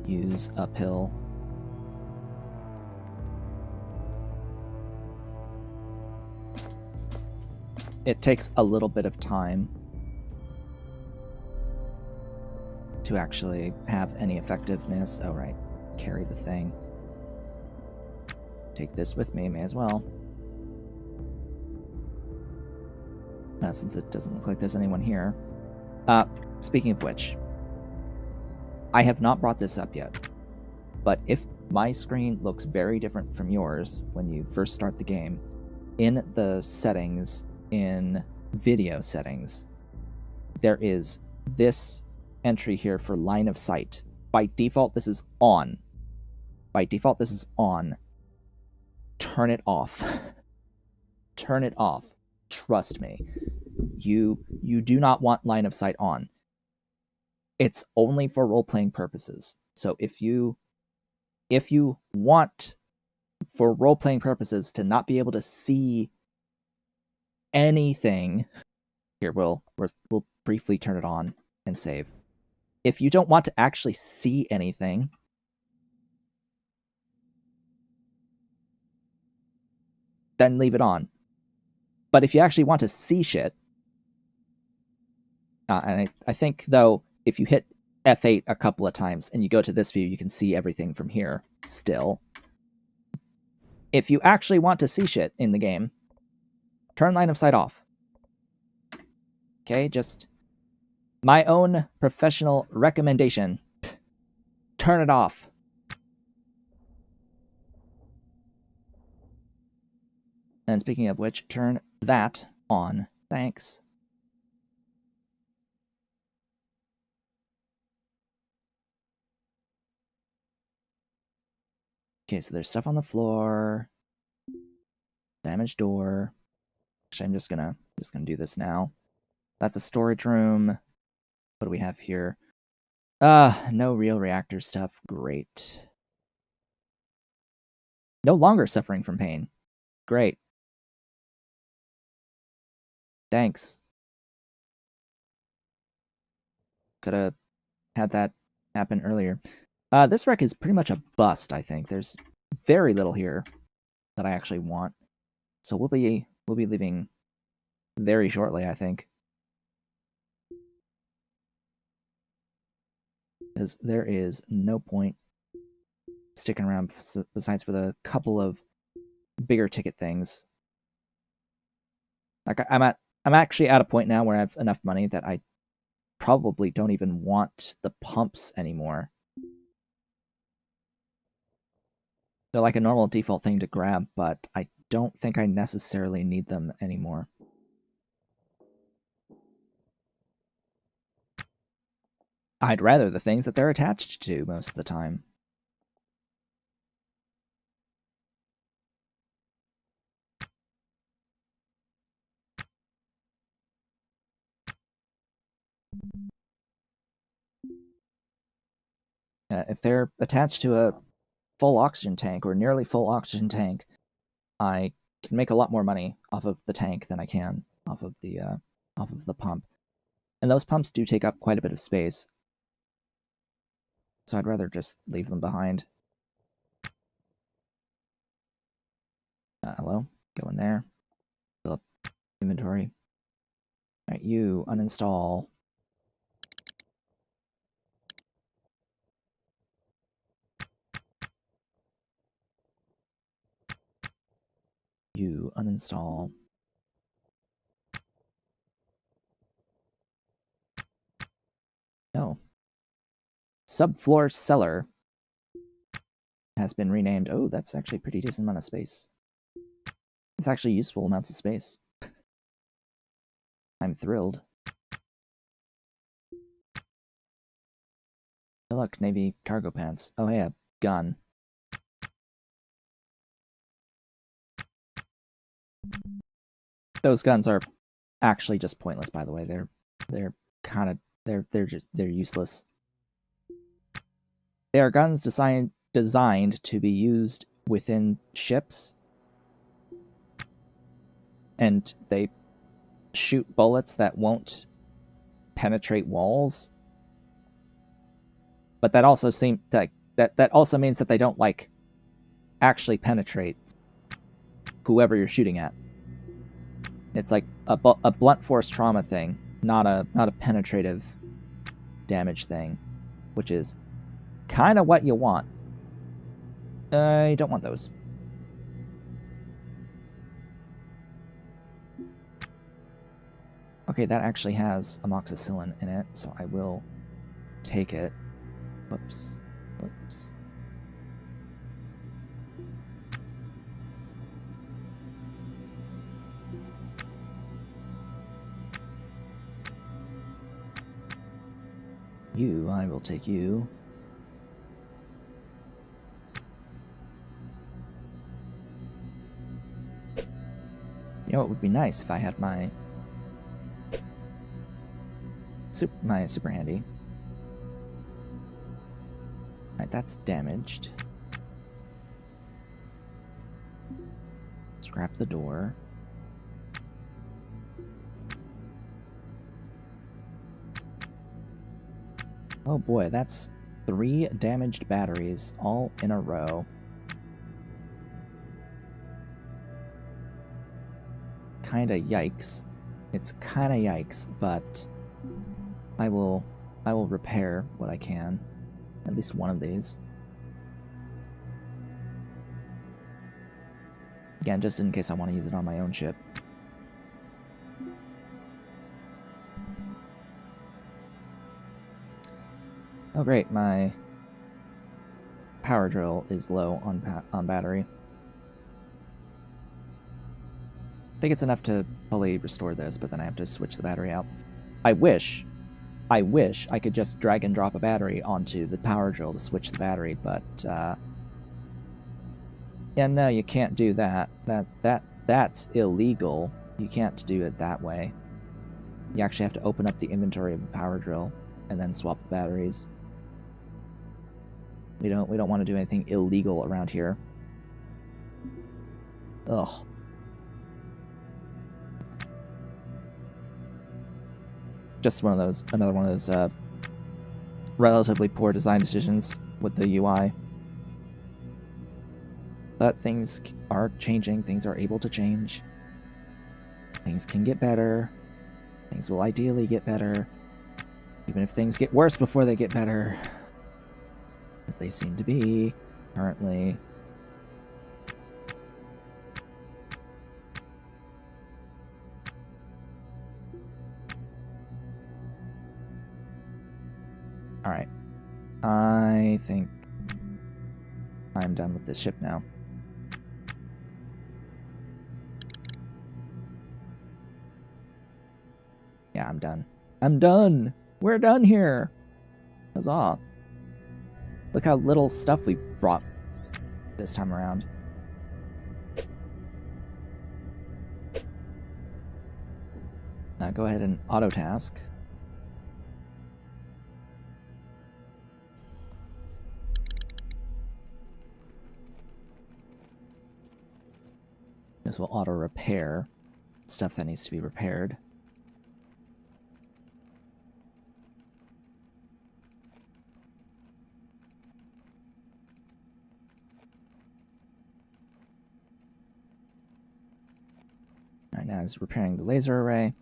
use a pill. It takes a little bit of time to actually have any effectiveness. Oh, right. Carry the thing. Take this with me, may as well. Since it doesn't look like there's anyone here. Speaking of which, I have not brought this up yet, but if my screen looks very different from yours when you first start the game, in the settings, in video settings, there is this entry here for line of sight. By default, this is on. By default, this is on. Turn it off. Turn it off. Trust me. you do not want line of sight on. It's only for role-playing purposes. So if you want, for role-playing purposes, to not be able to see anything, here, we'll briefly turn it on and save. If you don't want to actually see anything, then leave it on. But if you actually want to see shit, and I think, though, if you hit F8 a couple of times and you go to this view, you can see everything from here still. If you actually want to see shit in the game, turn line of sight off. Okay, just my own professional recommendation. Turn it off. And speaking of which, turn that on. Thanks. Okay, so there's stuff on the floor. Damaged door. Actually, I'm just gonna do this now. That's a storage room. What do we have here? No real reactor stuff. Great. No longer suffering from pain. Great. Thanks. Could have had that happen earlier. This wreck is pretty much a bust, I think. There's very little here that I actually want. So we'll be leaving very shortly, I think. Because there is no point sticking around besides for the couple of bigger ticket things. Like I'm actually at a point now where I have enough money that I probably don't even want the pumps anymore. They're like a normal default thing to grab, but I don't think I necessarily need them anymore. I'd rather the things that they're attached to most of the time. If they're attached to a full oxygen tank or nearly full oxygen tank, I can make a lot more money off of the tank than I can off of the pump. And those pumps do take up quite a bit of space. So I'd rather just leave them behind. Hello? Go in there. Fill up inventory. Alright, you uninstall. You uninstall. No. Subfloor cellar has been renamed. Oh, that's actually a pretty decent amount of space. It's actually useful amounts of space. I'm thrilled. Oh, look, Navy cargo pants. Oh, hey, a gun. Those guns are actually just pointless, by the way. They're useless. They are guns designed to be used within ships, and they shoot bullets that won't penetrate walls. But that also that also means that they don't like actually penetrate whoever you're shooting at. It's like a blunt force trauma thing, not a penetrative damage thing, which is kind of what you want. I don't want those. Okay, that actually has amoxicillin in it, so I will take it. Whoops. Whoops. You, I will take you. You know, it would be nice if I had my my super handy. Alright, that's damaged. Scrap the door. Oh boy, that's 3 damaged batteries all in a row. Kinda yikes. It's kinda yikes, but I will repair what I can. At least one of these. Again, just in case I want to use it on my own ship. Oh great, my power drill is low on battery. I think it's enough to fully restore this, but then I have to switch the battery out. I wish I could just drag and drop a battery onto the power drill to switch the battery, but yeah, no, you can't do that. That's illegal. You can't do it that way. You actually have to open up the inventory of the power drill and then swap the batteries. We don't want to do anything illegal around here. Ugh. Just another one of those relatively poor design decisions with the UI. But things are changing, things are able to change. Things can get better. Things will ideally get better. Even if things get worse before they get better. As they seem to be, currently. Alright. I think I'm done with this ship now. Yeah, I'm done. I'm done! We're done here! Huzzah. Look how little stuff we brought this time around. Now go ahead and auto-task. This will auto-repair stuff that needs to be repaired. Alright, now it's repairing the laser array.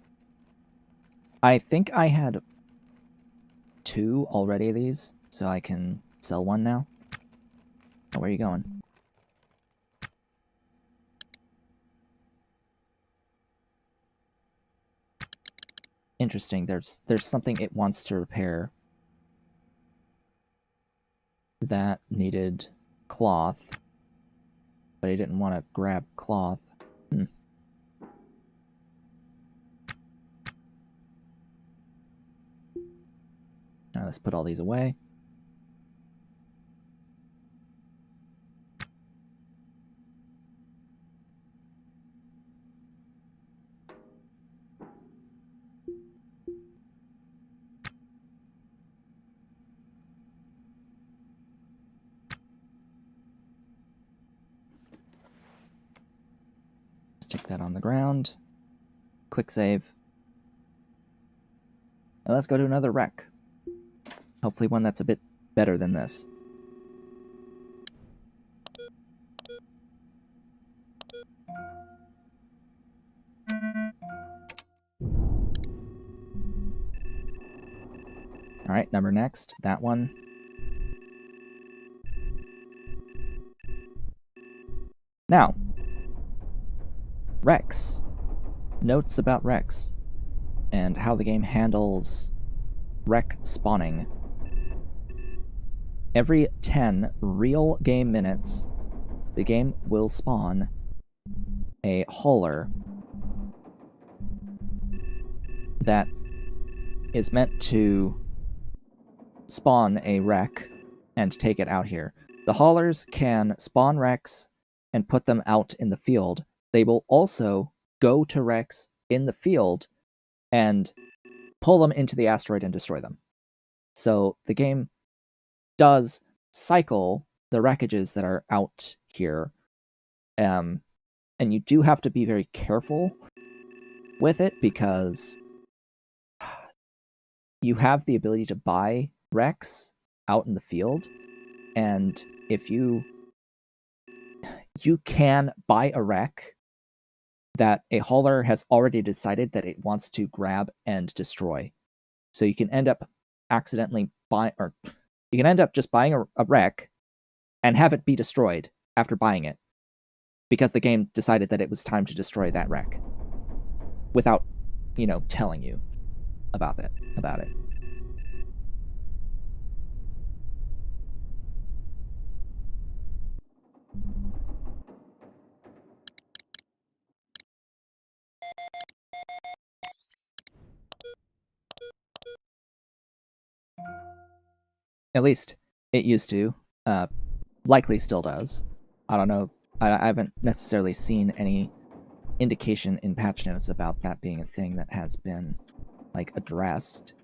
I think I had 2 already of these, so I can sell one now. Oh, where are you going? Interesting, there's something it wants to repair that needed cloth, but I didn't want to grab cloth. Now let's put all these away. Stick that on the ground. Quick save. Now let's go to another wreck. Hopefully one that's a bit better than this. Alright, number next. That one. Now, wrecks. Notes about wrecks. And how the game handles wreck spawning. Every 10 real game minutes, the game will spawn a hauler that is meant to spawn a wreck and take it out here. The haulers can spawn wrecks and put them out in the field. They will also go to wrecks in the field and pull them into the asteroid and destroy them. So the game does cycle the wreckages that are out here. And you do have to be very careful with it because you have the ability to buy wrecks out in the field. And if you can buy a wreck that a hauler has already decided that it wants to grab and destroy. So you can end up accidentally you can end up just buying a wreck and have it be destroyed after buying it because the game decided that it was time to destroy that wreck without, telling you about it. At least it used to. Likely still does. I don't know. I haven't necessarily seen any indication in patch notes about that being a thing that has been, addressed.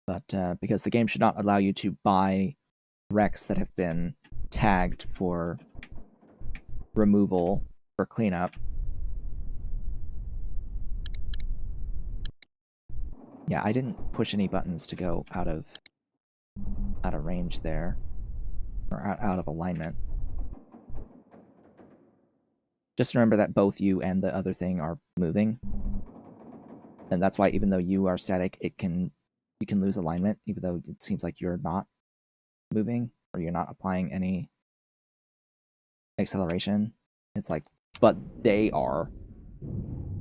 But because the game should not allow you to buy wrecks that have been tagged for removal or cleanup. Yeah, I didn't push any buttons to go out of range there, or out of alignment. Just remember that both you and the other thing are moving, and that's why even though you are static, you can lose alignment, even though it seems like you're not moving or you're not applying any acceleration. It's like, but they are.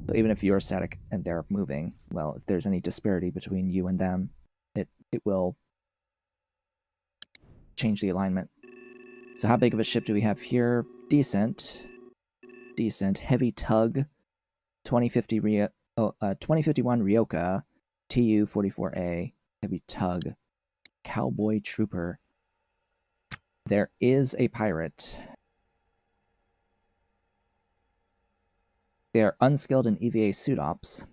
So even if you're static and they're moving, well, if there's any disparity between you and them, it will change the alignment. So how big of a ship do we have here? Decent. Heavy tug, 2051 Ryoka, TU-44A, heavy tug, cowboy trooper. There is a pirate. They are unskilled in EVA suit ops.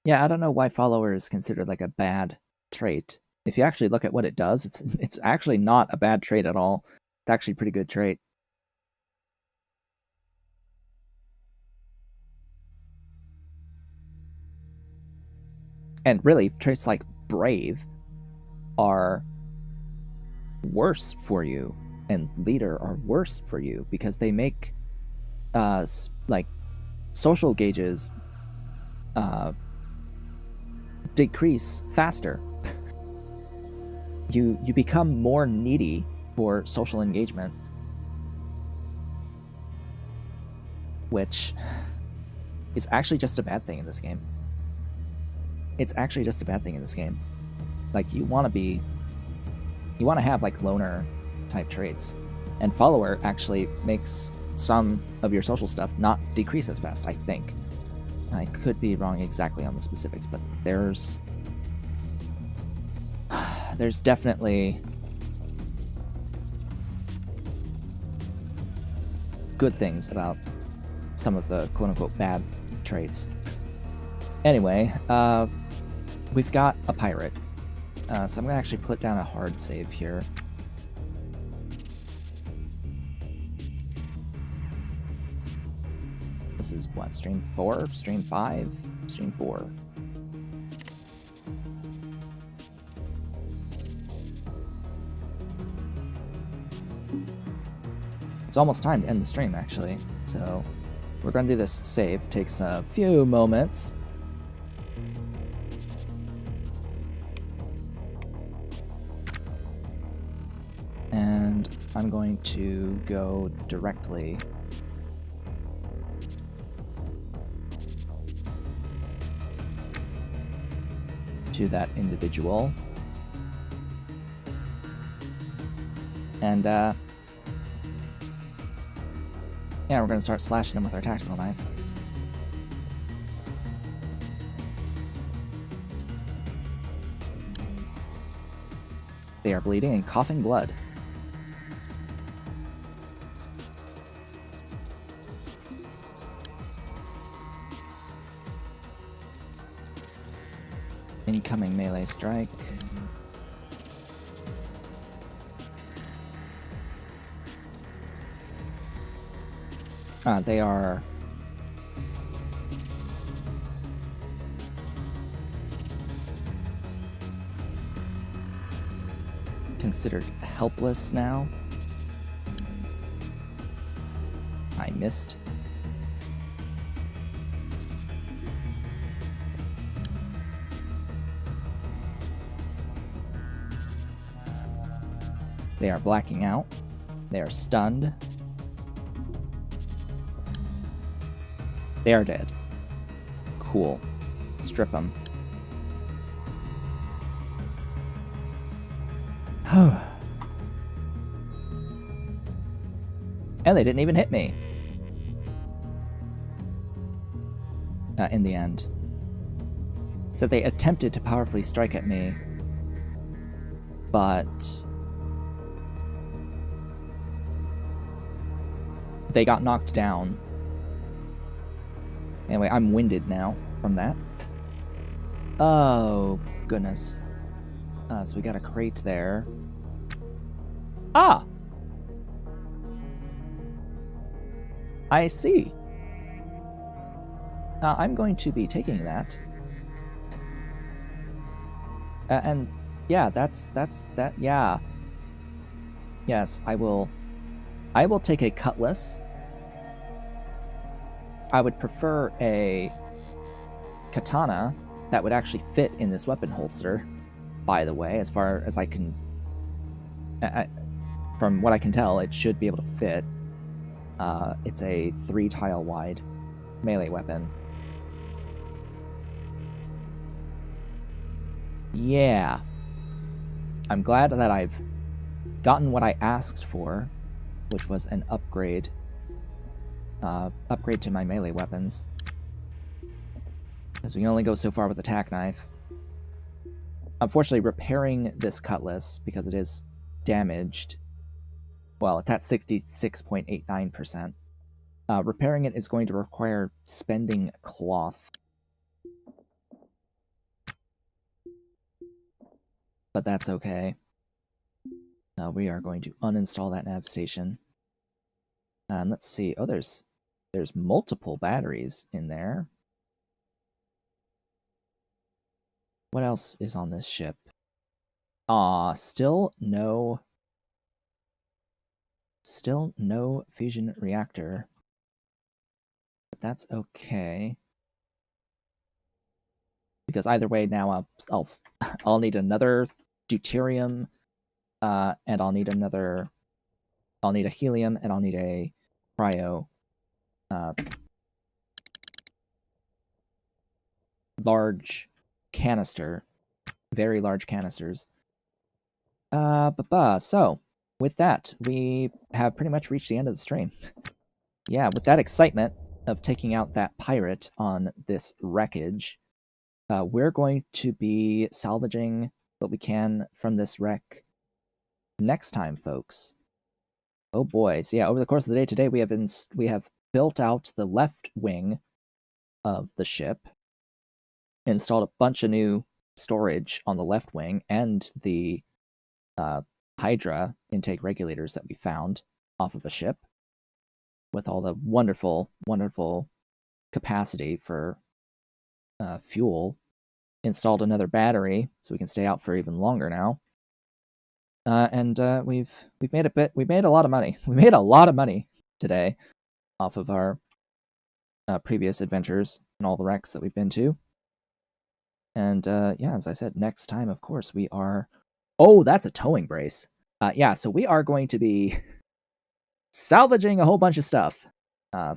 Yeah, I don't know why follower is considered like a bad trait. If you actually look at what it does, it's actually not a bad trait at all. It's actually a pretty good trait. And really, traits like brave are worse for you, and leader are worse for you because they make social gauges decrease faster. You become more needy for social engagement, which is actually just a bad thing in this game. It's actually just a bad thing in this game. Like, you want to have like loner type traits, and follower actually makes some of your social stuff not decrease as fast, I think. I could be wrong exactly on the specifics, but there's definitely good things about some of the quote-unquote bad traits. Anyway, we've got a pirate, so I'm gonna actually put down a hard save here. This is what, stream 4? Stream 5? Stream 4. It's almost time to end the stream, actually. So we're going to do this save. It takes a few moments. And I'm going to go directly to that individual. And, yeah, we're going to start slashing him with our tactical knife. They are bleeding and coughing blood. Incoming melee strike. They are considered helpless now. I missed. They are blacking out. They are stunned. They are dead. Cool. Strip them. And they didn't even hit me. In the end. So they attempted to powerfully strike at me, but they got knocked down. Anyway, I'm winded now from that. Oh, goodness. So we got a crate there. Ah! I see. I'm going to be taking that. And yeah, that's that. Yeah. Yes, I will take a cutlass. I would prefer a katana that would actually fit in this weapon holster, by the way, as far as I can... from what I can tell, it should be able to fit. It's a 3-tile wide melee weapon. Yeah. I'm glad that I've gotten what I asked for, which was an upgrade. Upgrade to my melee weapons. Because we can only go so far with the tack knife. Unfortunately, repairing this cutlass, because it is damaged, well, it's at 66.89%. Repairing it is going to require spending cloth. But that's okay. We are going to uninstall that nav station. And let's see. Oh, there's multiple batteries in there. What else is on this ship? Still no fusion reactor. But that's okay. Because either way now I'll need another deuterium, and I'll need a helium, and I'll need a cryo, large canister, very large canisters. So with that, we have pretty much reached the end of the stream. Yeah, with that excitement of taking out that pirate on this wreckage, we're going to be salvaging what we can from this wreck next time, folks. Oh boy. So yeah, over the course of the day today, we have built out the left wing of the ship, installed a bunch of new storage on the left wing, and the Hydra intake regulators that we found off of a ship, with all the wonderful, wonderful capacity for fuel. Installed another battery so we can stay out for even longer now. And we've made a lot of money. We made a lot of money today off of our previous adventures and all the wrecks that we've been to. And yeah, as I said, next time, of course, we are... Oh, that's a towing brace. Yeah, so we are going to be salvaging a whole bunch of stuff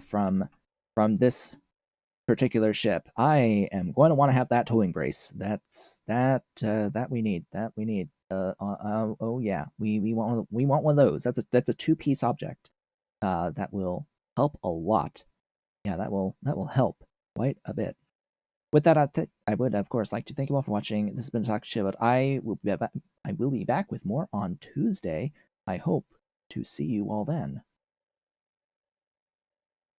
from this particular ship. I am going to want to have that towing brace. That we need. Oh yeah, we want one of those. That's a 2-piece object. That will help a lot. Yeah, that will help quite a bit. With that, I would of course like to thank you all for watching. This has been Talk Shit, but I will be back with more on Tuesday. I hope to see you all then.